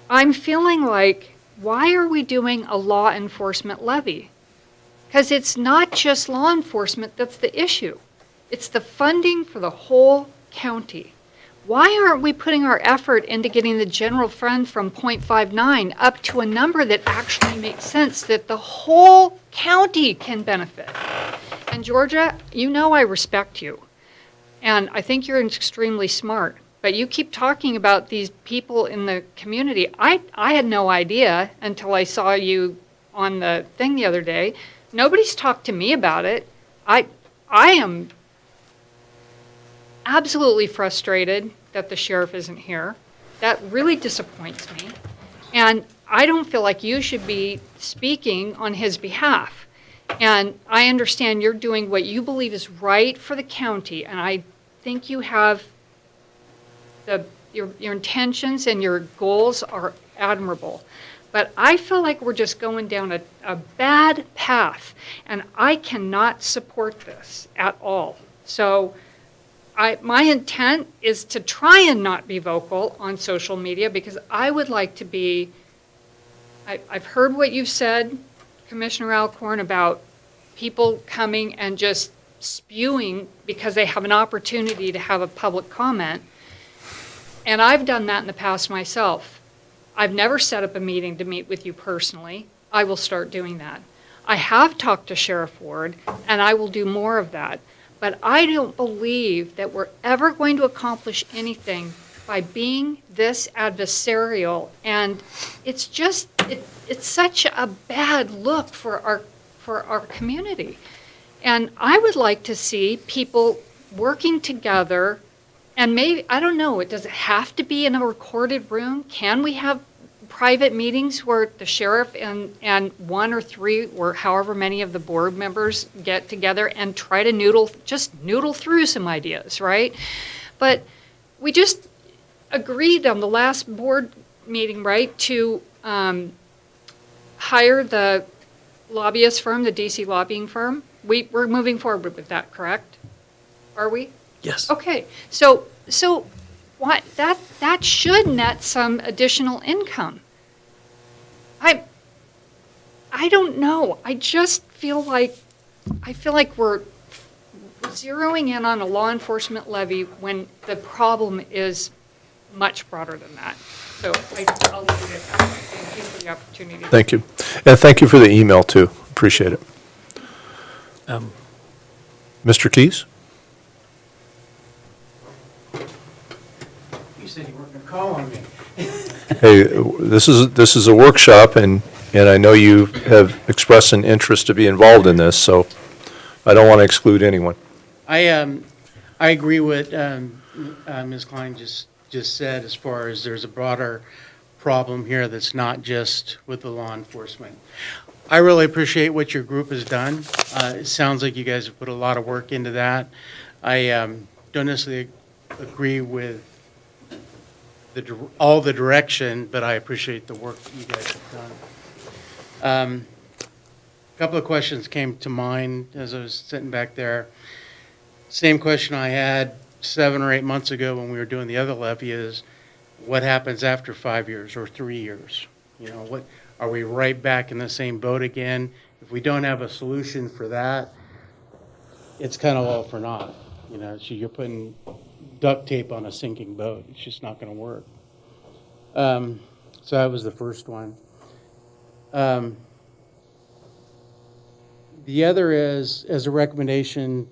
I'm feeling like, why are we doing a law enforcement levy? Because it's not just law enforcement that's the issue. It's the funding for the whole county. Why aren't we putting our effort into getting the general fund from 0.59 up to a number that actually makes sense, that the whole county can benefit? And Georgia, you know I respect you. And I think you're extremely smart. But you keep talking about these people in the community. I had no idea until I saw you on the thing the other day. Nobody's talked to me about it. I am absolutely frustrated that the sheriff isn't here. That really disappoints me. And I don't feel like you should be speaking on his behalf. And I understand you're doing what you believe is right for the county, and I think you have your intentions and your goals are admirable. But I feel like we're just going down a bad path, and I cannot support this at all. So my intent is to try and not be vocal on social media because I would like to be, I've heard what you've said, Commissioner Alcorn, about people coming and just spewing because they have an opportunity to have a public comment. And I've done that in the past myself. I've never set up a meeting to meet with you personally. I will start doing that. I have talked to Sheriff Ward, and I will do more of that. But I don't believe that we're ever going to accomplish anything by being this adversarial. And it's just, it's such a bad look for our community. And I would like to see people working together, and maybe, I don't know, does it have to be in a recorded room? Can we have private meetings where the sheriff and one or three or however many of the board members get together and try to noodle through some ideas, right? But we just agreed on the last board meeting, right, to hire the lobbyist firm, the DC lobbying firm. We're moving forward with that, correct? Are we? Yes. Okay, so what that should net some additional income. I don't know. I just feel like we're zeroing in on a law enforcement levy when the problem is much broader than that. So I'll leave it at that. Thank you for the opportunity. Thank you. And thank you for the email, too. Appreciate it. Mr. Keys? You said you weren't going to call on me. Hey, this is a workshop, and I know you have expressed an interest to be involved in this, so I don't want to exclude anyone. I agree with Ms. Klein just said, as far as there's a broader problem here that's not just with the law enforcement. I really appreciate what your group has done. It sounds like you guys have put a lot of work into that. I don't necessarily agree with all the direction, but I appreciate the work that you guys have done. A couple of questions came to mind as I was sitting back there. Same question I had 7 or 8 months ago when we were doing the other levy is, what happens after 5 years or 3 years? You know, what are we right back in the same boat again? If we don't have a solution for that, it's kind of all for naught. You know, so you're putting duct tape on a sinking boat. It's just not going to work. So that was the first one. The other is, as a recommendation,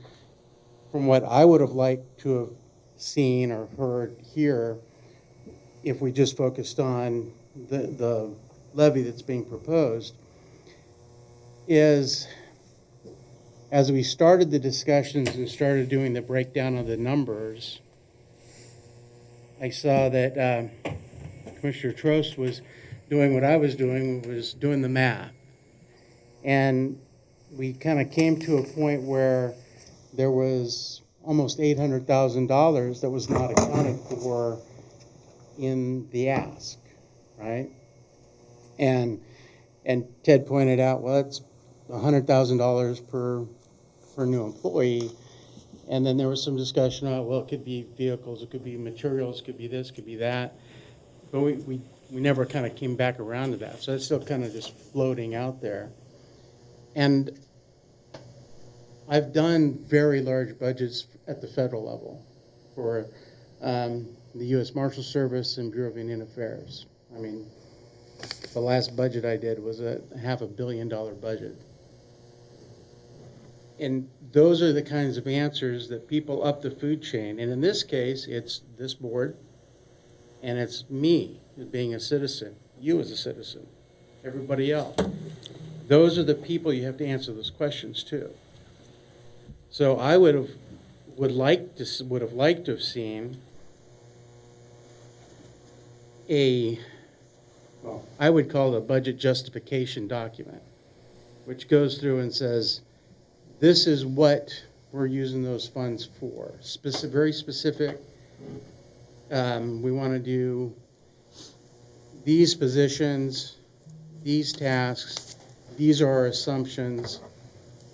from what I would have liked to have seen or heard here, if we just focused on the levy that's being proposed, is as we started the discussions and started doing the breakdown of the numbers, I saw that Commissioner Trost was doing what I was doing the math. And we kind of came to a point where there was almost $800,000 that was not accounted for in the ask, right? And Ted pointed out, well, it's $100,000 per new employee. And then there was some discussion about, well, it could be vehicles, it could be materials, it could be this, it could be that. But we never kind of came back around to that. So it's still kind of just floating out there. And I've done very large budgets at the federal level for the U.S. Marshal Service and Bureau of Indian Affairs. I mean, the last budget I did was a $500 million budget. And those are the kinds of answers that people up the food chain, and in this case, it's this board, and it's me being a citizen, you as a citizen, everybody else. Those are the people you have to answer those questions to. So I would have liked to have seen well, I would call it a budget justification document, which goes through and says, this is what we're using those funds for. Very specific. We want to do these positions, these tasks, these are our assumptions,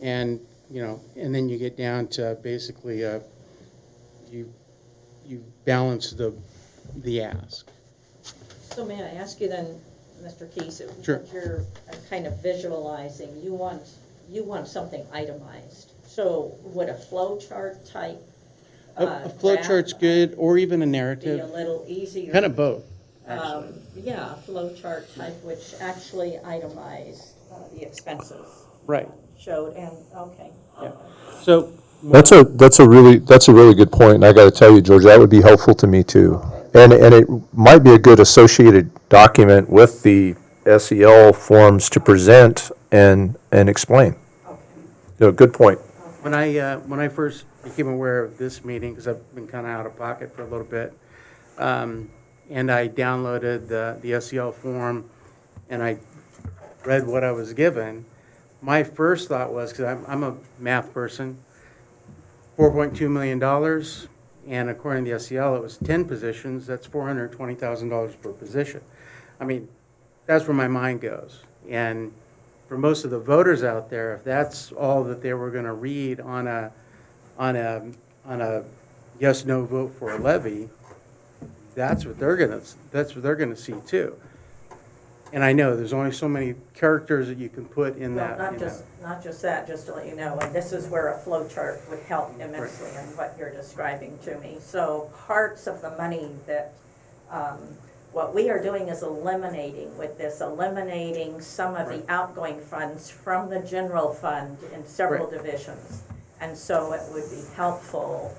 and you know, and then you get down to basically you balance the ask. So may I ask you then, Mr. Keys, Sure. what you're kind of visualizing, you want something itemized. So would a flow chart type A flow chart's good, or even a be a narrative, little easier? kind of both, actually. Yeah, a flow chart type, which actually itemized the expenses. Right. Showed, and, okay. Yeah. So. That's a really good point, and I gotta tell you, George, that would be helpful to me too. And it might be a good associated document with the SEL forms to present and explain. Good point. When I first became aware of this meeting, because I've been kind of out of pocket for a little bit, and I downloaded the SEL form, and I read what I was given, my first thought was, because I'm a math person, $4.2 million, and according to the SEL, it was 10 positions, that's $420,000 per position. I mean, that's where my mind goes. And for most of the voters out there, if that's all that they were going to read on a yes/no vote for a levy, that's what they're going to see too. And I know there's only so many characters that you can put in Well, that. not just that, just to let you know, and this is where a flow chart would help immensely in what you're describing to me. So parts of the money that, what we are doing is eliminating some of the outgoing funds from the general fund in several divisions. And so it would be helpful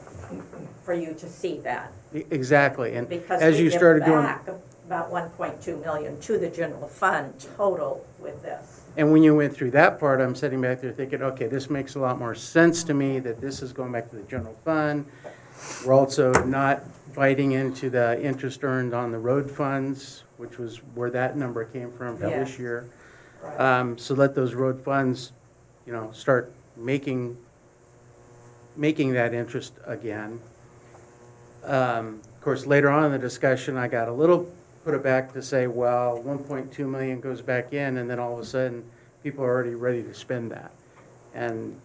for you to see that. Exactly, and Because as we you give started going. back about 1.2 million to the general fund total with this. And when you went through that part, I'm sitting back there thinking, okay, this makes a lot more sense to me, that this is going back to the general fund. We're also not biting into the interest earned on the road funds, which was where that number came from for this Yes. year. Right. So let those road funds, start making that interest again. Of course, later on in the discussion, I got a little put it back to say, well, 1.2 million goes back in, and then all of a sudden, people are already ready to spend that. And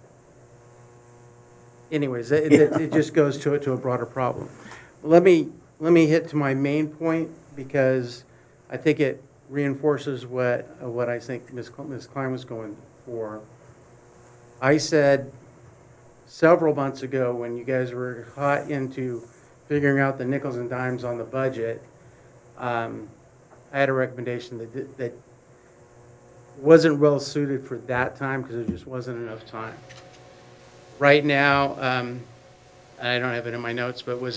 anyways, it just goes to a broader problem. Let me hit to my main point, because I think it reinforces what I think Ms. Klein was going for. I said several months ago, when you guys were hot into figuring out the nickels and dimes on the budget, I had a recommendation that wasn't well suited for that time, because there just wasn't enough time. Right now, I don't have it in my notes, but we're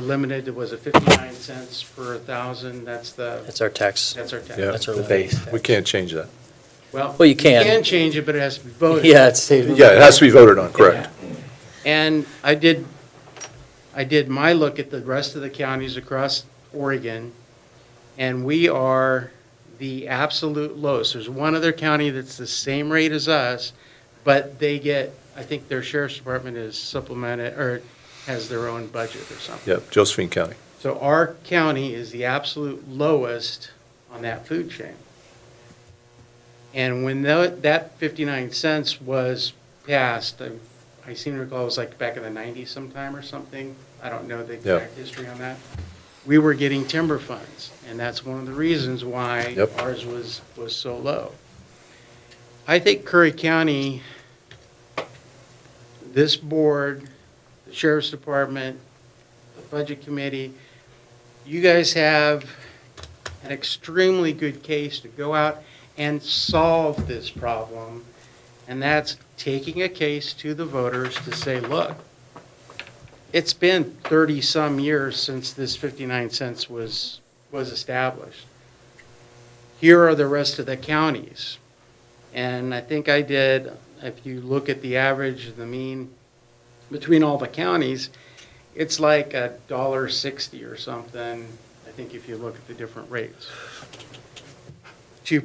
limited, was it 59 cents per 1,000? That's our tax. That's our tax. Yeah. That's our The levy. We can't change that. Well, Well, you can. You can change it, but it has to be voted. Yeah, it's. Yeah, it has to be voted on, correct. And I did my look at the rest of the counties across Oregon, and we are the absolute lowest. There's one other county that's the same rate as us, but they get, I think their sheriff's department is supplemented, or has their own budget or something. Yep, Josephine County. So our county is the absolute lowest on that food chain. And when that 59 cents was passed, I seem to recall it was like back in the 90s sometime or something. I don't know the exact history on that. We were getting timber funds, and that's one of the reasons why ours was so low. I think Curry County, this board, the Sheriff's Department, the Budget Committee, you guys have an extremely good case to go out and solve this problem, and that's taking a case to the voters to say, look, it's been 30-some years since this 59 cents was established. Here are the rest of the counties. And I think I did, if you look at the average, the mean between all the counties, it's like $1.60 or something, I think, if you look at the different rates. To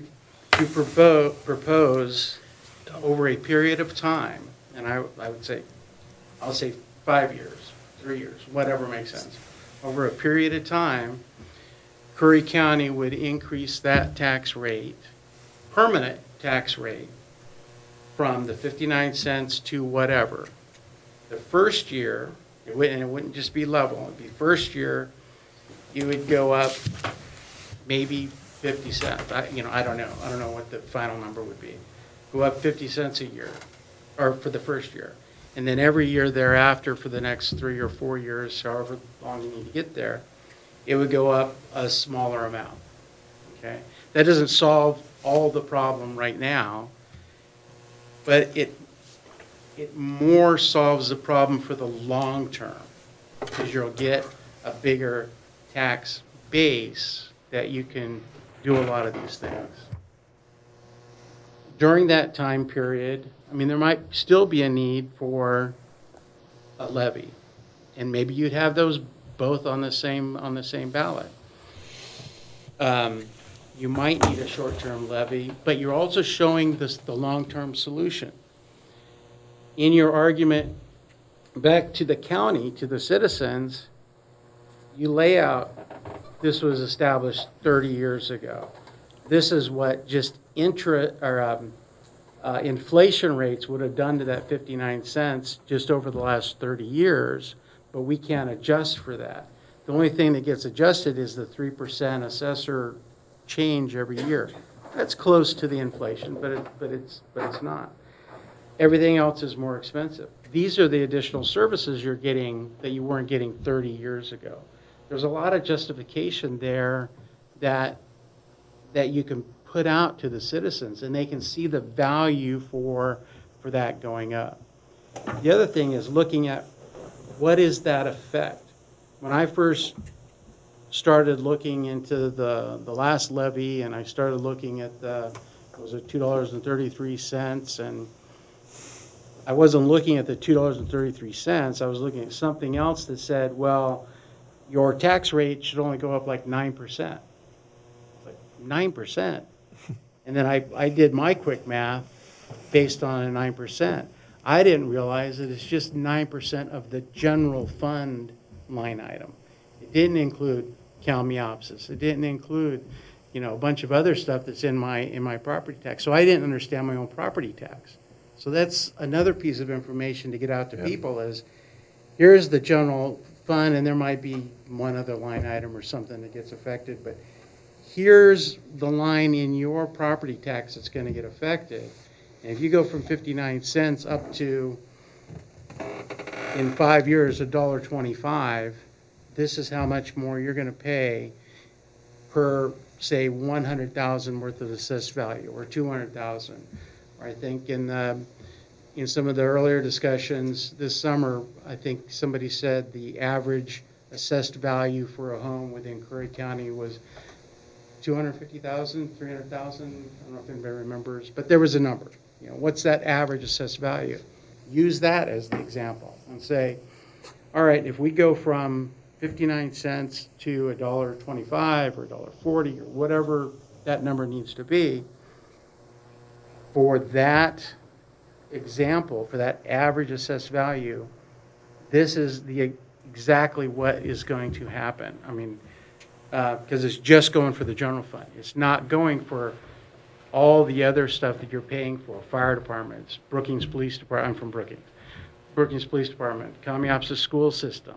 propose over a period of time, and I would say, I'll say 5 years, 3 years, whatever makes sense. Over a period of time, Curry County would increase that tax rate, permanent tax rate, from the 59 cents to whatever. The first year, And it wouldn't just be level. It'd be first year, you would go up maybe 50 cents. I don't know. I don't know what the final number would be. Go up 50 cents a year, or for the first year. And then every year thereafter for the next 3 or 4 years, however long you need to get there, it would go up a smaller amount. Okay? That doesn't solve all the problem right now, but it more solves the problem for the long term, because you'll get a bigger tax base that you can do a lot of these things. During that time period, I mean, there might still be a need for a levy, and maybe you'd have those both on the same ballot. You might need a short-term levy, but you're also showing the long-term solution. In your argument back to the county, to the citizens, you lay out, this was established 30 years ago. This is what just inflation rates would have done to that 59 cents just over the last 30 years, but we can't adjust for that. The only thing that gets adjusted is the 3% assessor change every year. That's close to the inflation, but it's not. Everything else is more expensive. These are the additional services you're getting that you weren't getting 30 years ago. There's a lot of justification there that you can put out to the citizens, and they can see the value for that going up. The other thing is looking at what is that effect. When I first started looking into the last levy, and I started looking at was it $2.33, and I wasn't looking at the $2.33, I was looking at something else that said, well, your tax rate should only go up like 9%. Like 9%. And then I did my quick math based on a 9%. I didn't realize that it's just 9% of the general fund line item. It didn't include CalMeopsis. It didn't include, a bunch of other stuff that's in my property tax. So I didn't understand my own property tax. So that's another piece of information to get out to people is, here's the general fund, and there might be one other line item or something that gets affected, but here's the line in your property tax that's going to get affected. And if you go from 59 cents up to, in 5 years, $1.25, this is how much more you're going to pay per, say, 100,000 worth of assessed value, or 200,000. Or I think in some of the earlier discussions this summer, I think somebody said the average assessed value for a home within Curry County was 250,000, 300,000. I don't know if anybody remembers, but there was a number. What's that average assessed value? Use that as the example and say, all right, if we go from 59 cents to $1.25 or $1.40 or whatever that number needs to be, for that example, for that average assessed value, this is exactly what is going to happen. I mean, because it's just going for the general fund. It's not going for all the other stuff that you're paying for, fire departments, Brookings Police Department. I'm from Brookings. Brookings Police Department, CalMeopsis school system.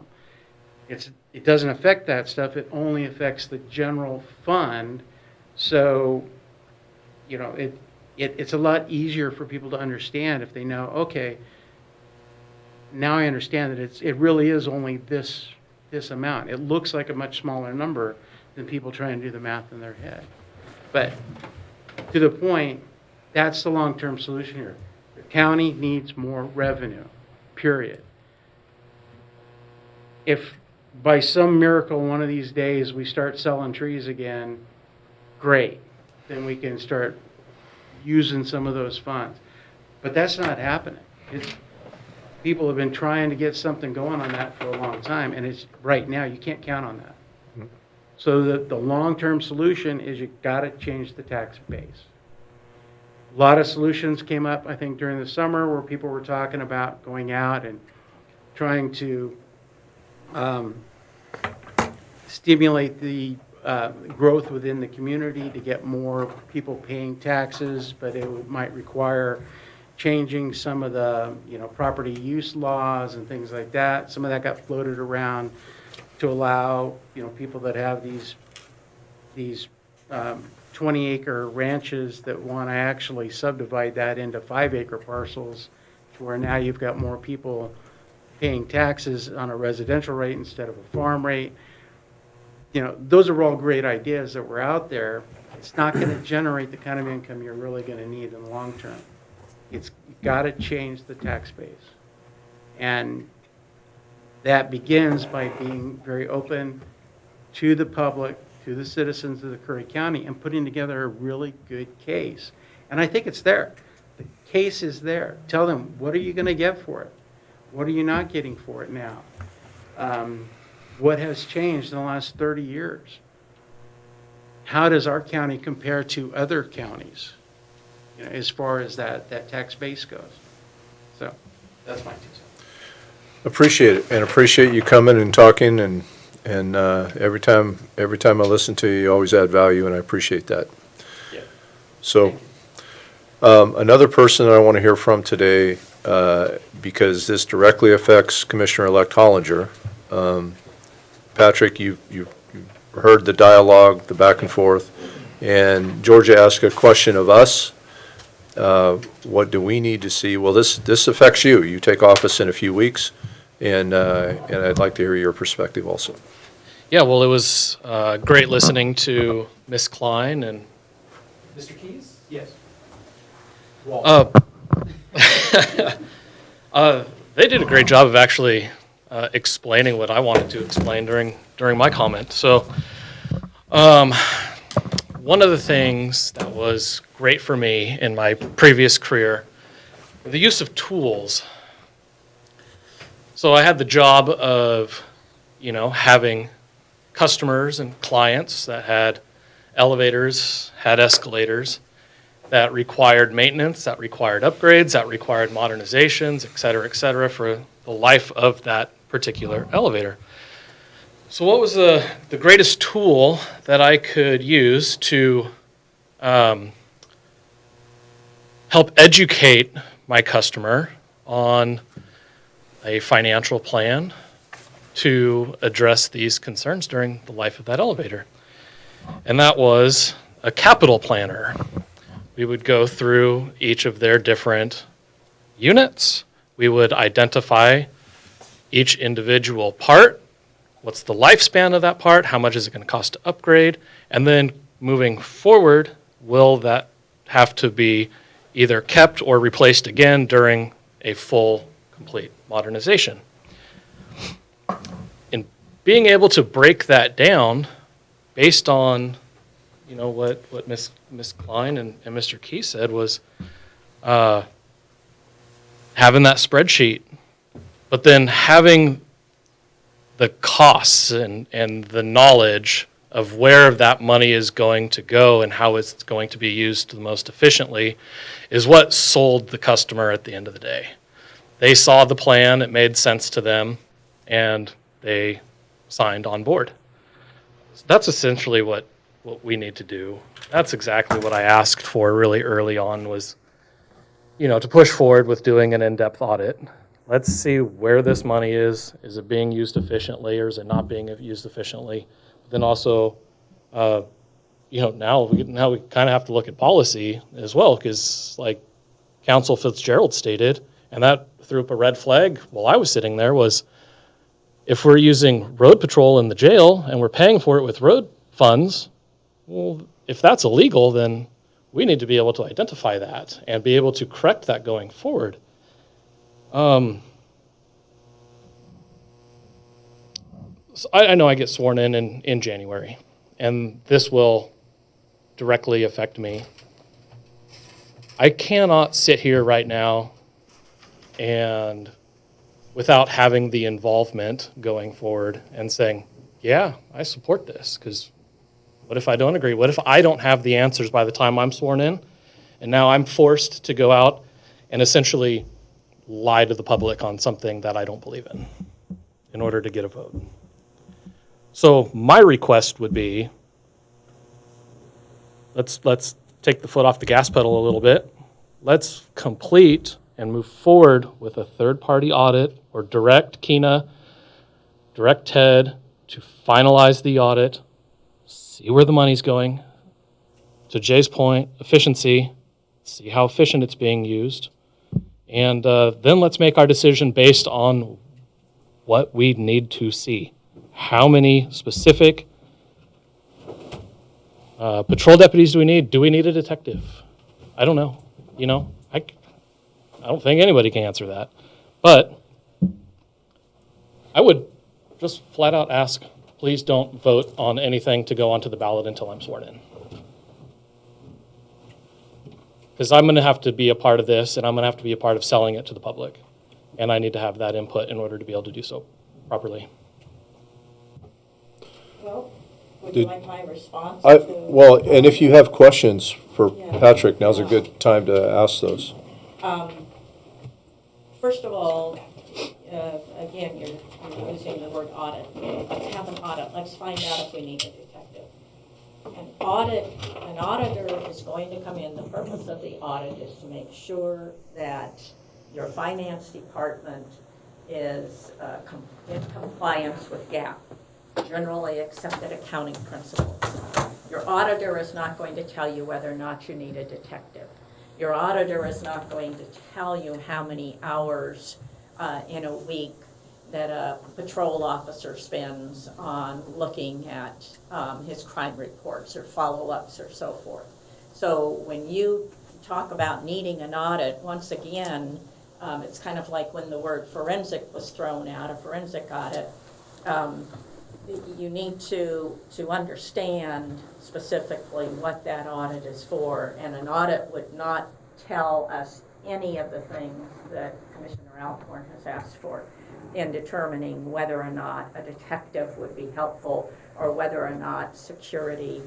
It doesn't affect that stuff. It only affects the general fund. So, it's a lot easier for people to understand if they know, okay, now I understand that it really is only this amount. It looks like a much smaller number than people trying to do the math in their head. But to the point, that's the long-term solution here. The county needs more revenue, period. If by some miracle one of these days we start selling trees again, great. Then we can start using some of those funds. But that's not happening. People have been trying to get something going on that for a long time, and it's right now you can't count on that. So the long-term solution is you got to change the tax base. A lot of solutions came up, I think, during the summer where people were talking about going out and trying to stimulate the growth within the community to get more people paying taxes, but it might require changing some of the, property use laws and things like that. Some of that got floated around to allow, people that have these 20-acre ranches that want to actually subdivide that into 5-acre parcels, to where now you've got more people paying taxes on a residential rate instead of a farm rate. Those are all great ideas that were out there. It's not going to generate the kind of income you're really going to need in the long term. It's got to change the tax base. And that begins by being very open to the public, to the citizens of the Curry County, and putting together a really good case. And I think it's there. The case is there. Tell them, what are you going to get for it? What are you not getting for it now? What has changed in the last 30 years? How does our county compare to other counties, as far as that tax base goes? So that's my 2 cents. Appreciate it, and appreciate you coming and talking, and every time I listen to you, you always add value, and I appreciate that. Yeah. So, another person that I want to hear from today, because this directly affects Commissioner-elect Hollinger. Patrick, you've heard the dialogue, the back and forth, and Georgia asked a question of us. What do we need to see? Well, this affects you. You take office in a few weeks, and I'd like to hear your perspective also. Yeah, well, it was great listening to Ms. Klein and Mr. Keys. Yes. They did a great job of actually explaining what I wanted to explain during my comment. So, one of the things that was great for me in my previous career, the use of tools. So I had the job of, having customers and clients that had elevators, had escalators, that required maintenance, that required upgrades, that required modernizations, et cetera, for the life of that particular elevator. So what was the greatest tool that I could use to help educate my customer on a financial plan to address these concerns during the life of that elevator? And that was a capital planner. We would go through each of their different units. We would identify each individual part. What's the lifespan of that part? How much is it going to cost to upgrade? And then moving forward, will that have to be either kept or replaced again during a full, complete modernization? In being able to break that down based on what Ms. Klein and Mr. Key said was having that spreadsheet, but then having the costs and the knowledge of where that money is going to go and how it's going to be used the most efficiently is what sold the customer at the end of the day. They saw the plan, it made sense to them, and they signed on board. So that's essentially what we need to do. That's exactly what I asked for really early on was, to push forward with doing an in-depth audit. Let's see where this money is. Is it being used efficiently or is it not being used efficiently? Then also, now we kind of have to look at policy as well, because like Council Fitzgerald stated, and that threw up a red flag while I was sitting there, was if we're using road patrol in the jail and we're paying for it with road funds, well, if that's illegal, then we need to be able to identify that and be able to correct that going forward. So I know I get sworn in January, and this will directly affect me. I cannot sit here right now and without having the involvement going forward and saying, yeah, I support this, because what if I don't agree? What if I don't have the answers by the time I'm sworn in? And now I'm forced to go out and essentially lie to the public on something that I don't believe in order to get a vote. So my request would be, let's take the foot off the gas pedal a little bit. let's complete and move forward with a third-party audit or direct Keena, direct Ted to finalize the audit, see where the money's going. To Jay's point, efficiency, see how efficient it's being used. And then let's make our decision based on what we need to see. How many specific patrol deputies do we need? Do we need a detective? I don't know. You know, I don't think anybody can answer that. But I would just flat out ask, please don't vote on anything to go onto the ballot until I'm sworn in. Because I'm going to have to be a part of this, and I'm going to have to be a part of selling it to the public. And I need to have that input in order to be able to do so properly. Well, would you like my response Well, and if you have questions for Yeah. Patrick, now's a good time to ask those. First of all, again, you're using the word audit. Let's have an audit. Let's find out if we need a detective. An auditor is going to come in. The purpose of the audit is to make sure that your finance department is in compliance with GAAP, generally accepted accounting principles. Your auditor is not going to tell you whether or not you need a detective. Your auditor is not going to tell you how many hours in a week that a patrol officer spends on looking at his crime reports or follow-ups or so forth. So when you talk about needing an audit, once again, it's kind of like when the word forensic was thrown out, a forensic audit. You need to understand specifically what that audit is for, and an audit would not tell us any of the things that Commissioner Alcorn has asked for in determining whether or not a detective would be helpful or whether or not security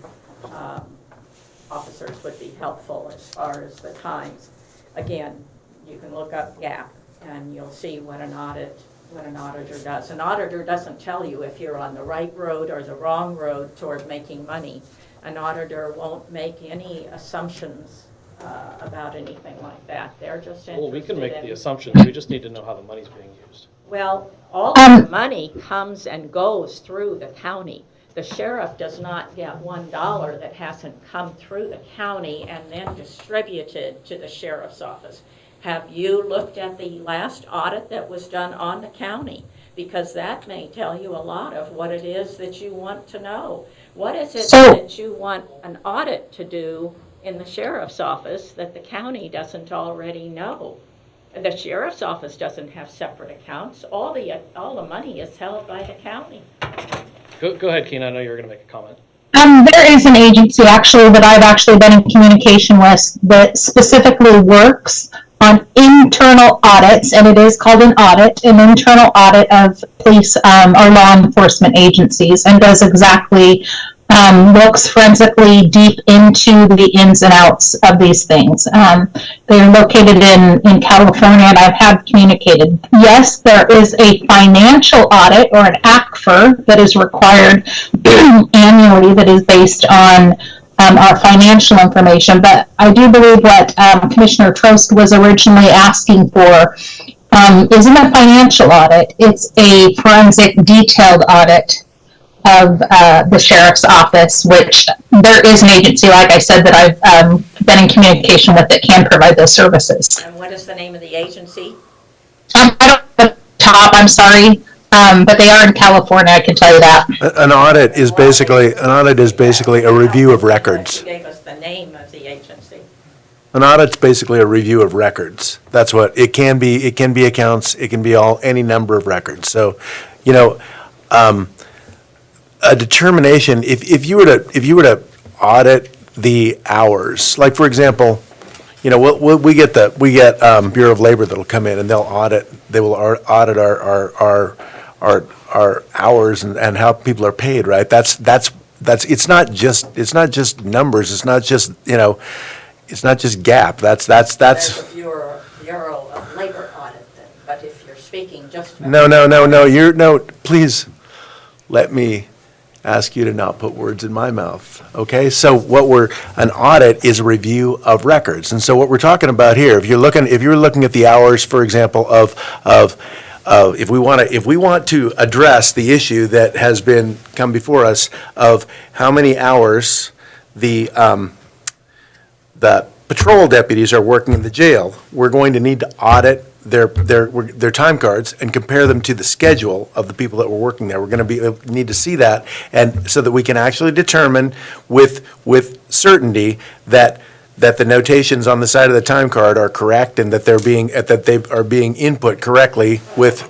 officers would be helpful as far as the times. Again, you can look up GAAP and you'll see what an auditor does. An auditor doesn't tell you if you're on the right road or the wrong road toward making money. An auditor won't make any assumptions about anything like that. They're just interested Well, we can make in, the assumptions. We just need to know how the money's being used. well, all of the money comes and goes through the county. The sheriff does not get $1 that hasn't come through the county and then distributed to the sheriff's office. Have you looked at the last audit that was done on the county? Because that may tell you a lot of what it is that you want to know. What is it that you want an audit to do in the sheriff's office that the county doesn't already know? The sheriff's office doesn't have separate accounts. All the money is held by the county. Go ahead, Keena. I know you were going to make a comment. There is an agency actually that I've actually been in communication with that specifically works on internal audits, and it is called an internal audit of police or law enforcement agencies, and does exactly looks forensically deep into the ins and outs of these things. They're located in California, and I've had communicated. Yes, there is a financial audit or an ACFR that is required annually that is based on our financial information, but I do believe what Commissioner Trost was originally asking for isn't a financial audit. It's a forensic detailed audit of the sheriff's office, which there is an agency, like I said, that I've been in communication with that can provide those services. And what is the name of the agency? I don't know the top, I'm sorry, but they are in California, I can tell you that. An audit is basically a review of records. You gave us the name of the agency. An audit's basically a review of records. That's what it can be. It can be accounts. It can be any number of records. So, you know, a determination. If you were to audit the hours, like for example, you know, we get Bureau of Labor that'll come in and they'll audit. They will audit our hours and how people are paid. Right. That's it's not just numbers. It's not just, you know, it's not just GAAP. That's. There's a Bureau of Labor audit then, but if you're speaking just about. No. Please let me ask you to not put words in my mouth, okay? So an audit is a review of records. And so what we're talking about here, if you're looking at the hours, for example, if we want to address the issue that has come before us of how many hours the patrol deputies are working in the jail, we're going to need to audit their time cards and compare them to the schedule of the people that were working there. We're going to need to see that, and so that we can actually determine with certainty that the notations on the side of the time card are correct and that they are being input correctly with,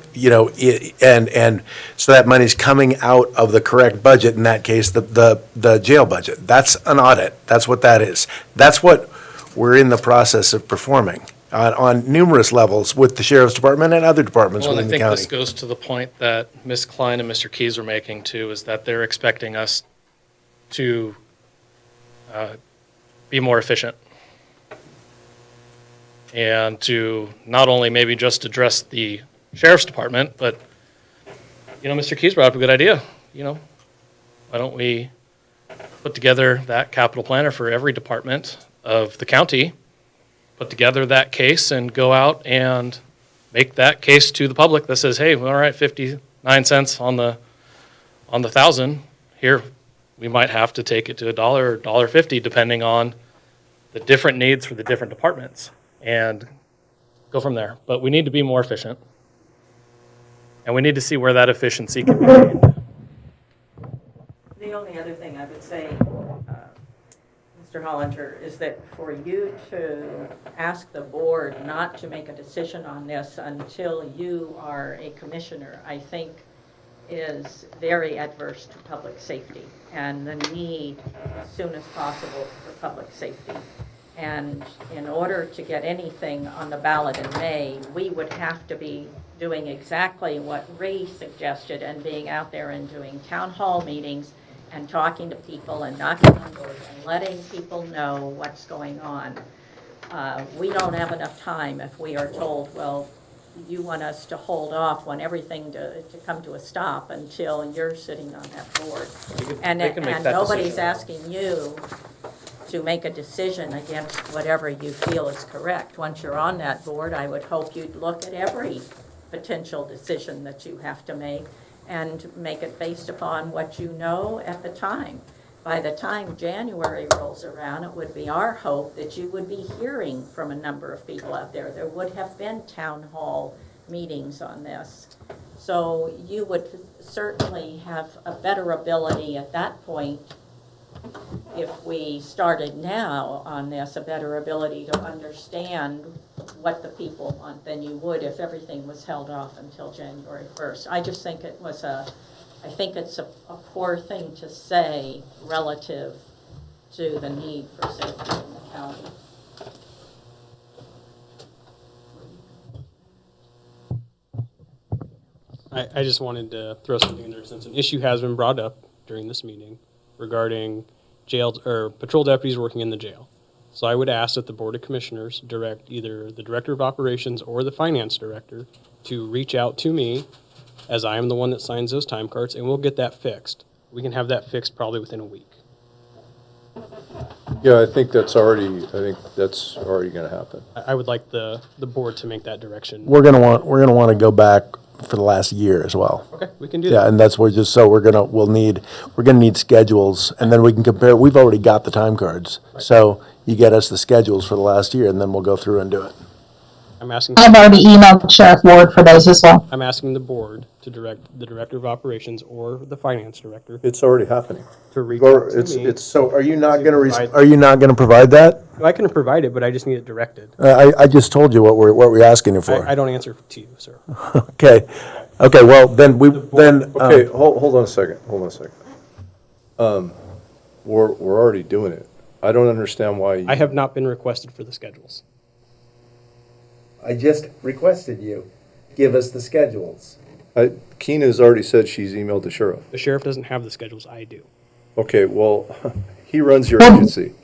and so that money's coming out of the correct budget, in that case, the jail budget. That's an audit. That's what that is. That's what we're in the process of performing on numerous levels with the Sheriff's Department and other departments Well, and I within the think county. this goes to the point that Ms. Klein and Mr. Keys were making too, is that they're expecting us to be more efficient. And to not only maybe just address the Sheriff's Department, but, Mr. Keys brought up a good idea. Why don't we put together that capital planner for every department of the county, put together that case and go out and make that case to the public that says, hey, all right, 59 cents on the 1,000 here, we might have to take it to $1 or $1.50 depending on the different needs for the different departments, and go from there. But we need to be more efficient, and we need to see where that efficiency can be gained. The only other thing I would say, Mr. Hollinger, is that for you to ask the board not to make a decision on this until you are a commissioner, I think is very adverse to public safety and the need as soon as possible for public safety. And in order to get anything on the ballot in May, we would have to be doing exactly what Ray suggested and being out there and doing town hall meetings and talking to people and knocking on doors and letting people know what's going on. We don't have enough time if we are told, well, you want us to hold off on everything to come to a stop until you're sitting on that board. And nobody's asking you to make a decision against whatever you feel is correct. Once you're on that board, I would hope you'd look at every potential decision that you have to make and make it based upon what you know at the time. By the time January rolls around, it would be our hope that you would be hearing from a number of people out there. There would have been town hall meetings on this. So you would certainly have a better ability at that point, if we started now on this, a better ability to understand what the people want than you would if everything was held off until January 1st. I just think it's a poor thing to say relative to the need for safety in the county. I just wanted to throw something in there since an issue has been brought up during this meeting regarding jail or patrol deputies working in the jail. So I would ask that the Board of Commissioners direct either the Director of Operations or the Finance Director to reach out to me, as I am the one that signs those time cards, and we'll get that fixed. We can have that fixed probably within a week. Yeah, I think that's already going to happen. I would like the board to make that direction. We're gonna want to go back for the last year as well. Okay, we can do that. Yeah, and that's we're gonna need schedules, and then we can compare. We've already got the time cards, so you get us the schedules for the last year, and then we'll go through and do it. I've already emailed Sheriff Ward for those as well. I'm asking the board to direct the Director of Operations or the Finance Director It's already happening. to reach out to me. So are you not gonna provide- are you not gonna provide that? I can provide it, but I just need it directed. I just told you what we're asking you for. I don't answer to you, sir. Okay, well, then Okay, hold on a second, We're already doing it. I don't understand why. I have not been requested for the schedules. I just requested you, give us the schedules. Keena's already said she's emailed the sheriff. The sheriff doesn't have the schedules, I do. Okay, well, he runs your agency.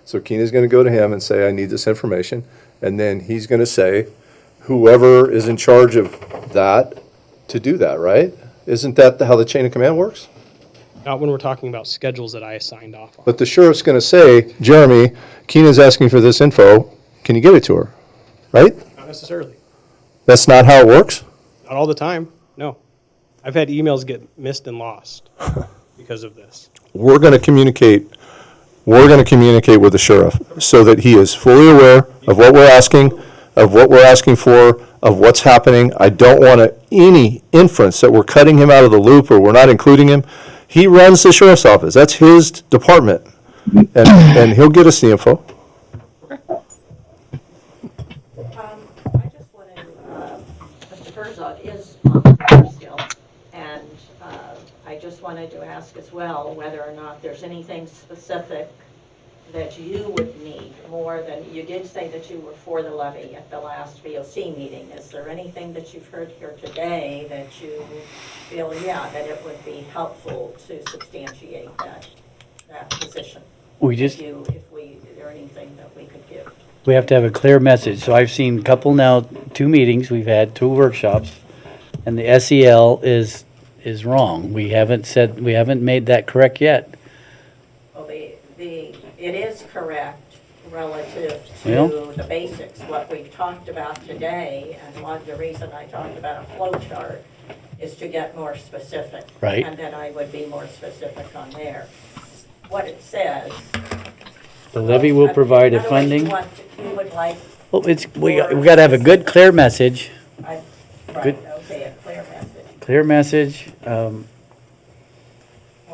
So Keena's going to go to him and say, I need this information. And then he's going to say, whoever is in charge of that, to do that, right? Isn't that how the chain of command works? Not when we're talking about schedules that I signed off on. But the sheriff's going to say, Jeremy, Keena's asking for this info. Can you get it to her? Right? Not necessarily. That's not how it works? Not all the time, no. I've had emails get missed and lost because of this. We're going to communicate with the sheriff so that he is fully aware of what we're asking for, of what's happening. I don't want any inference that we're cutting him out of the loop or we're not including him. He runs the sheriff's office. That's his department. And he'll get us the info. I just want to, Mr. Herzog is on the board still, and I just wanted to ask as well whether or not there's anything specific that you would need more than, you did say that you were for the levy at the last VOC meeting. Is there anything that you've heard here today that you feel, that it would be helpful to substantiate that position? Is there anything that we could give? We have to have a clear message. So I've seen two meetings, we've had 2 workshops, and the SEL is wrong. We haven't made that correct yet. Well, it is correct relative Well- to the basics, what we've talked about today, and the reason I talked about a flow chart is to get more specific. Right. And then I would be more specific on there. What it says. The levy will provide a Otherwise, funding. You would like, Well, we got to have a good, clear message. right, Good. okay, a clear message. Clear message. Well,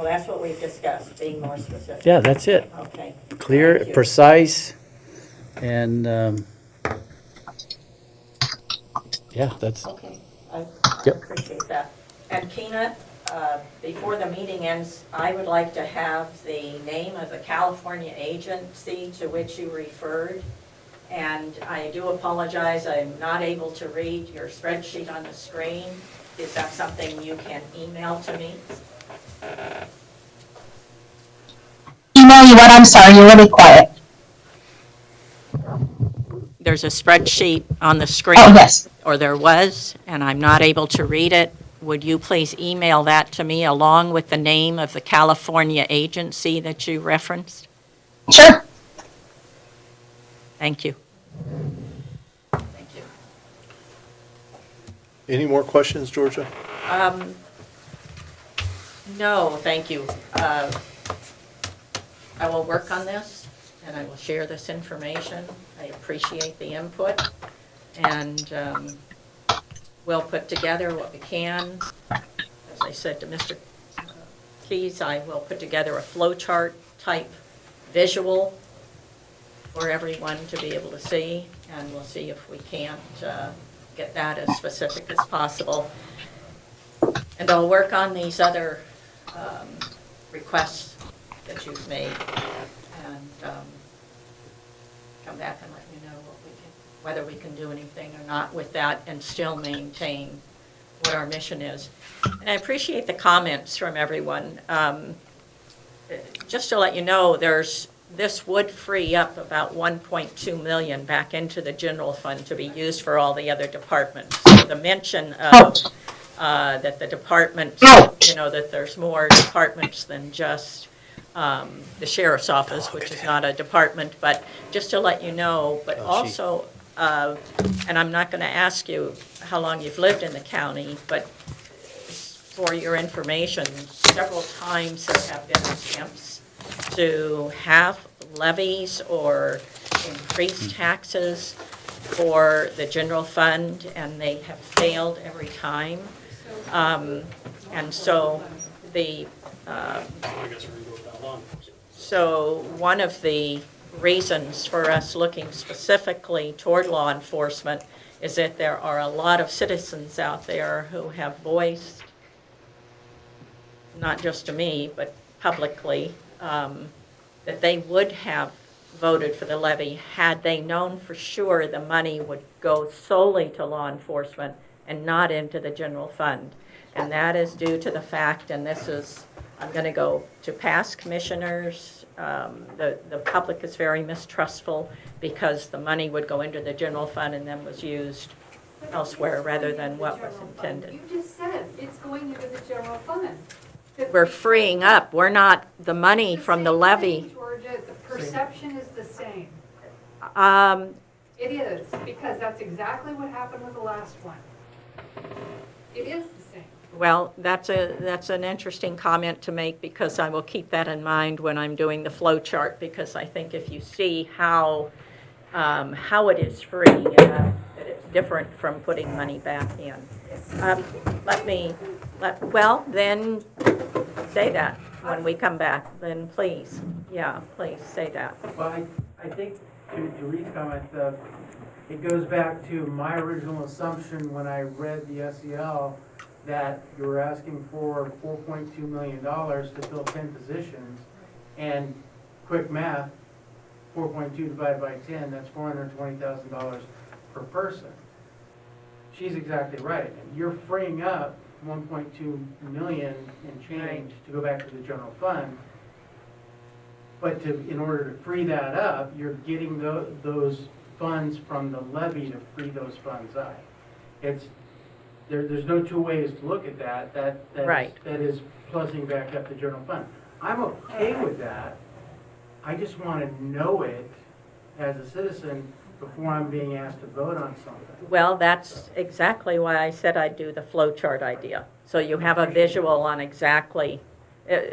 that's what we've discussed, being more specific. Yeah, that's it. Okay. Clear, Thank you. precise, and yeah, that's. Okay, I Yep. appreciate that. And Keena, before the meeting ends, I would like to have the name of the California agency to which you referred. And I do apologize, I'm not able to read your spreadsheet on the screen. Is that something you can email to me? Email you what? I'm sorry, you're really quiet. There's a spreadsheet on the screen. Oh, yes. Or there was, and I'm not able to read it. Would you please email that to me along with the name of the California agency that you referenced? Sure. Thank you. Thank you. Any more questions, Georgia? No, thank you. I will work on this, and I will share this information. I appreciate the input, and we'll put together what we can. As I said to Mr. Keys, I will put together a flow chart type visual for everyone to be able to see, and we'll see if we can't get that as specific as possible. And I'll work on these other requests that you've made, and come back and let you know whether we can do anything or not with that and still maintain what our mission is. And I appreciate the comments from everyone. Just to let you know, this would free up about 1.2 million back into the general fund to be used for all the other departments. So the mention of that the departments, that there's more departments than just the sheriff's office, which is not a department, but just to let you know, but also, and I'm not going to ask you how long you've lived in the county, but for your information, several times there have been attempts to have levies or increase taxes for the general fund, and they have failed every time. And so so one of the reasons for us looking specifically toward law enforcement is that there are a lot of citizens out there who have voiced, not just to me, but publicly, that they would have voted for the levy had they known for sure the money would go solely to law enforcement and not into the general fund. And that is due to the fact, and this is, I'm going to go to past commissioners, the public is very mistrustful because the money would go into the general fund and then was used elsewhere rather than what was intended. You just said it's going into the general fund. we're freeing up. We're not, the money from the levy. Georgia, the perception is the same. It is, because that's exactly what happened with the last one. It is the same. Well, that's an interesting comment to make, because I will keep that in mind when I'm doing the flow chart, because I think if you see how it is free, that it's different from putting money back in. Well, then say that when we come back, then please, please say that. Well, I think to Reed's comment, it goes back to my original assumption when I read the SEL that you were asking for $4.2 million to fill 10 positions, and quick math, 4.2 divided by 10, that's $420,000 per person. She's exactly right. You're freeing up 1.2 million and change to go back to the general fund. But in order to free that up, you're getting those funds from the levy to free those funds up. There's no two ways to look at that. That is plussing back up the general fund. I'm okay with that. I just want to know it as a citizen before I'm being asked to vote on something. Well, that's exactly why I said I'd do the flow chart idea. So you have a visual on exactly,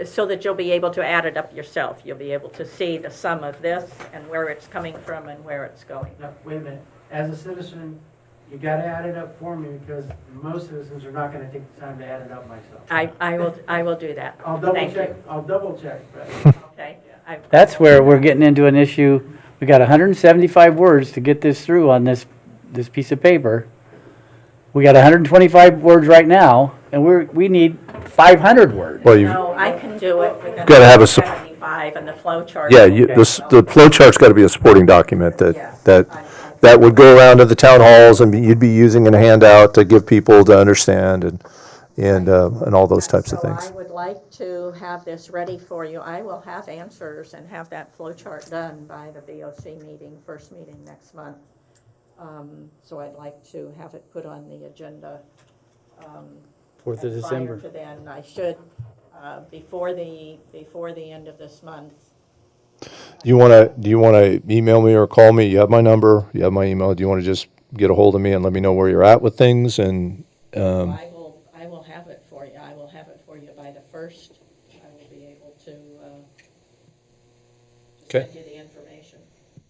so that you'll be able to add it up yourself. You'll be able to see the sum of this and where it's coming from and where it's going. Now, wait a minute. As a citizen, you got to add it up for me, because most citizens are not going to take the time to add it up myself. I will do that. I'll double Thank check. you. I'll double check. But Okay. That's where we're getting into an issue. We got 175 words to get this through on this piece of paper. We got 125 words right now, and we need 500 words. Well, you've No, I can do it within Gotta have a 75 and the flow chart. yeah, the flow chart's got to be a supporting document Yes. that would go around to the town halls, and you'd be using in a handout to give people to understand and all those types of things. So I would like to have this ready for you. I will have answers and have that flow chart done by the BOC meeting, first meeting next month. So I'd like to have it put on the agenda. 4th of December. Prior to then, I should, before the end of this month. Do you want to email me or call me? You have my number, you have my email. Do you want to just get a hold of me and let me know where you're at with things? And I will have it for you. I will have it for you by the 1st. I will be able to send you the information.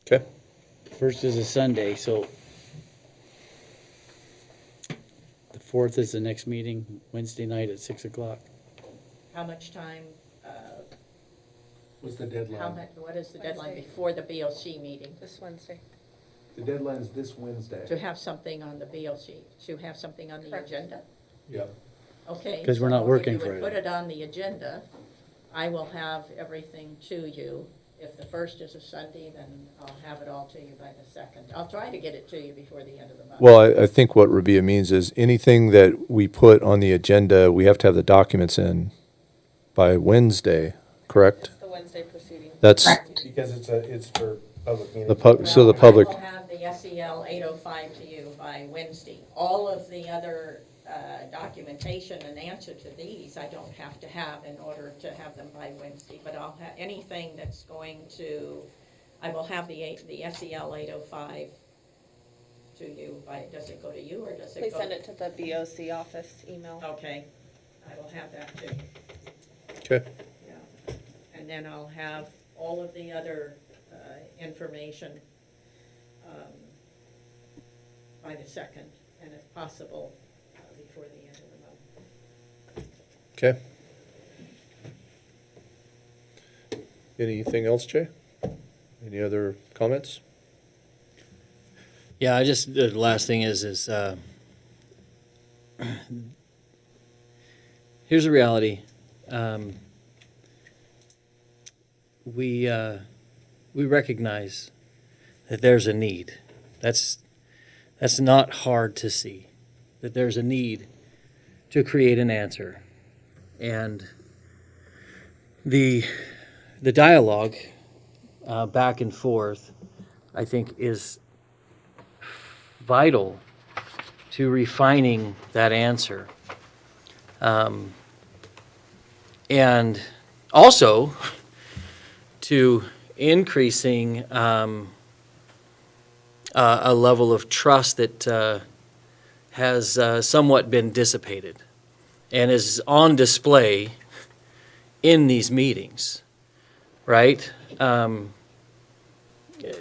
okay. 1st is a Sunday, so the 4th is the next meeting, Wednesday night at 6 o'clock. How much time, What's the deadline? what is the deadline before the BOC meeting? This Wednesday. The deadline's this Wednesday. To have something on the BOC, to have something on the agenda? Yep. Okay. 'Cause we're not so working if you would Friday. put it on the agenda, I will have everything to you. If the 1st is a Sunday, then I'll have it all to you by the 2nd. I'll try to get it to you before the end of the month. Well, I think what Rabia means is anything that we put on the agenda, we have to have the documents in by Wednesday, correct? The Wednesday proceeding. That's Because it's for public meetings. the public. I will have the SEL 805 to you by Wednesday. All of the other documentation and answer to these, I don't have to have in order to have them by Wednesday, but I'll have anything that's going to, I will have the SEL 805 to you by, does it go to you or does it go? Please send it to the BOC office email. Okay, I will have that too. Okay. Yeah. And then I'll have all of the other information by the 2nd, and if possible, before the end of the month. Okay. Anything else, Jay? Any other comments? Yeah, the last thing is here's the reality. We recognize that there's a need. That's not hard to see, that there's a need to create an answer. And the dialogue back and forth, I think, is vital to refining that answer. And also to increasing a level of trust that has somewhat been dissipated and is on display in these meetings, right?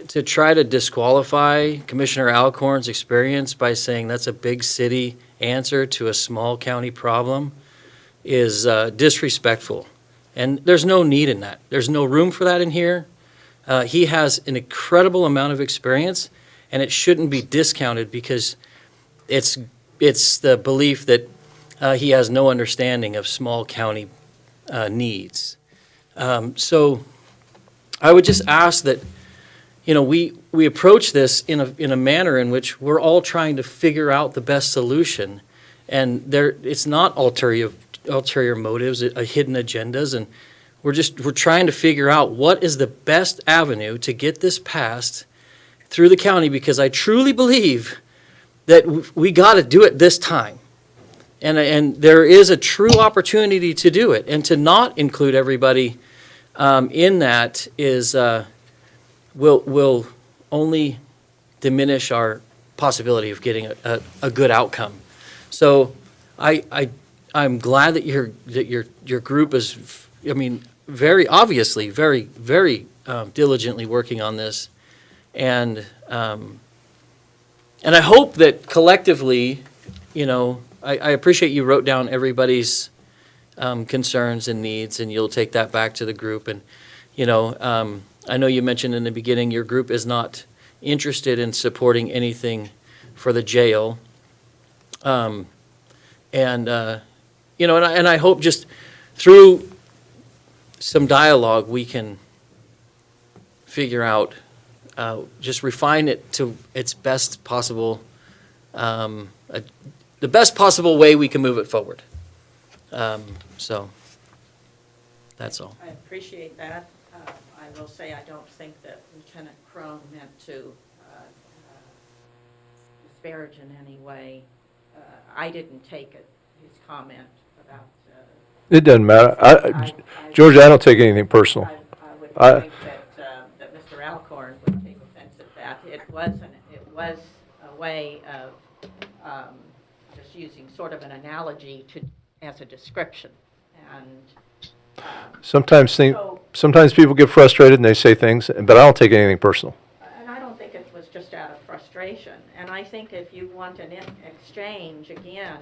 To try to disqualify Commissioner Alcorn's experience by saying that's a big city answer to a small county problem is disrespectful. And there's no need in that. There's no room for that in here. He has an incredible amount of experience, and it shouldn't be discounted because it's the belief that he has no understanding of small county needs. So I would just ask that, you know, we approach this in a manner in which we're all trying to figure out the best solution, and it's not ulterior motives, hidden agendas, and we're trying to figure out what is the best avenue to get this passed through the county, because I truly believe that we got to do it this time. And there is a true opportunity to do it, and to not include everybody in that will only diminish our possibility of getting a good outcome. So I'm glad that your group is, I mean, very obviously, very diligently working on this, and I hope that collectively, you know, I appreciate you wrote down everybody's concerns and needs, and you'll take that back to the group. And, you know, I know you mentioned in the beginning your group is not interested in supporting anything for the jail. You know, and I hope just through some dialogue we can figure out, just refine it to its best possible, the best possible way we can move it forward. So that's all. I appreciate that. I will say I don't think that Lieutenant Crone meant to disparage in any way. I didn't take his comment about. It doesn't matter. George, I don't take anything personal. I would think that Mr. Alcorn would take offense at that. It was a way of just using sort of an analogy as a description, and sometimes people get frustrated and they say things, but I don't take anything personal. and I don't think it was just out of frustration. And I think if you want an exchange again,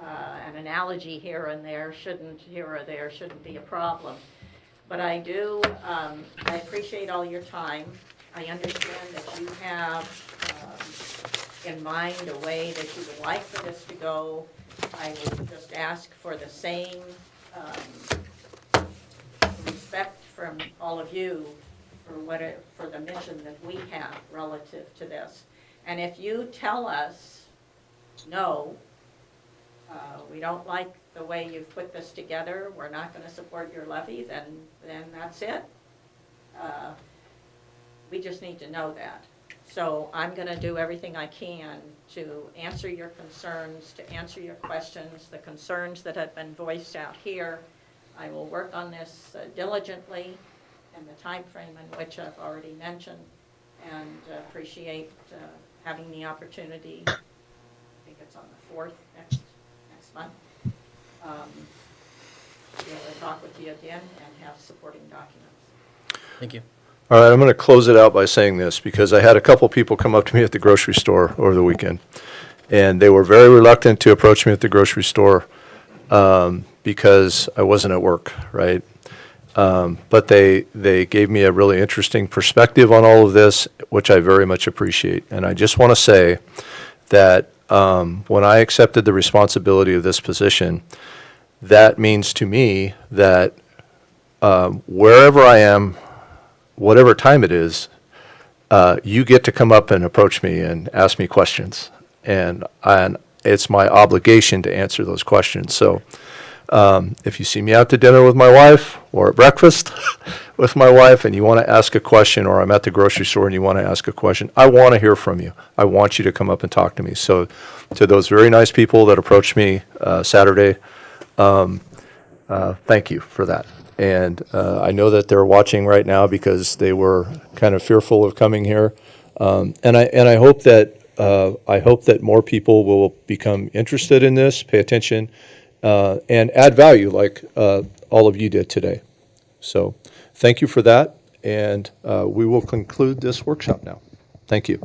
an analogy here and there shouldn't be a problem. But I appreciate all your time. I understand that you have in mind a way that you would like for this to go. I would just ask for the same respect from all of you for the mission that we have relative to this. And if you tell us, no, we don't like the way you've put this together, we're not going to support your levy, then that's it. We just need to know that. So I'm going to do everything I can to answer your concerns, to answer your questions, the concerns that have been voiced out here. I will work on this diligently in the time frame in which I've already mentioned, and appreciate having the opportunity. I think it's on the 4th next month. Be able to talk with you again and have supporting documents. Thank you. All right, I'm going to close it out by saying this, because I had a couple people come up to me at the grocery store over the weekend, and they were very reluctant to approach me at the grocery store because I wasn't at work, right? But they gave me a really interesting perspective on all of this, which I very much appreciate. And I just want to say that when I accepted the responsibility of this position, that means to me that wherever I am, whatever time it is, you get to come up and approach me and ask me questions. And it's my obligation to answer those questions. So if you see me out to dinner with my wife or at breakfast with my wife and you want to ask a question, or I'm at the grocery store and you want to ask a question, I want to hear from you. I want you to come up and talk to me. So to those very nice people that approached me Saturday, thank you for that. And I know that they're watching right now because they were kind of fearful of coming here. And I hope that more people will become interested in this, pay attention, and add value like all of you did today. So thank you for that, and we will conclude this workshop now. Thank you.